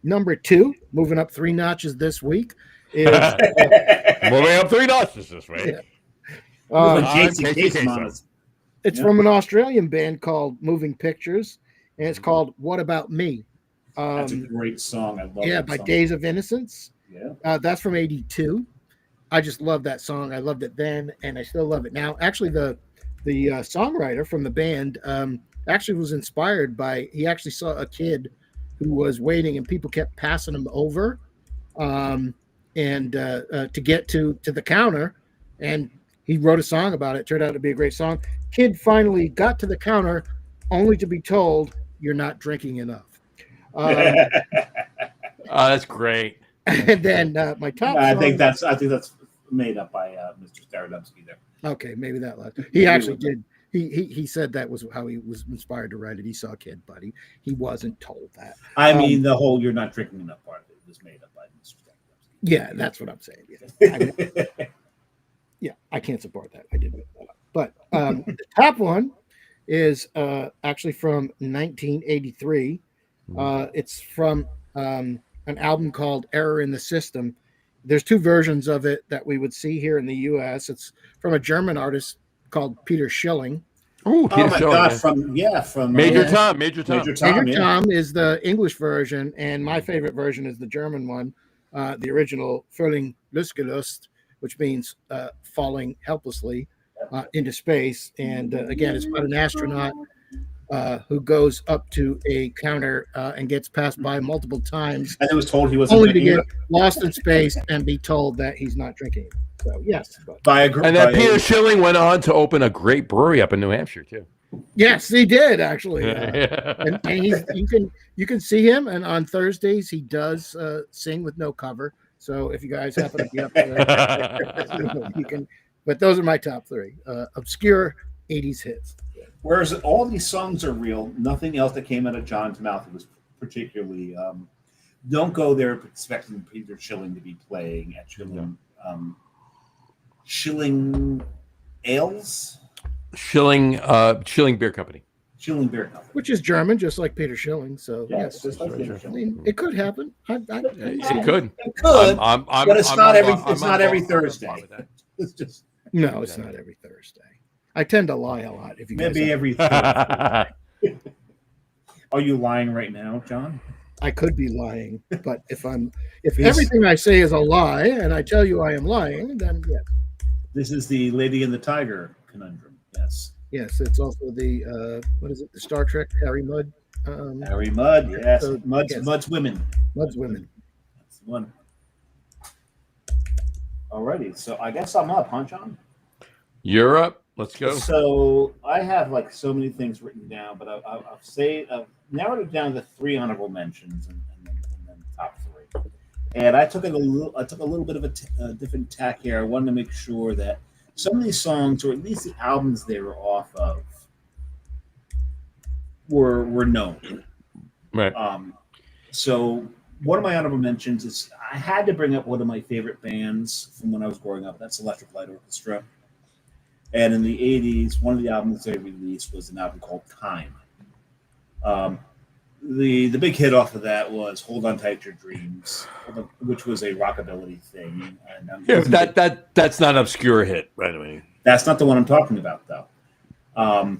Number 2, moving up 3 notches this week, is Moving up 3 notches this way. Yeah. Casey Casey Kasem on Kasem. us. It's from an Australian band called Moving Pictures, and it's called What About Me? That's a great song. I love Yeah, that by song. Days of Innocence. Yeah. That's from 82. I just love that song. I loved it then, and I still love it now. Actually, the songwriter from the band actually was inspired by, he actually saw a kid who was waiting and people kept passing him over to get to the counter, and he wrote a song about it. Turned out to be a great song. Kid finally got to the counter only to be told, "You're not drinking enough." That's great. And then my top I song, think that's made up by Mr. Staradumsky there. okay, maybe that last. He actually did. He said that was how he was inspired to write it. He saw Kid Buddy. He wasn't told that. I mean, the whole "you're not drinking enough" part of it was made up by Mr. Staradumsky. Yeah, that's what I'm saying. Yeah, I can't support that. I did make that up. But the top one is actually from 1983. It's from an album called Error in the System. There's 2 versions of it that we would see here in the U.S. It's from a German artist called Peter Schilling. Ooh, Peter my Schilling, God! yeah. From Major Tom. Major Major Tom Tom is the English version, and my favorite version is the German one, the original Völlig losgelöst, which means falling helplessly into space. And again, it's about an astronaut who goes up to a counter and gets passed by multiple times, and it was told he wasn't only to drinking get lost in space and be told that he's not drinking. So yes, by a group. And then Peter Schilling went on to open a great brewery up in New Hampshire too. yes, he did actually. Yeah. And you can see him, and on Thursdays he does sing with no cover. So if you guys happen to be up there, you can. But those are my top 3 obscure 80s hits. Whereas all these songs are real, nothing else that came out of John's mouth was particularly. Don't go there expecting Peter Schilling to be playing at Schilling Ales, Schilling Beer Company. Schilling Beer Company, Which is German, just like Peter Schilling. So yes, just like Peter I Schilling. mean, it could happen. It could. It could, but it's not every. I'm It's not every fine Thursday. with that. It's just No, it's not every Thursday. I tend to lie a lot. If you guys maybe every Thursday. Are you lying right now, John? I could be lying, but if Yes. everything I say is a lie and I tell you I am lying, then yeah. This is the Lady and the Tiger conundrum. Yes. Yes, it's also the what is it? The Star Trek Harry Mudd. Harry Mudd, yes. So, Mudd's yes. women. Mudd's women. That's the one. Alrighty, so I guess I'm up, huh, John? You're up. Let's go. So I have like so many things written down, but I've narrowed it down to 3 honorable mentions and then top 3. And I took a little bit of a different tack here. I wanted to make sure that some of these songs, or at least the albums they were off of, were known. Right. So one of my honorable mentions is I had to bring up one of my favorite bands from when I was growing up. That's Electric Light Orchestra. And in the 80s, one of the albums they released was an album called Time. The big hit off of that was "Hold On Tight to Your Dreams," which was a rockabilly thing. And that's not an obscure hit, by the way. That's not the one I'm talking about, though.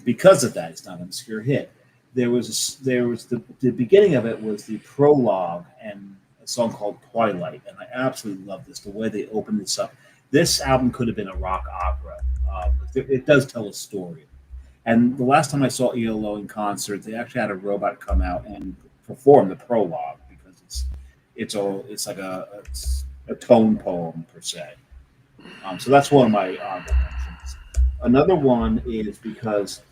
Because of that, it's not an obscure hit. There was the beginning of it was the prologue and a song called Twilight, and I absolutely love this. The way they opened this up. This album could have been a rock opera. It does tell a story. And the last time I saw ELO in concert, they actually had a robot come out and perform the prologue because it's like a tone poem per se. So that's one of my honorable mentions. Another one is because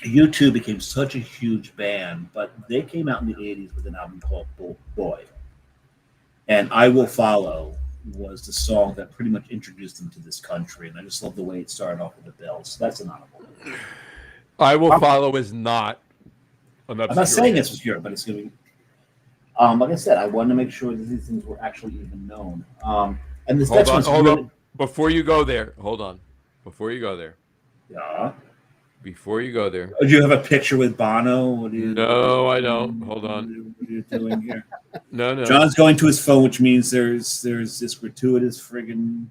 U2 became such a huge band, but they came out in the 80s with an album called Boy. And I Will Follow was the song that pretty much introduced them to this country. And I just love the way it started off with the bells. So that's an honorable. I Will Follow is not an obscure. I'm not saying it's obscure, but it's going to be. Like I said, I wanted to make sure that these things were actually even known. And this next one's hold on. Before you go there, hold on. Before you go there. Yeah. Before you go there. Do you have a picture with Bono? No, I don't. Hold on. What are you doing here? No. John's going to his phone, which means there's this gratuitous friggin'.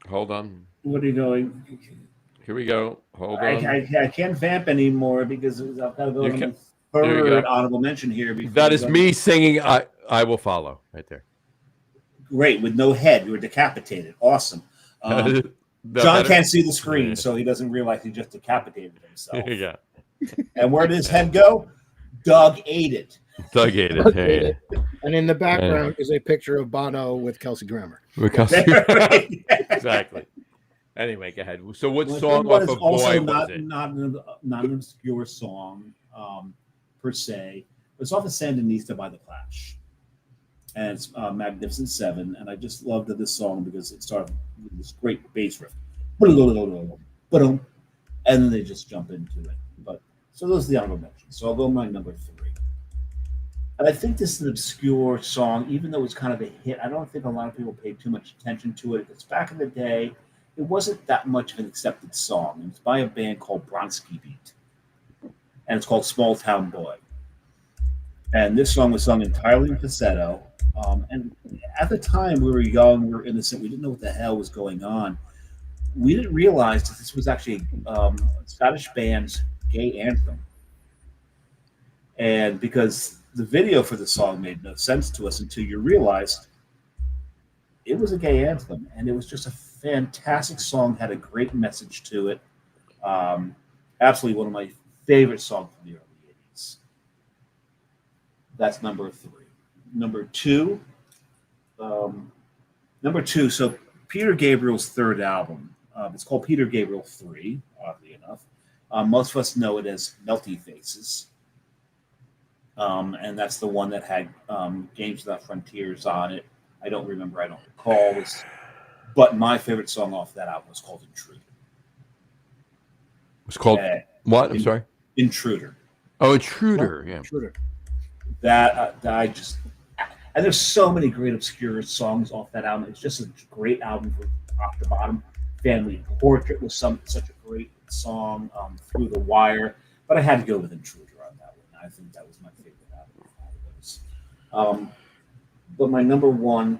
Hold on. What are you going? Here we go. Hold on. I can't vamp anymore because I've got to go to the third honorable mention here. That is me singing I Will Follow right there. Great, with no head. You were decapitated. Awesome. John can't see the screen, so he doesn't realize he just decapitated himself. Yeah. And where did his head go? Doug ate it. Doug ate it. Hey. And in the background is a picture of Bono with Kelsey Grammer. Exactly. Anyway, go ahead. So what song off of Boy was it? Not an obscure song per se. It's off of Sandinista by The Clash. And it's Magnificent Seven. And I just loved this song because it started with this great bass riff. And then they just jump into it. So those are the honorable mentions. So I'll go my number 3. And I think this is an obscure song, even though it's kind of a hit. I don't think a lot of people paid too much attention to it. Because back in the day, it wasn't that much of an accepted song. It's by a band called Bronski Beat. And it's called Small Town Boy. And this song was sung entirely in falsetto. And at the time, we were young, we were innocent, we didn't know what the hell was going on. We didn't realize that this was actually a Scottish band's gay anthem. And because the video for the song made no sense to us until you realized it was a gay anthem. And it was just a fantastic song, had a great message to it. Absolutely one of my favorite songs from the early 80s. That's number 3. Number 2. So Peter Gabriel's third album. It's called Peter Gabriel 3, oddly enough. Most of us know it as Melty Faces. And that's the one that had Games Without Frontiers on it. I don't recall. But my favorite song off that album was called Intruder. It's called what? I'm sorry? Intruder. Oh, Intruder. Yeah. Intruder. That I just... And there's so many great obscure songs off that album. It's just a great album from top to bottom. Family Portrait was such a great song. Through the Wire. But I had to go with Intruder on that one. I think that was my favorite album. But my number one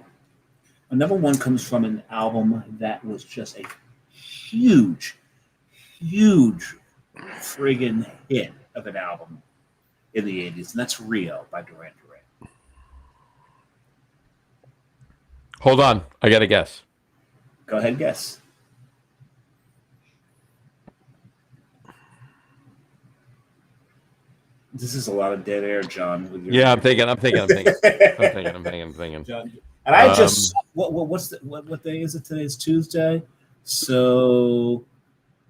comes from an album that was just a huge friggin' hit of an album in the 80s, and that's Rio by Duran Duran. Hold on. I got to guess. Go ahead, guess. This is a lot of dead air, John. I'm thinking. John, and I just what day is it today? It's Tuesday. So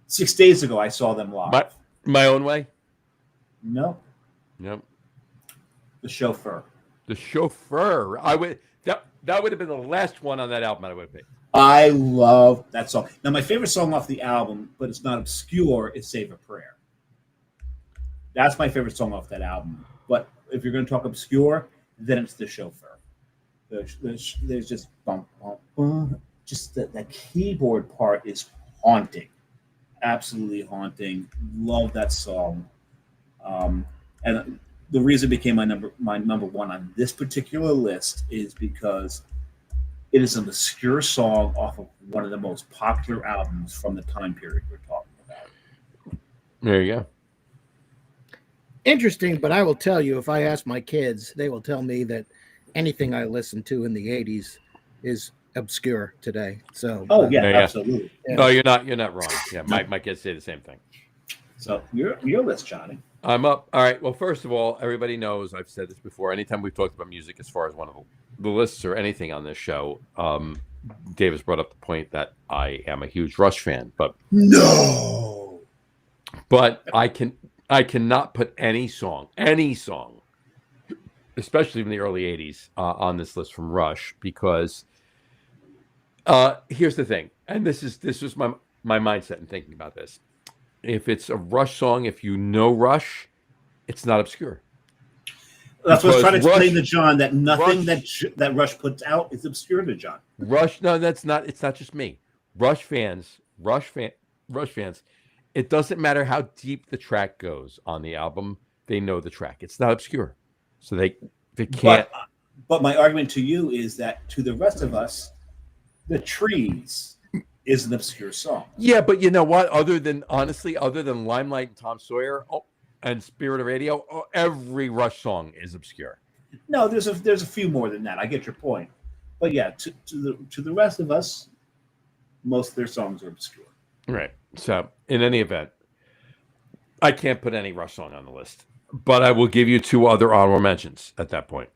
6 days ago, I saw them live. My Own Way? No. Yep. The Chauffeur. The Chauffeur. That would have been the last one on that album I would have picked. I love that song. Now, my favorite song off the album, but it's not obscure, is Save a Prayer. That's my favorite song off that album. But if you're going to talk obscure, then it's The Chauffeur. There's just bump, bump, bump. Just that keyboard part is haunting. Absolutely haunting. Love that song. And the reason it became my number one on this particular list is because it is an obscure song off of one of the most popular albums from the time period we're talking about. There you go. Interesting, but I will tell you, if I ask my kids, they will tell me that anything I listened to in the 80s is obscure today. So absolutely. Yeah. No, you're not wrong. Yeah, my kids say the same thing. So your list, Johnny. I'm up. All right. Well, first of all, everybody knows I've said this before. Anytime we've talked about music as far as one of the lists or anything on this show, Davis brought up the point that I am a huge Rush fan, but I cannot put any song, especially from the early 80s, on this list from Rush, because here's the thing, and this was my mindset in thinking about this. If it's a Rush song, if you know Rush, it's not obscure. That's what I was trying to explain to John, that nothing that Rush puts out is obscure to John. Rush, no, that's not. It's not just me. Rush fans. It doesn't matter how deep the track goes on the album; they know the track. It's not obscure, so they can't. But my argument to you is that to the rest of us, The Trees is an obscure song. Yeah, but you know what? Other than Limelight and Tom Sawyer and Spirit of Radio, every Rush song is obscure. No, there's a few more than that. I get your point, but yeah, to the rest of us, most of their songs are obscure. Right. So, in any event, I can't put any Rush song on the list, but I will give you two other honorable mentions at that point.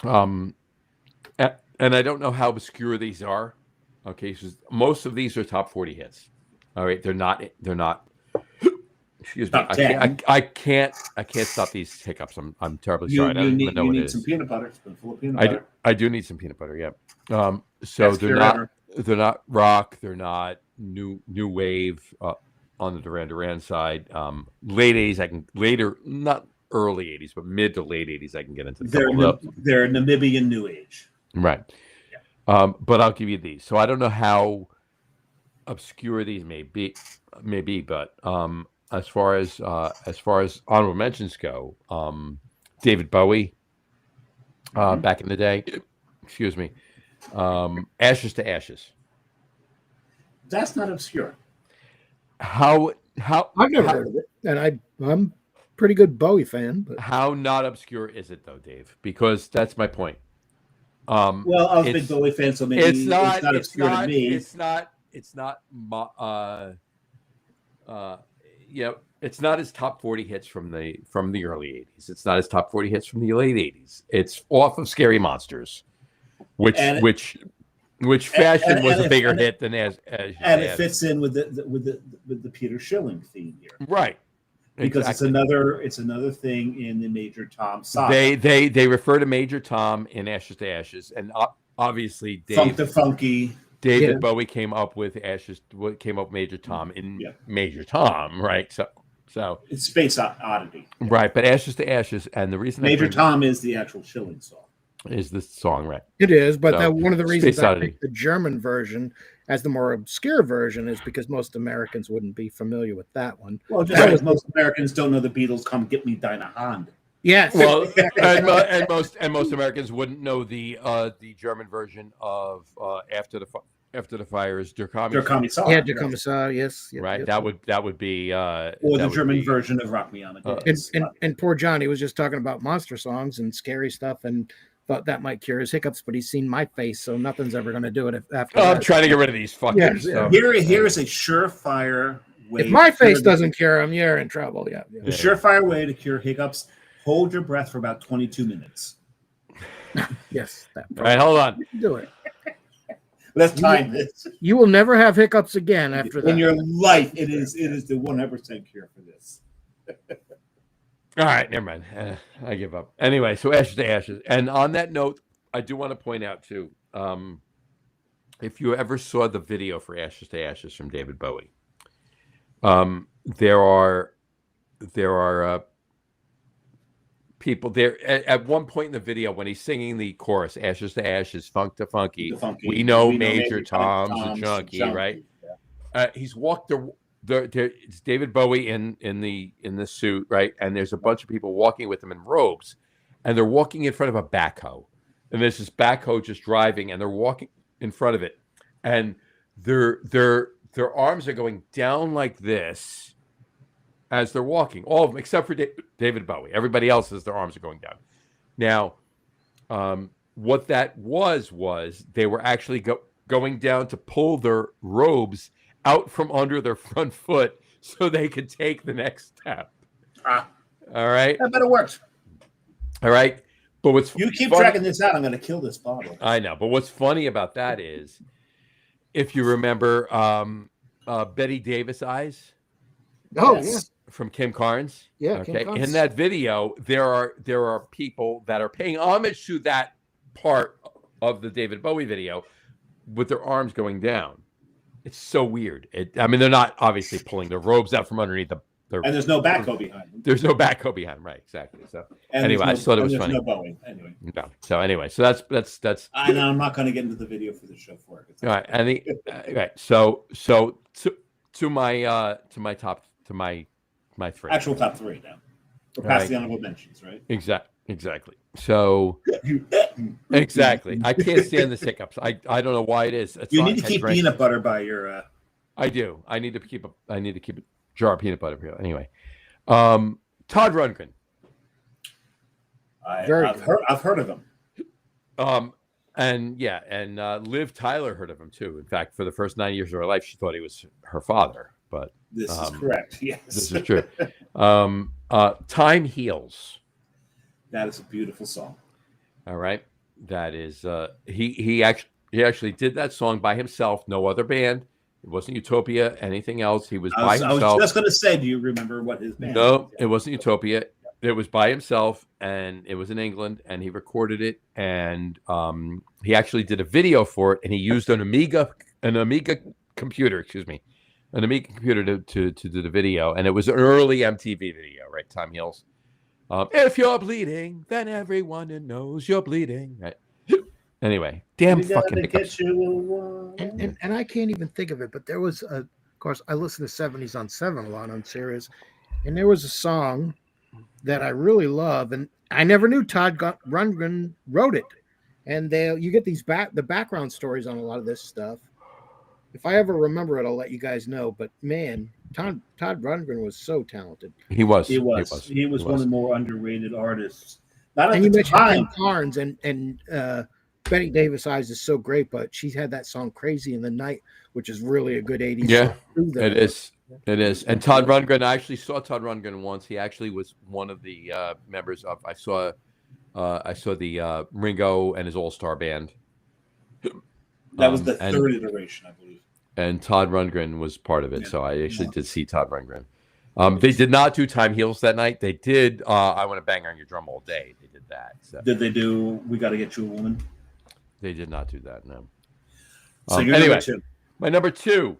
And I don't know how obscure these are. Okay, so most of these are top 40 hits. All right, they're not. Excuse me. I can't stop these hiccups. I'm terribly sorry. I don't even know what it is. You need some peanut butter. It's been full of peanut butter. I do need some peanut butter. Yeah. So they're not rock. They're not new wave on the Duran Duran side. Late 80s. Not early 80s, but mid to late 80s. I can get into. They're Namibian new age. Right. But I'll give you these. So I don't know how obscure these may be, but as far as honorable mentions go, David Bowie, back in the day, excuse me, Ashes to Ashes. That's not obscure. How I've never heard of it, and I'm a pretty good Bowie fan. But how not obscure is it though, Dave? Because that's my point. Well, I was a big Bowie fan, so maybe it's not obscure to me. It's not his top 40 hits from the early 80s. It's not his top 40 hits from the late 80s. It's off of Scary Monsters, which fashion was a bigger hit than as it fits in with the Peter Schilling theme here, right? Because exactly. it's another thing in the Major Tom saga. They refer to Major Tom in Ashes to Ashes, and obviously David Bowie came up with Major Tom in Major Tom, right? So it's Space Oddity, right? But Ashes to Ashes, and the reason Major Tom is the actual Schilling song. Is the song, right? It is, but one of the reasons I picked the German version as the more obscure version is because most Americans wouldn't be familiar with that one. Well, just because most Americans don't know the Beatles, "Come Get Me, Dinah Hand." Yes. Well, and most Americans wouldn't know the German version of After the Fire's Der Kommissar. Yeah, Der Kommissar. Yes. Right. Yes. That would be or the German version of Rock Me On a Day. And poor Johnny was just talking about monster songs and scary stuff and thought that might cure his hiccups, but he's seen my face, so nothing's ever going to do it after that. I'm trying to get rid of these fuckers. Yeah. Here is a surefire way. If my face doesn't cure him, you're in trouble. Yeah. The surefire way to cure hiccups: hold your breath for about 22 minutes. Yes. All right, hold on. Do it. Let's time this. You will never have hiccups again after that. In your life, it is the 100% cure for this. All right, never mind. I give up. Anyway, so Ashes to Ashes. And on that note, I do want to point out, too, if you ever saw the video for Ashes to Ashes from David Bowie, there are people there. At one point in the video, when he's singing the chorus, Ashes to Ashes, Funk to Funky, we know Major Tom's a junkie, right? Yeah. He's walked it's David Bowie in the suit, right? And there's a bunch of people walking with him in robes, and they're walking in front of a backhoe, and there's this backhoe just driving, and they're walking in front of it, and their arms are going down like this as they're walking, all of them except for David Bowie. Everybody else's, their arms are going down. Now, what that was they were actually going down to pull their robes out from under their front foot so they could take the next step. All right. That better works. All right. But what's you keep tracking this out, I'm going to kill this bottle. I know. But what's funny about that is, if you remember Betty Davis Eyes. Oh, yes. From Kim Carnes. Yeah. Okay. Kim Carnes. In that video, there are people that are paying homage to that part of the David Bowie video with their arms going down. It's so weird. I mean, they're not obviously pulling their robes out from underneath their and there's no backhoe behind them. There's no backhoe behind them, right? Exactly. So anyway, I just thought it was funny. No Bowie. Anyway. No. So anyway, so that's. I know I'm not going to get into the video for the show for it. All right, and right. So to my three. Actual top three now. We're past the honorable mentions, right? Exactly. So exactly. I can't stand the hiccups. I don't know why it is. You need to keep peanut butter by your. I do. I need to keep a jar of peanut butter here. Anyway, Todd Rundgren. I've heard of him. And Liv Tyler heard of him too. In fact, for the first 9 years of her life, she thought he was her father. But this is correct. Yes, this is true. Time Heals. That is a beautiful song. All right, that is he actually did that song by himself. No other band. It wasn't Utopia. Anything else? He was by himself. I was just going to say, do you remember what his band? No, it wasn't Utopia. It was by himself, and it was in England, and he recorded it, and he actually did a video for it, and he used an Amiga computer. An Amiga computer to do the video, and it was an early MTV video, right? Time Heals. If you're bleeding, then everyone knows you're bleeding. Right? Anyway, damn fucking hiccups. And I can't even think of it, but there was of course, I listened to 70s on 7 a lot on Sirius, and there was a song that I really love, and I never knew Todd Rundgren wrote it. And you get these the background stories on a lot of this stuff. If I ever remember it, I'll let you guys know. But man, Todd Rundgren was so talented. He was one of the more underrated artists. Not and at you the mentioned time. Kim Carnes and Betty Davis Eyes is so great, but she's had that song "Crazy in the Night," which is really a good '80s. Yeah, song. it is. It is. And Todd Rundgren, I actually saw Todd Rundgren once. He actually was one of the members of. I saw the Ringo and his All-Star Band. That was the third iteration, I believe. And Todd Rundgren was part of it, so I actually did see Todd Rundgren. They did not do Time Heals that night. They did I Want to Bang on Your Drum All Day. They did that. So. Did they do We Gotta Get You a Woman? They did not do that, no. So you're anyway, number two. My number two,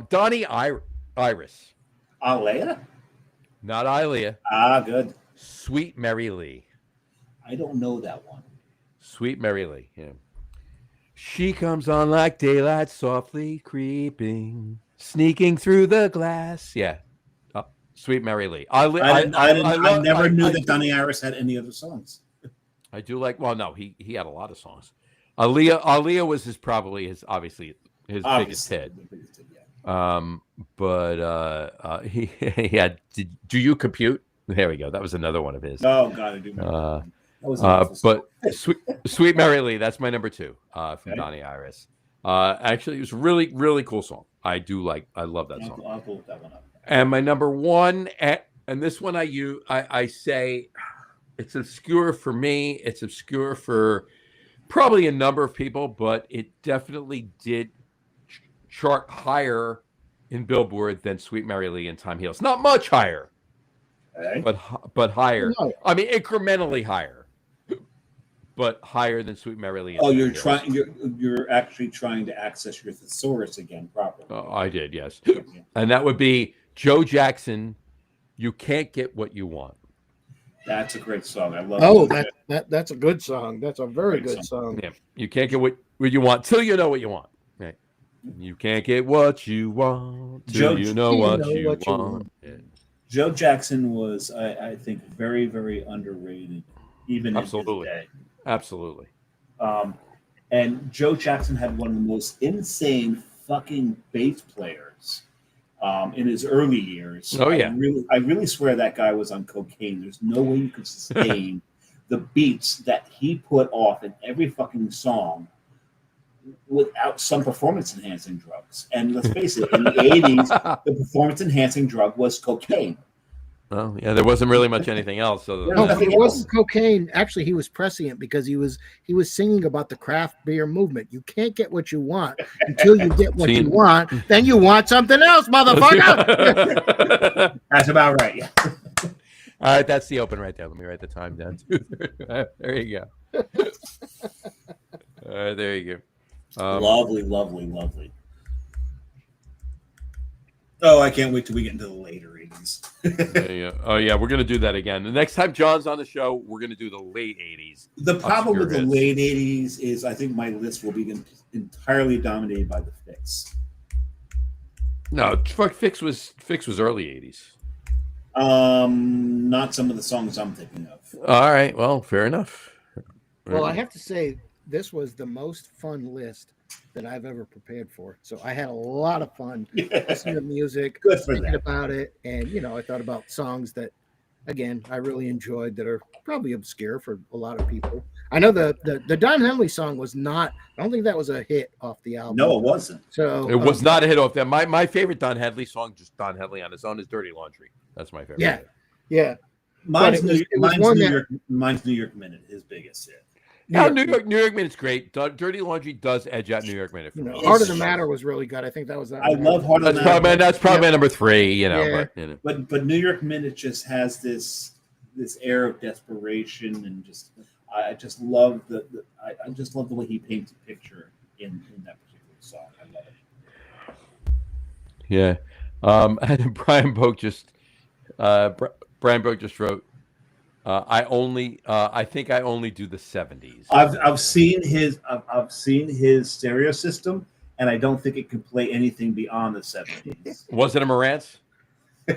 Donnie Iris. Alea? Not Ilea. Ah, good. Sweet Mary Lee. I don't know that one. Sweet Mary Lee, yeah. She comes on like daylight, softly creeping, sneaking through the glass. Yeah. Sweet Mary Lee. I never knew that Donnie Iris had any other songs. I do like, well, no, he had a lot of songs. Alea was obviously his biggest hit. But he had Do You Compute? There we go. That was another one of his. Oh, God, I do. But Sweet Mary Lee, that's my number two from Donnie Iris. Actually, it was a really, really cool song. I love that song. I'll pull that one up. And my number one, and this one I say it's obscure for me. It's obscure for probably a number of people, but it definitely did chart higher in Billboard than Sweet Mary Lee and Time Heals. Not much higher, but higher. No. I mean, incrementally higher. But higher than Sweet Mary Lee. Oh, you're actually trying to access your thesaurus again properly. I did, yes. And that would be Joe Jackson, You Can't Get What You Want. That's a great song. I love it. That's a good song. That's a very good song. Yeah. You can't get what you want till you know what you want. Right. You can't get what you want till you know what you want. Yeah. Joe Jackson was, I think, very, very underrated, even in his day. Absolutely. And Joe Jackson had one of the most insane fucking bass players in his early years. Oh, yeah. I really swear that guy was on cocaine. There's no way you could sustain the beats that he put off in every fucking song without some performance-enhancing drugs. And let's face it, in the 80s, the performance-enhancing drug was cocaine. Well, yeah, there wasn't really much anything else. So no, it wasn't cocaine. Actually, he was prescient because he was singing about the craft beer movement. You can't get what you want until you get what you want. Then you want something else, motherfucker. That's about right. Yeah. All right, that's the open right there. Let me write the time down. There you go. All right, there you go. Lovely, lovely, lovely. Oh, I can't wait till we get into the later 80s. Yeah. Oh, yeah, we're going to do that again. The next time John's on the show, we're going to do the late 80s. The problem with the late 80s is I think my list will be entirely dominated by the Fix. No, Fix was early 80s. Not some of the songs I'm thinking of. All right, well, fair enough. Well, I have to say, this was the most fun list that I've ever prepared for. So I had a lot of fun listening to music, thinking about it. And, I thought about songs that, again, I really enjoyed that are probably obscure for a lot of people. I know the Don Henley song was not, I don't think that was a hit off the album. No, it wasn't. So it was not a hit off that. My favorite Don Henley song, just Don Henley on his own, is Dirty Laundry. That's my favorite. Yeah. Yeah. Mine's New York Minute, his biggest hit. Yeah, New York Minute's great. Dirty Laundry does edge out New York Minute. Heart of the Matter was really good. I think that was that. I love Heart of the Matter. That's probably my number 3. Yeah. But New York Minute just has this air of desperation and I just love the way he paints a picture in that particular song. I love it. Yeah, and Brian Boak just wrote. I think I only do the 70s. I've seen his stereo system, and I don't think it can play anything beyond the 70s. Was it a Marantz?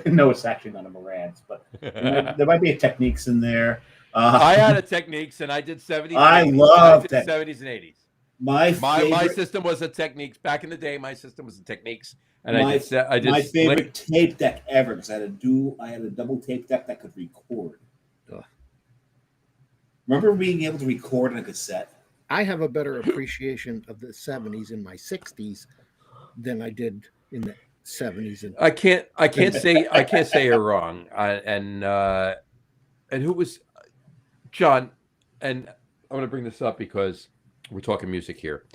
No, it's actually not a Marantz, but there might be a Techniques in there. I had a Techniques, and I did 70s. I love 70s and 80s. My system was a Techniques. Back in the day, my system was a Techniques, and I did my favorite tape deck ever because I had a double tape deck that could record. Remember being able to record on a cassette? I have a better appreciation of the 70s in my 60s than I did in the 70s. And I can't say you're wrong. And who was John? And I'm going to bring this up because we're talking music here,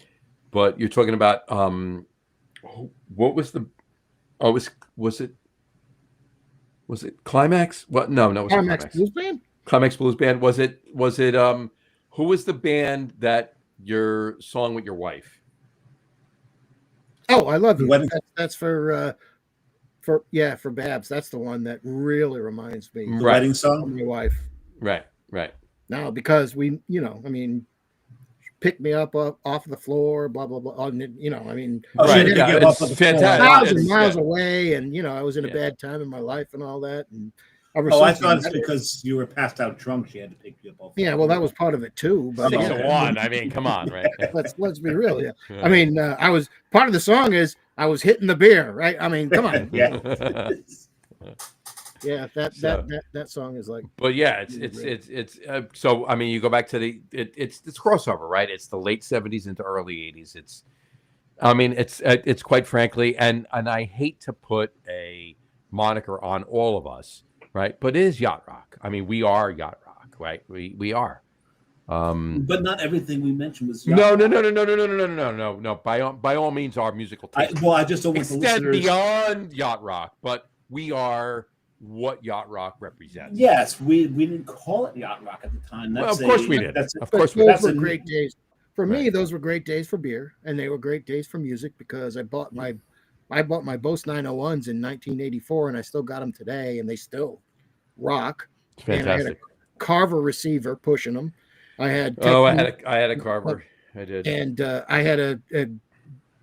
but you're talking about what was the? Oh, was it Climax? What? No, it was Climax Blues Band. Climax Blues Band. Was it who was the band that your song with your wife? Oh, I love you. That's for Babs. That's the one that really reminds me. The wedding song of my wife. Right. Now, because we, pick me up off the floor, blah blah blah. Right. It's fantastic. Miles away, and I was in a bad time in my life and all that, and. I thought it's because you were passed out drunk. She had to pick you up. Yeah, well, that was part of it too. But 6 to 1. I mean, come on, right? let's be real. Yeah. I mean, I was part of the song is I was hitting the beer, right? I mean, come on. Yeah. Yeah, that song is like. But yeah, it's so I mean, you go back to it's crossover, right? It's the late 70s into early 80s. It's quite frankly, and I hate to put a moniker on all of us. Right, but it is yacht rock. I mean, we are yacht rock, right? We are. But not everything we mentioned was yacht rock. No. By all means, our musical taste. I just don't want the listeners beyond yacht rock, but we are what yacht rock represents. Yes, we didn't call it yacht rock at the time. Of course we did. Those were great days for me. Those were great days for beer, and they were great days for music because I bought my Bose 901s in 1984, and I still got them today, and they still rock. It's fantastic. And I had a Carver receiver pushing them. I had I had a Carver. I did. And I had a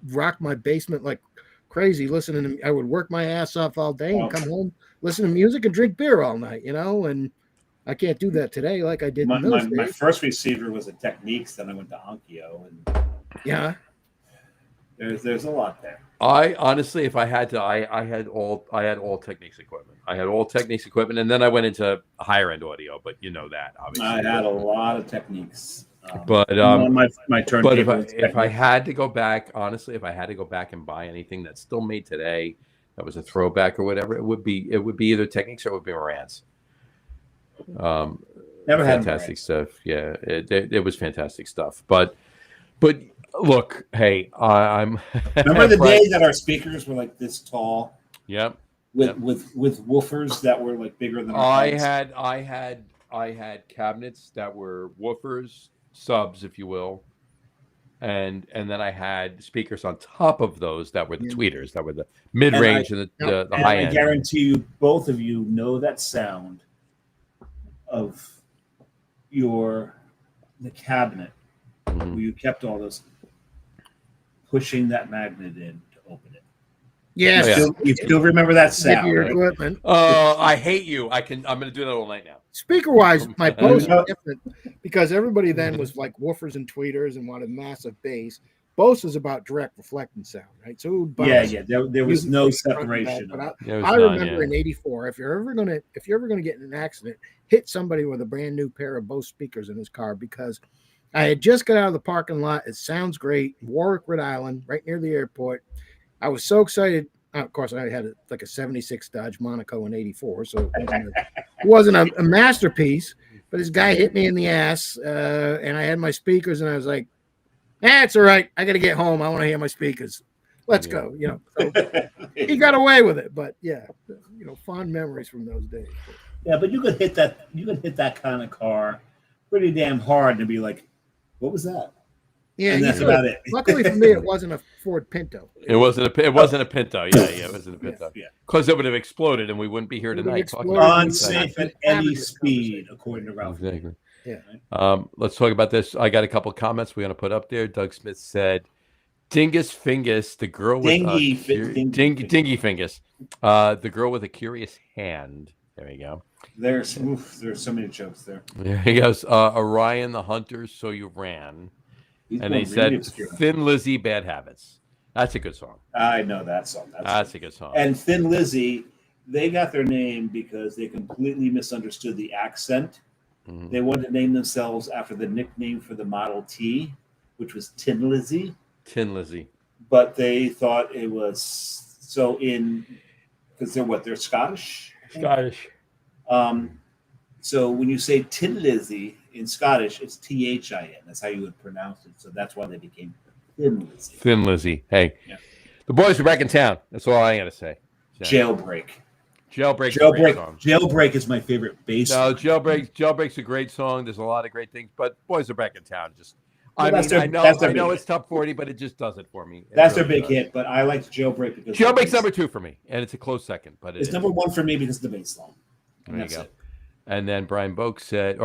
rock my basement like crazy listening to. I would work my ass off all day and come home, listen to music, and drink beer all night. And I can't do that today like I did in those days. My first receiver was a Techniques, then I went to Onkyo, and yeah, there's a lot there. I honestly, if I had to, I had all Techniques equipment. I had all Techniques equipment, and then I went into higher end audio. But you know that, obviously. I had a lot of Techniques. But my turntable. But if I had to go back, honestly, if I had to go back and buy anything that's still made today, that was a throwback or whatever, it would be either Techniques or it would be Marantz. Never had fantastic stuff. Yeah, it was fantastic stuff. But look, hey, I'm remember the day that our speakers were like this tall. Yep. With woofers that were like bigger than our heads. I had cabinets that were woofers, subs, if you will, and then I had speakers on top of those that were the tweeters, that were the mid range and the high end. I guarantee you, both of you know that sound of the cabinet where you kept all those, pushing that magnet in to open it. Yes. You still remember that sound, right? Equipment. Oh, I hate you. I'm going to do that all night now. Speaker wise, my Bose was different because everybody then was like woofers and tweeters and wanted massive bass. Bose was about direct reflecting sound, right? So there was no separation. But I remember in '84, if you're ever gonna get in an accident, hit somebody with a brand new pair of Bose speakers in his car, because I had just got out of the parking lot. It sounds great, Warwick, Rhode Island, right near the airport. I was so excited. Of course, I had a 76 Dodge Monaco in '84, so it wasn't a masterpiece. But this guy hit me in the ass, and I had my speakers, and I was like, "It's all right. I got to get home. I want to hear my speakers. Let's go." So he got away with it, but fond memories from those days. Yeah, but you could hit that. You could hit that kind of car pretty damn hard and be like, "What was that?" Yeah, and that's about it. Luckily for me, it wasn't a Ford Pinto. It wasn't a Pinto. Yeah, it wasn't a Pinto. Because it would have exploded, and we wouldn't be here tonight talking about unsafe at any speed, according to Ralph. Exactly. Yeah. Let's talk about this. I got a couple comments we're going to put up there. Doug Smith said, "Dingus Fingus, the girl with Dingy Fingus, the girl with a curious hand." There you go. There's so many jokes there. Yeah, he goes, Orion the Hunter, so you ran. And they said, obscure. Thin Lizzy, Bad Habits. That's a good song. I know that song. That's a good song. And Thin Lizzy, they got their name because they completely misunderstood the accent. Mm-hmm. They wanted to name themselves after the nickname for the Model T, which was Tin Lizzy. Tin Lizzy. But they thought it was because they're Scottish. Scottish. So when you say Tin Lizzy in Scottish, it's THIN. That's how you would pronounce it. So that's why they became Thin Lizzy. Thin Lizzy. Hey, the boys are back in town. That's all I got to say. Jailbreak. Jailbreak is my favorite bass. No, Jailbreak's a great song. There's a lot of great things, but boys are back in town. I know it's top 40, but it just does it for me. That's their big hit, but I liked Jailbreak because Jailbreak's number 2 for me, and it's a close second. But it's number 1 for me because of the bass line. There you go. And then Brian Boak said,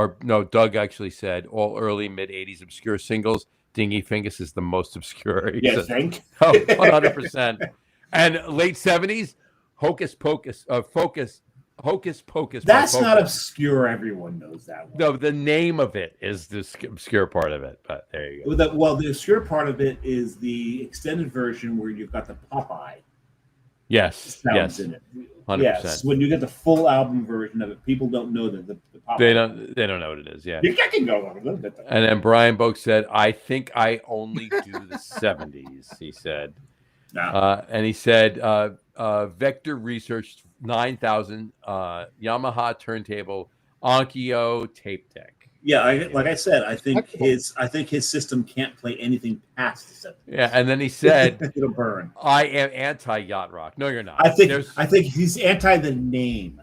Doug actually said, all early mid-'80s obscure singles. Dingy Fingus is the most obscure. You think? 100%. And late 70s, Hocus Pocus, Hocus Pocus. That's not obscure. Everyone knows that one. No, the name of it is the obscure part of it. But there you go. The obscure part of it is the extended version where you've got the Popeye. Yes. In it. 100%. Yes, when you get the full album version of it, people don't know that the Popeye. They don't know what it is. Yeah. You can go a little bit. And then Brian Boak said, "I think I only do the 70s." He said, and he said, Vector Research 9000 Yamaha turntable Onkyo tape deck. Yeah, like I said, I think his system can't play anything past the 70s. Yeah, and then he said, "It'll burn." I am anti yacht rock. No, you're not. I think he's anti the name.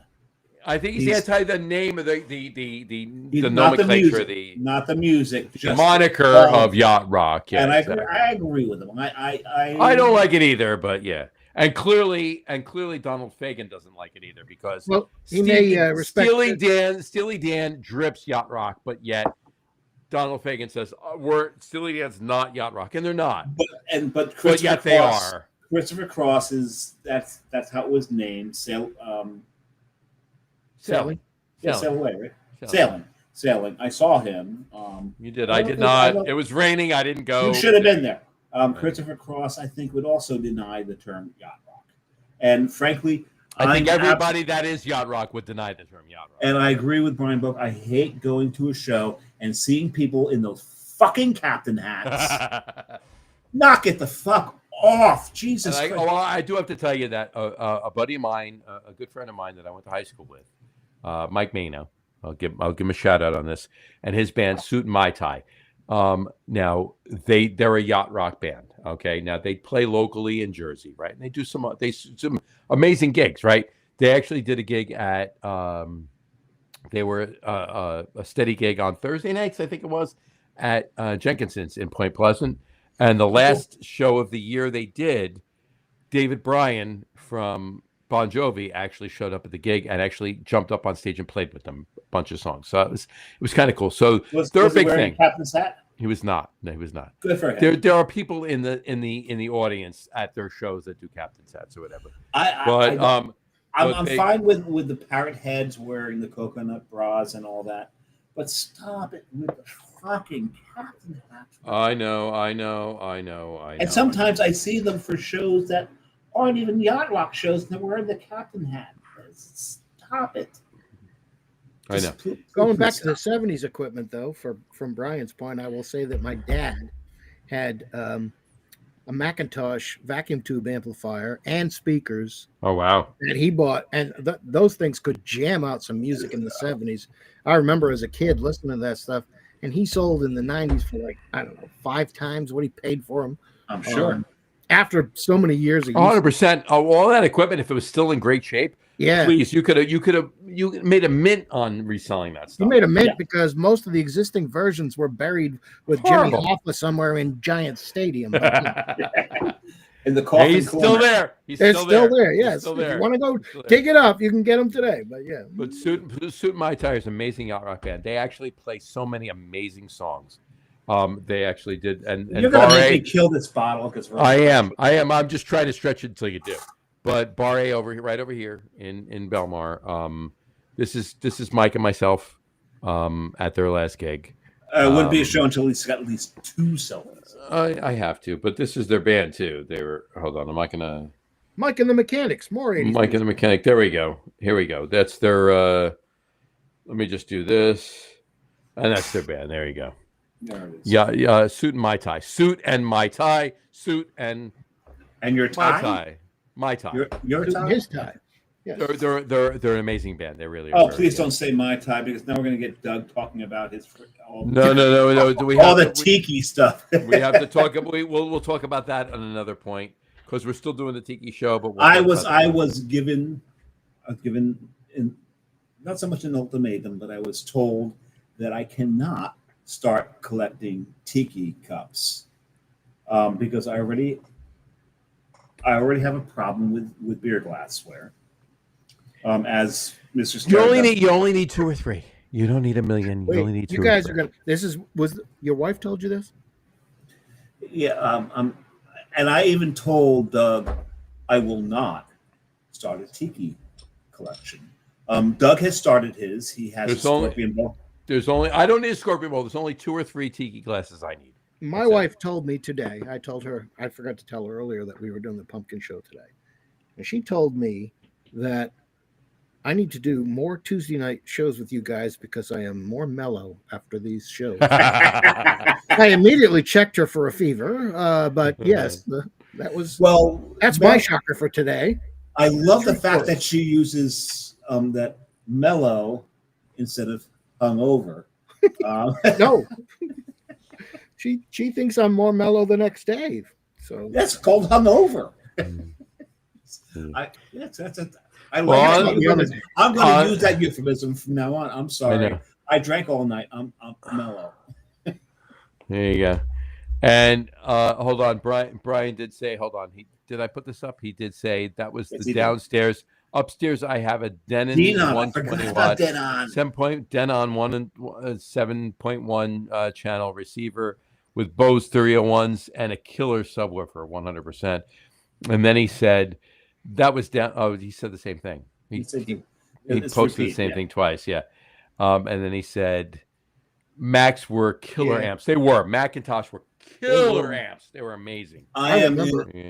I think he's anti the name of the nomenclature, not the music, the moniker of yacht rock. Yeah, and I agree with him. I don't like it either, but yeah. And clearly, Donald Fagen doesn't like it either because he may respect Steely Dan drips yacht rock, but yet Donald Fagen says we're Steely Dan's not yacht rock, and they're not. But yet they are. Christopher Cross is that's how it was named. Sailing. Yeah, Sail Away, right? Sailing. I saw him. You did. I did not. It was raining. I didn't go. You should have been there. Christopher Cross, I think, would also deny the term yacht rock. And frankly, I think everybody that is yacht rock would deny the term yacht rock. And I agree with Brian Book. I hate going to a show and seeing people in those fucking captain hats. Knock it the fuck off, Jesus Christ. I do have to tell you that a buddy of mine, a good friend of mine that I went to high school with, Mike Mano, I'll give him a shout out on this, and his band Suit and Mai Tai. Now they're a yacht rock band. Okay, now they play locally in Jersey, right? And they do some amazing gigs, right? They actually did a gig at they were a steady gig on Thursday nights, I think it was, at Jenkinson's in Point Pleasant. And the last show of the year they did, David Bryan from Bon Jovi actually showed up at the gig and actually jumped up on stage and played with them a bunch of songs. So it was kind of cool. So they're a big thing. Captain's hat? He was not. No, he was not. Good for him. There are people in the audience at their shows that do captain's hats or whatever. I'm fine with the parrot heads wearing the coconut bras and all that, but stop it with the fucking captain hats. I know. And sometimes I see them for shows that aren't even yacht rock shows, and they're wearing the captain hat. Stop it. I know. Going back to the 70s equipment, though, from Brian's point, I will say that my dad had a Macintosh vacuum tube amplifier and speakers. Oh, wow. That he bought, and those things could jam out some music in the 70s. I remember as a kid listening to that stuff, and he sold in the 90s for like, I don't know, 5 times what he paid for them. I'm sure. After so many years of 100%. All that equipment, if it was still in great shape, yeah, please, you made a mint on reselling that stuff. You made a mint because most of the existing versions were buried with Jimmy Hoffa somewhere in Giant Stadium. In the coffin he's corner. still there. He's still there. Yes. Still there. If you want to go dig it up, you can get them today. But yeah. But Suit Mai Tai is an amazing yacht rock band. They actually play so many amazing songs. They actually did. And you're going to make me kill this bottle because I am. I'm just trying to stretch it until you do. But Bar A right over here in Belmar. This is Mike and myself at their last gig. It wouldn't be a show until he's got at least 2 selfies. I have to, but this is their band too. They were hold on. Am I gonna Mike and the Mechanics? More 80s. Mike and the Mechanic. There we go. Here we go. That's their. Let me just do this, and that's their band. There you go. There it is. Yeah. Suit and Mai Tai. Suit and Mai Tai. Suit and your tie. Mai Tai. Your tie. His tie. Yes. They're an amazing band. They really are. Oh, please don't say my tie because now we're going to get Doug talking about his. No. All the tiki stuff. We have to talk. We'll talk about that on another point because we're still doing the tiki show. But I was given not so much an ultimatum, but I was told that I cannot start collecting tiki cups because I already have a problem with beer glassware. As Mr. Staradumsky. You only need 2 or 3. You don't need a million. You only need 2. You guys are gonna. Was your wife told you this? Yeah. And I even told Doug I will not start a tiki collection. Doug has started his. He has a scorpion bowl. I don't need a scorpion bowl. There's only 2 or 3 tiki glasses I need. My wife told me today. I told her. I forgot to tell her earlier that we were doing the pumpkin show today, and she told me that I need to do more Tuesday night shows with you guys because I am more mellow after these shows. I immediately checked her for a fever, but yes, that's my shocker for today. I love the fact that she uses that mellow instead of hungover. No, she thinks I'm more mellow the next day. So that's called hungover. I'm going to use that euphemism from now on. I'm sorry. I drank all night. I'm mellow. There you go. And hold on, Brian did say, hold on. Did I put this up? He did say that was the downstairs Upstairs, I have a Denon Denon, I 120 forgot about watt, Denon. 7.1 channel receiver with Bose 301s and a killer subwoofer, 100%. And then he said that was down. Oh, he said the same thing. He posted the same thing twice. Yeah. And then he said Macs were killer amps. They were. Macintosh were killer amps. They were amazing. I'm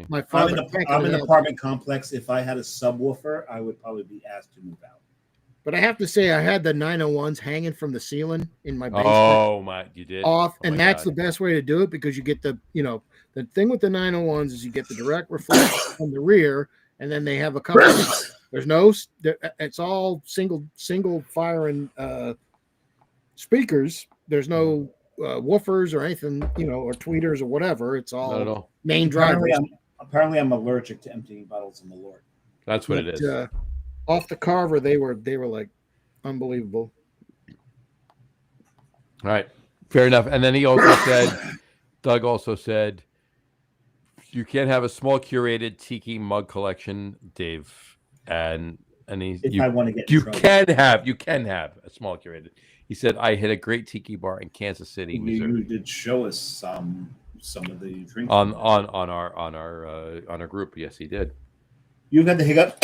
my in an apartment complex. If I had a subwoofer, I would probably be asked to move out. But I have to say, I had the 901s hanging from the ceiling in my basement. Oh my, you did and that's the best way to do it, because you get the thing with the 901s is you get the direct reflection from the rear, and then they have a couple. It's all single firing speakers. There's no woofers or anything, or tweeters or whatever. It's all main drivers. Apparently, I'm allergic to emptying bottles in the Lord. That's what it is. Off the Carver, they were like unbelievable. All right, fair enough. And then he also said, Doug also said, you can't have a small curated tiki mug collection, Dave. And I want to get you can have a small curated. He said, I hit a great tiki bar in Kansas City, Missouri. You did show us some of the drinks on our group. Yes, he did. You've had the hiccup.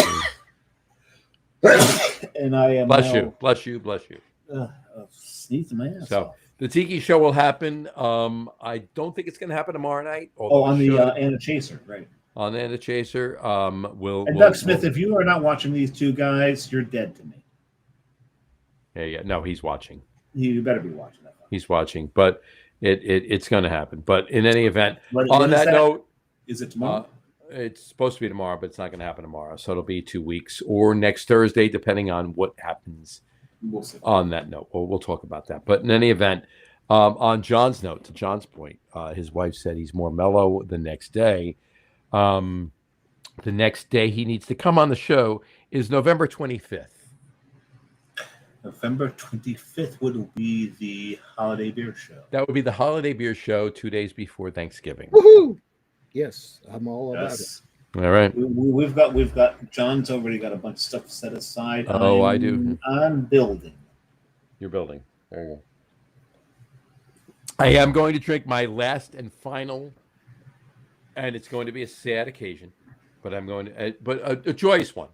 And I am bless you. Sneeze my ass. So the Tiki show will happen. I don't think it's going to happen tomorrow night. On the Anna Chaser, right? On the Anna Chaser, Doug Smith, if you are not watching these two guys, you're dead to me. Yeah. No, he's watching. You better be watching that. He's watching, but it's going to happen. But in any event, on that note, is it tomorrow? It's supposed to be tomorrow, but it's not going to happen tomorrow. So it'll be 2 weeks or next Thursday, depending on what happens on that note. We'll talk about that. But in any event, on John's note, to John's point, his wife said he's more mellow the next day. The next day he needs to come on the show is November 25th. November 25th would be the Holiday Beer Show. That would be the Holiday Beer Show 2 days before Thanksgiving. Woohoo! Yes, I'm all about it. All right. We've got John's already got a bunch of stuff set aside. Oh, I do. I'm building. You're building. There you go. I am going to drink my last and final, and it's going to be a sad occasion, but I'm going to, a joyous one.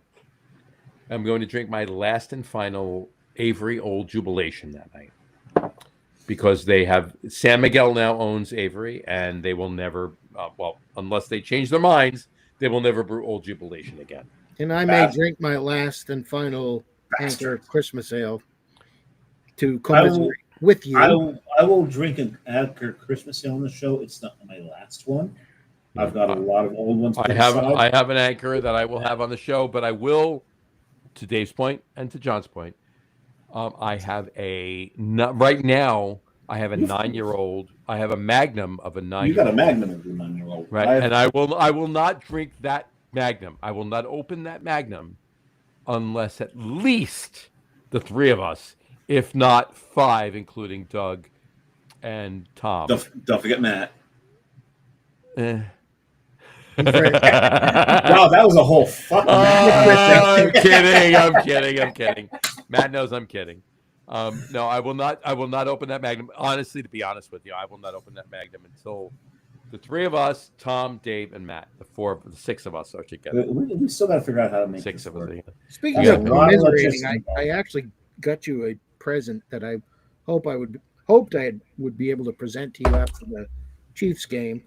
I'm going to drink my last and final Avery Old Jubilation that night, because they have San Miguel now owns Avery, and they will never, unless they change their minds, they will never brew Old Jubilation again. And I may drink my last and final Anchor Christmas Ale to commiserate with you. I will drink an Anchor Christmas Ale on the show. It's not my last one. I've got a lot of old ones. I have an Anchor that I will have on the show, but I will, to Dave's point and to John's point, I have right now. I have a 9-year-old. I have a Magnum of a 9-year-old. You got a Magnum of a 9-year-old, right? And I will not drink that Magnum. I will not open that Magnum unless at least the three of us, if not 5, including Doug and Tom. Don't forget Matt. Eh. Wow, that was a whole fucking. I'm kidding. Matt knows I'm kidding. No, I will not open that Magnum. Honestly, to be honest with you, I will not open that Magnum until the three of us, Tom, Dave, and Matt, the 6 of us are together. We still got to figure out how to make 6 of us. Speaking of commiserating, I actually got you a present that I hoped I would be able to present to you after the Chiefs game.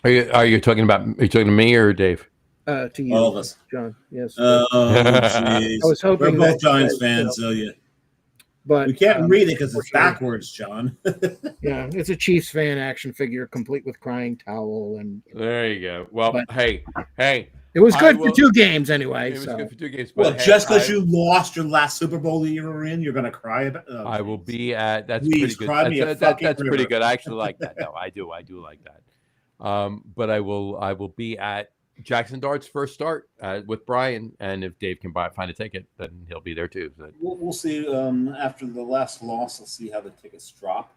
Are you talking to me or Dave? To you, all of us, John. Yes. Oh, I was hoping we're both Giants fans, so yeah. But we can't read it because it's backwards, John. Yeah, it's a Chiefs fan action figure, complete with crying towel, and there you go. Well, hey, it was good for 2 games anyway. It was good for 2 games. Well, just because you lost your last Super Bowl that you were in, you're going to cry about. I will be at. That's pretty good. That's pretty good. I actually like that. No, I do like that. But I will be at Jackson Dart's first start with Brian, and if Dave can find a ticket, then he'll be there too. So. We'll see. After the last loss, we'll see how the tickets drop.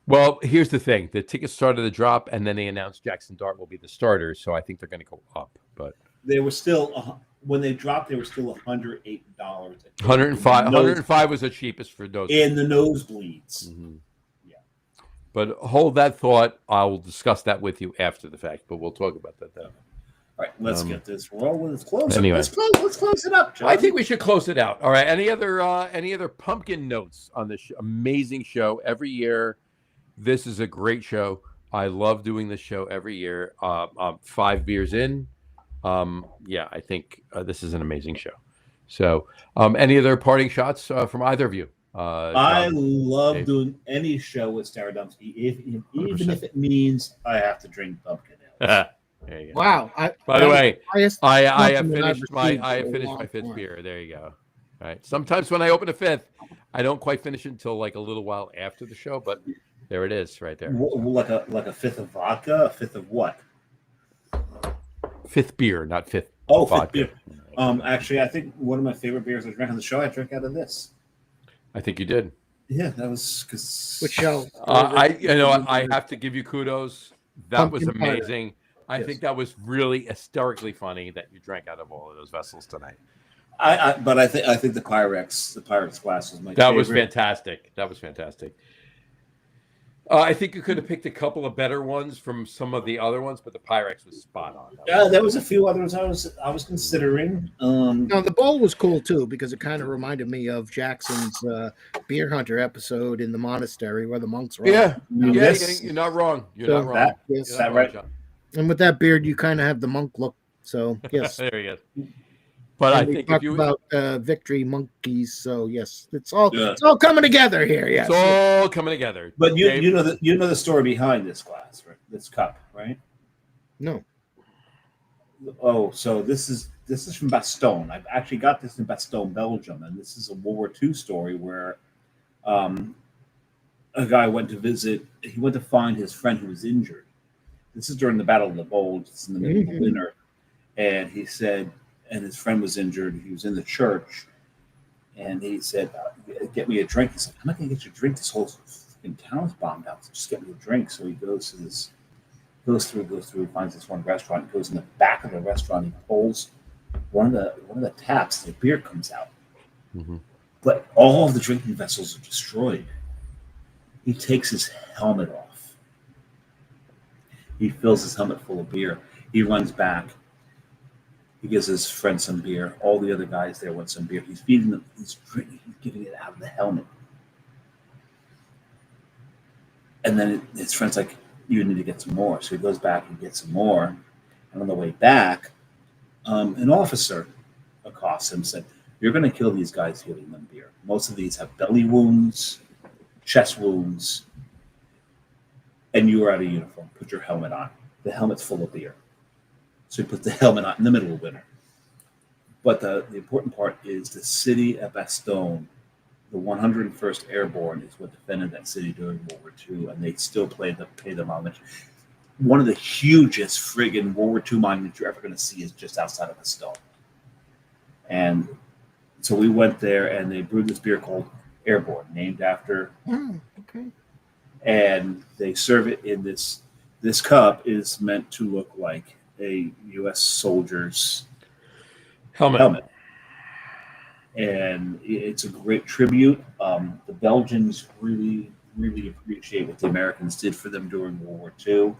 Well, here's the thing: the tickets started to drop, and then they announced Jackson Dart will be the starter. So I think they're going to go up. But they were still when they dropped, they were still $108. 105. 105 was the cheapest for those. In the nosebleeds. Mm-hmm. Yeah. But hold that thought. I will discuss that with you after the fact, but we'll talk about that then. All right, let's get this rolling. Let's close anyway. it. Let's close it up, John. I think we should close it out. All right. Any other pumpkin notes on this amazing show every year? This is a great show. I love doing this show every year. 5 beers in. I think this is an amazing show. So, any other parting shots from either of you? I love Dave? doing any show with Staradumsky, even if it means I have to drink pumpkin ale. There you go. Wow! By the way, I have compliment I've finished my received in a long my 5th time. beer. There you go. All right. Sometimes when I open a 5th, I don't quite finish it until like a little while after the show, but there it is, right there. Like a 5th of vodka, a 5th of what? 5th beer, not 5th. Oh, vodka. 5th beer. Actually, I think one of my favorite beers I drank on the show, I drank out of this. I think you did. Yeah, that was because. Which show? I have to give you kudos. That was Pumpkin pie. amazing. I think that was really hysterically funny that you drank out of all of those vessels tonight. But I think the Pyrex glass was my favorite. That was fantastic. That was fantastic. I think you could have picked a couple of better ones from some of the other ones, but the Pyrex was spot on. Yeah, there was a few others I was considering. No, the bowl was cool too because it kind of reminded me of Jackson's Beer Hunter episode in the monastery where the monks were. Yeah, Yes. you're not wrong. You're So not wrong. Yes, You're that not right? wrong, John. and with that beard, you kind of have the monk look. So yes. There you go. But And I we think if talked you about victory monkeys. So yes, it's all coming together here. Yes, it's all coming together. But Dave? you know the story behind this glass, right? This cup, right? No. Oh, so this is from Bastogne. I've actually got this in Bastogne, Belgium, and this is a World War II story where a guy went to visit. He went to find his friend who was injured. This is during the Battle of the Bulge. It's in the middle of the winter, and he said, and his friend was injured. He was in the church, and he said, "Get me a drink." He's like, "I'm not gonna get you a drink. This whole fucking town's bombed out. So just get me a drink." So he goes to this. Goes through, finds this one restaurant, goes in the back of the restaurant, he pulls one of the taps, the beer comes out. Mm-hmm. But all of the drinking vessels are destroyed. He takes his helmet off. He fills his helmet full of beer. He runs back. He gives his friend some beer. All the other guys there want some beer. He's feeding them, he's drinking, he's giving it out of the helmet. And then his friend's like, "You need to get some more." So he goes back and gets some more. And on the way back, an officer accosts him and said, "You're going to kill these guys giving them beer. Most of these have belly wounds, chest wounds, and you are out of uniform. Put your helmet on." The helmet's full of beer. So he puts the helmet on in the middle of winter. But the important part is the city of Bastogne, the 101st Airborne is what defended that city during World War II, and they still pay them homage. One of the hugest friggin' World War II monuments you're ever going to see is just outside of Bastogne. And so we went there, and they brewed this beer called Airborne, named after. Okay. And they serve it in this. This cup is meant to look like a U.S. soldier's helmet. And it's a great tribute. The Belgians really, really appreciate what the Americans did for them during World War II.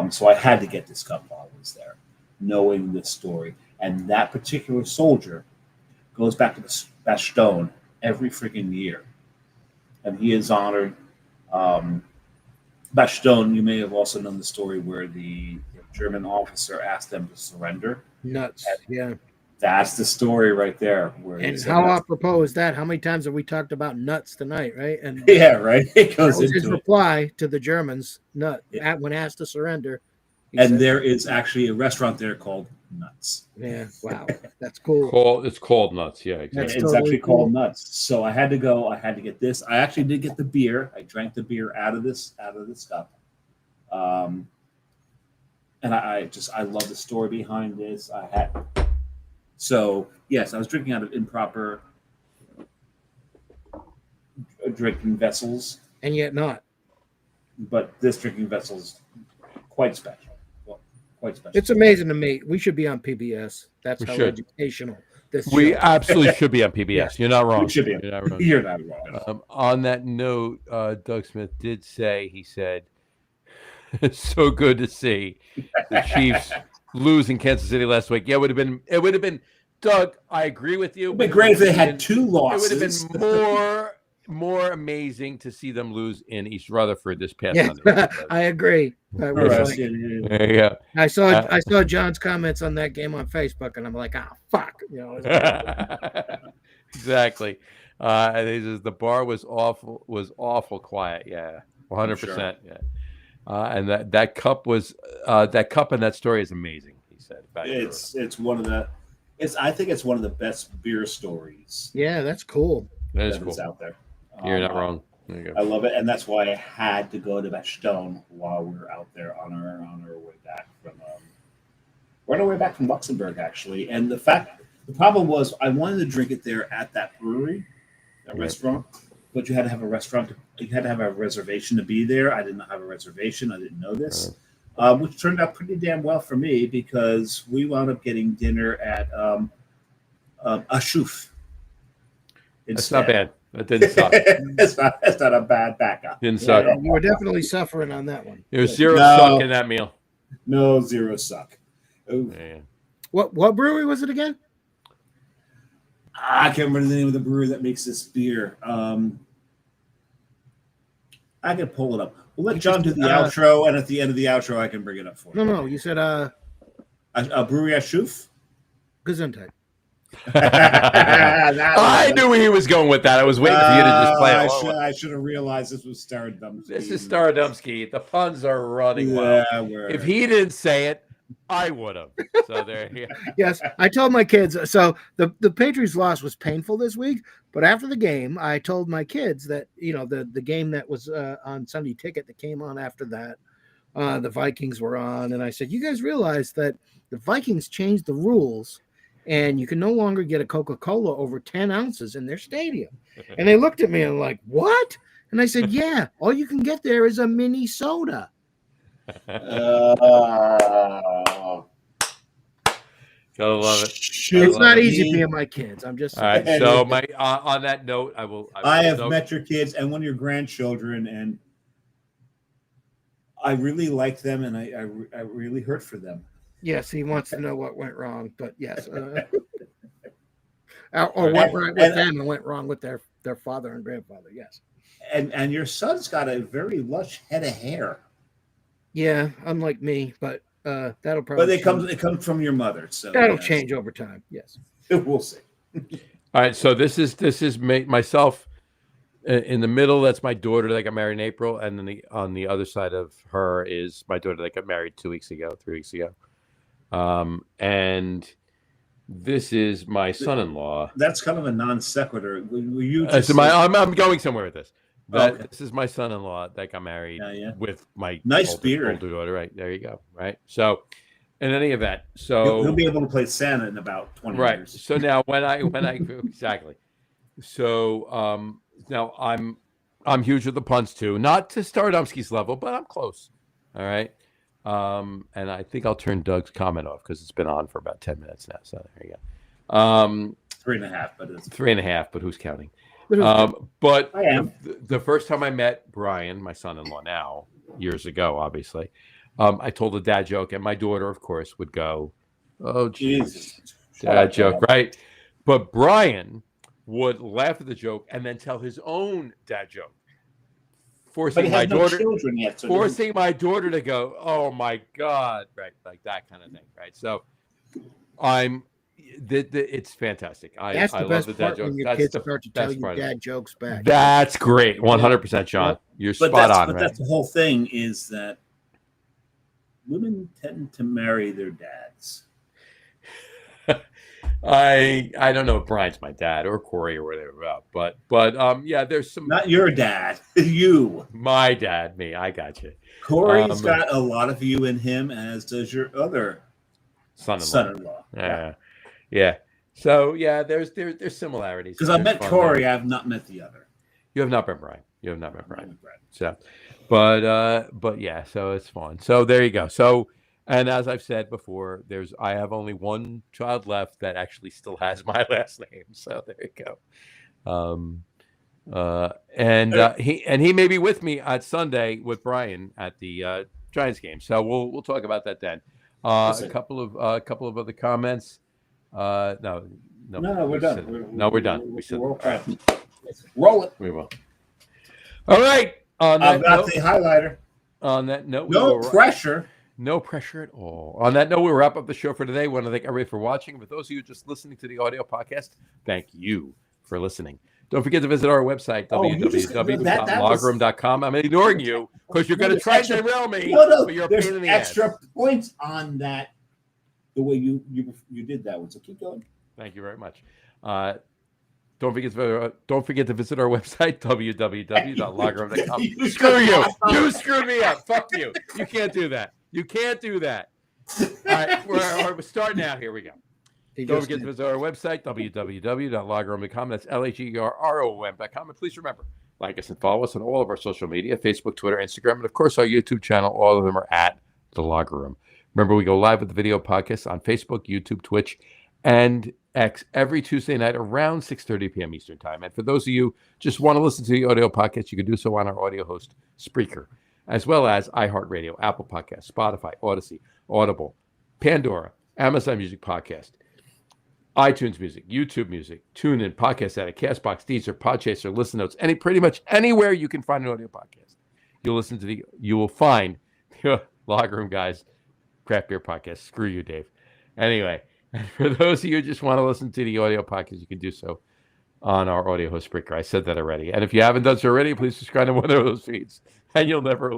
So I had to get this cup while I was there, knowing this story. And that particular soldier goes back to Bastogne every freaking year. And he is honored. Bastogne, you may have also known the story where the German officer asked them to surrender. Nuts. Yeah. That's the story right there. Where And how apropos is that? How many times have we talked about nuts tonight, right? And yeah, right. It goes that was his into it. reply to the Germans, nut. Yeah. When asked to surrender. And said, there is actually a restaurant there called Nuts. Yeah, wow, that's cool. It's called Nuts. Yeah, exactly. That's It's totally actually cool. called Nuts. So I had to go. I had to get this. I actually did get the beer. I drank the beer out of this cup. And I love the story behind this. So yes, I was drinking out of improper drinking vessels, And yet not. but this drinking vessel is quite special. Well, Quite special. It's amazing to me. We should be on PBS. That's We how should. educational this We show. absolutely should be on PBS. Yeah. You're not wrong. We should be. You're not wrong. You're not wrong. On that note, Doug Smith did say, he said, it's so good to see the Chiefs lose in Kansas City last week. Yeah, it would have been, Doug, I agree with you. It would be great if they had 2 losses. It would have been more amazing to see them lose in East Rutherford this past Sunday. I agree. There you go. I saw John's comments on that game on Facebook, and I'm like, fuck. Exactly. The bar was awful quiet. Yeah, 100%. Sure. Yeah. And that cup was that cup and that story is amazing. He said. It's one of the. I think it's one of the best beer stories. Yeah, that's cool. That is cool. Out there. You're not wrong. There you go. I love it, and that's why I had to go to Bastogne while we were out there on our way back from. We're on our way back from Luxembourg, actually, and the problem was I wanted to drink it there at that brewery, that restaurant, but you had to have a restaurant. You had to have a reservation to be there. I did not have a reservation. I didn't know this, which turned out pretty damn well for me because we wound up getting dinner at Ashuf. That's not bad. That didn't suck. That's not a bad backup. Didn't suck. You were definitely suffering on that one. There was zero suck in that meal. No, zero suck. Yeah. What brewery was it again? I can't remember the name of the brewery that makes this beer. I can pull it up. We'll let John do the outro, and at the end of the outro, I can bring it up for you. No. You said a brewery Ashuf? Gesundheit. I knew he was going with that. I was waiting for you to just play it. I should have realized this was Staradumsky. This is Staradumsky. The puns are running well. If he didn't say it, I would have. So there you go. Yes, I told my kids. So the Patriots loss was painful this week, but after the game, I told my kids that the game that was on Sunday Ticket that came on after that, the Vikings were on, and I said, you guys realize that the Vikings changed the rules. And you can no longer get a Coca-Cola over 10 ounces in their stadium. And they looked at me and like, what? And I said, yeah, all you can get there is a mini soda. Gotta love it. It's not easy being my kids. I'm just saying. All right. So on that note, I have met your kids and one of your grandchildren, and I really like them, and I really hurt for them. Yes, he wants to know what went wrong, but yes. Or what went with them and went wrong with their father and grandfather, yes. And your son's got a very lush head of hair. Yeah, unlike me, but that'll probably. But it comes from your mother, so that'll change over time. Yes, we'll see. All right, so this is myself in the middle. That's my daughter that got married in April, and then on the other side of her is my daughter that got married 3 weeks ago. And this is my son-in-law. That's kind of a non sequitur. I'm going somewhere with this. This is my son-in-law that got married with my older daughter. Right there, you go. Right. So, in any event, he'll be able to play Santa in about 20 years. Right. So now when I exactly. So now I'm huge with the puns too, not to Staradumsky's level, but I'm close. All right. And I think I'll turn Doug's comment off because it's been on for about 10 minutes now. So there you go. 3.5, but it's 3.5, but who's counting? But I am. The first time I met Brian, my son-in-law now, years ago, obviously, I told a dad joke, and my daughter, of course, would go, "Oh, Jesus, dad joke," right? But Brian would laugh at the joke and then tell his own dad joke. Forcing my daughter to go, "Oh my God!" Right, like that kind of thing, right? So, it's fantastic. I love the dad jokes. That's kids start to tell you dad jokes back. That's great, 100%, John. You're spot on. But that's the whole thing is that women tend to marry their dads. I don't know if Brian's my dad or Corey or whatever, but yeah, there's some. Not your dad, you. My dad, me. I got you. Corey's got a lot of you in him, as does your other son-in-law. Yeah. So yeah, there's similarities. Because I met Corey, I have not met the other. You have not met Brian. So, but yeah, so it's fun. So there you go. So And as I've said before, I have only one child left that actually still has my last name. So there you go. He may be with me at Sunday with Brian at the Giants game. So we'll talk about that then. A couple of other comments. No, we're done. We're done. We said roll it. We will. All right. I've got the highlighter. On that note, no pressure. No pressure at all. On that note, we'll wrap up the show for today. I want to thank everybody for watching. For those of you just listening to the audio podcast, thank you for listening. Don't forget to visit our website, www.logroom.com. I'm ignoring you because you're going to try and derail me. No, but you're a there's pain in the extra ass. points on that, the way you did that one. So keep going. Thank you very much. Don't forget to visit our website, www.logroom.com. Screw you. You screwed me up. Fuck you. You can't do that. You can't do that. All right, we're starting out. Here we go. Don't forget to visit our website, www.logroom.com. That's LAGRROM.com. And please remember, like us and follow us on all of our social media, Facebook, Twitter, Instagram, and of course our YouTube channel. All of them are at The Locker Room. Remember, we go live with the video podcast on Facebook, YouTube, Twitch, and X every Tuesday night around 6:30 p.m. Eastern Time. And for those of you just want to listen to the audio podcast, you can do so on our audio host, Spreaker, as well as iHeartRadio, Apple Podcasts, Spotify, Odyssey, Audible, Pandora, Amazon Music Podcast, iTunes Music, YouTube Music, TuneIn, Podcast Addict, CastBox, Deezer, Podchaser, Listen Notes, pretty much anywhere you can find an audio podcast. You will find the Locker Room Guys Craft Beer Podcast. Screw you, Dave. Anyway, and for those of you who just want to listen to the audio podcast, you can do so on our audio host Spreaker. I said that already. And if you haven't done so already, please subscribe to one of those feeds, and you'll never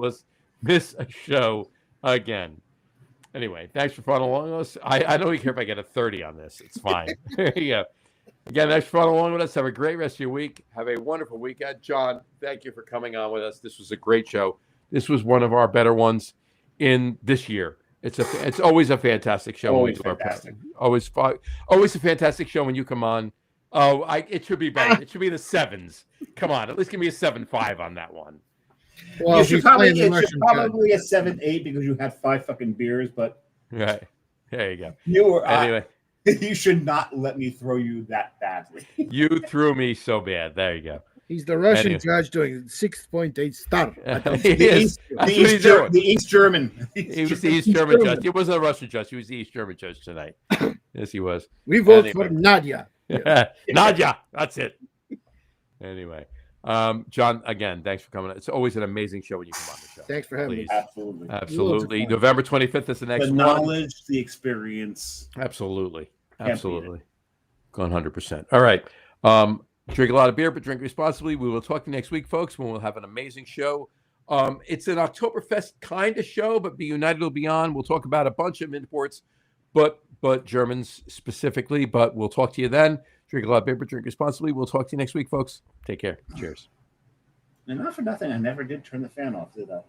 miss a show again. Anyway, thanks for following along with us. I don't even care if I get a 30 on this. It's fine. There you go. Again, thanks for following along with us. Have a great rest of your week. Have a wonderful weekend. John, thank you for coming on with us. This was a great show. This was one of our better ones in this year. It's always a fantastic show. Always fantastic. Always a fantastic show when you come on. Oh, it should be better. It should be the 7s. Come on, at least give me a 7.5 on that one. Well, it should probably a 7.8 because you had 5 fucking beers, but right. There you go. You were anyway. You should not let me throw you that badly. You threw me so bad. There you go. He's the Russian judge doing 6.8 star. The East German. He was the East German judge. He wasn't a Russian judge. He was the East German judge tonight. Yes, he was. We vote for Nadia. Nadia. That's it. Anyway. John, again, thanks for coming. It's always an amazing show when you come on the show. Thanks for having me. Absolutely. November 25th is the next one. The knowledge, the experience. Absolutely. Going 100%. All right. Drink a lot of beer, but drink responsibly. We will talk to you next week, folks, when we'll have an amazing show. It's an Oktoberfest kind of show, but Be United will be on. We'll talk about a bunch of imports, but Germans specifically. But we'll talk to you then. Drink a lot of beer, but drink responsibly. We'll talk to you next week, folks. Take care. Cheers. And not for nothing, I never did turn the fan off, did I?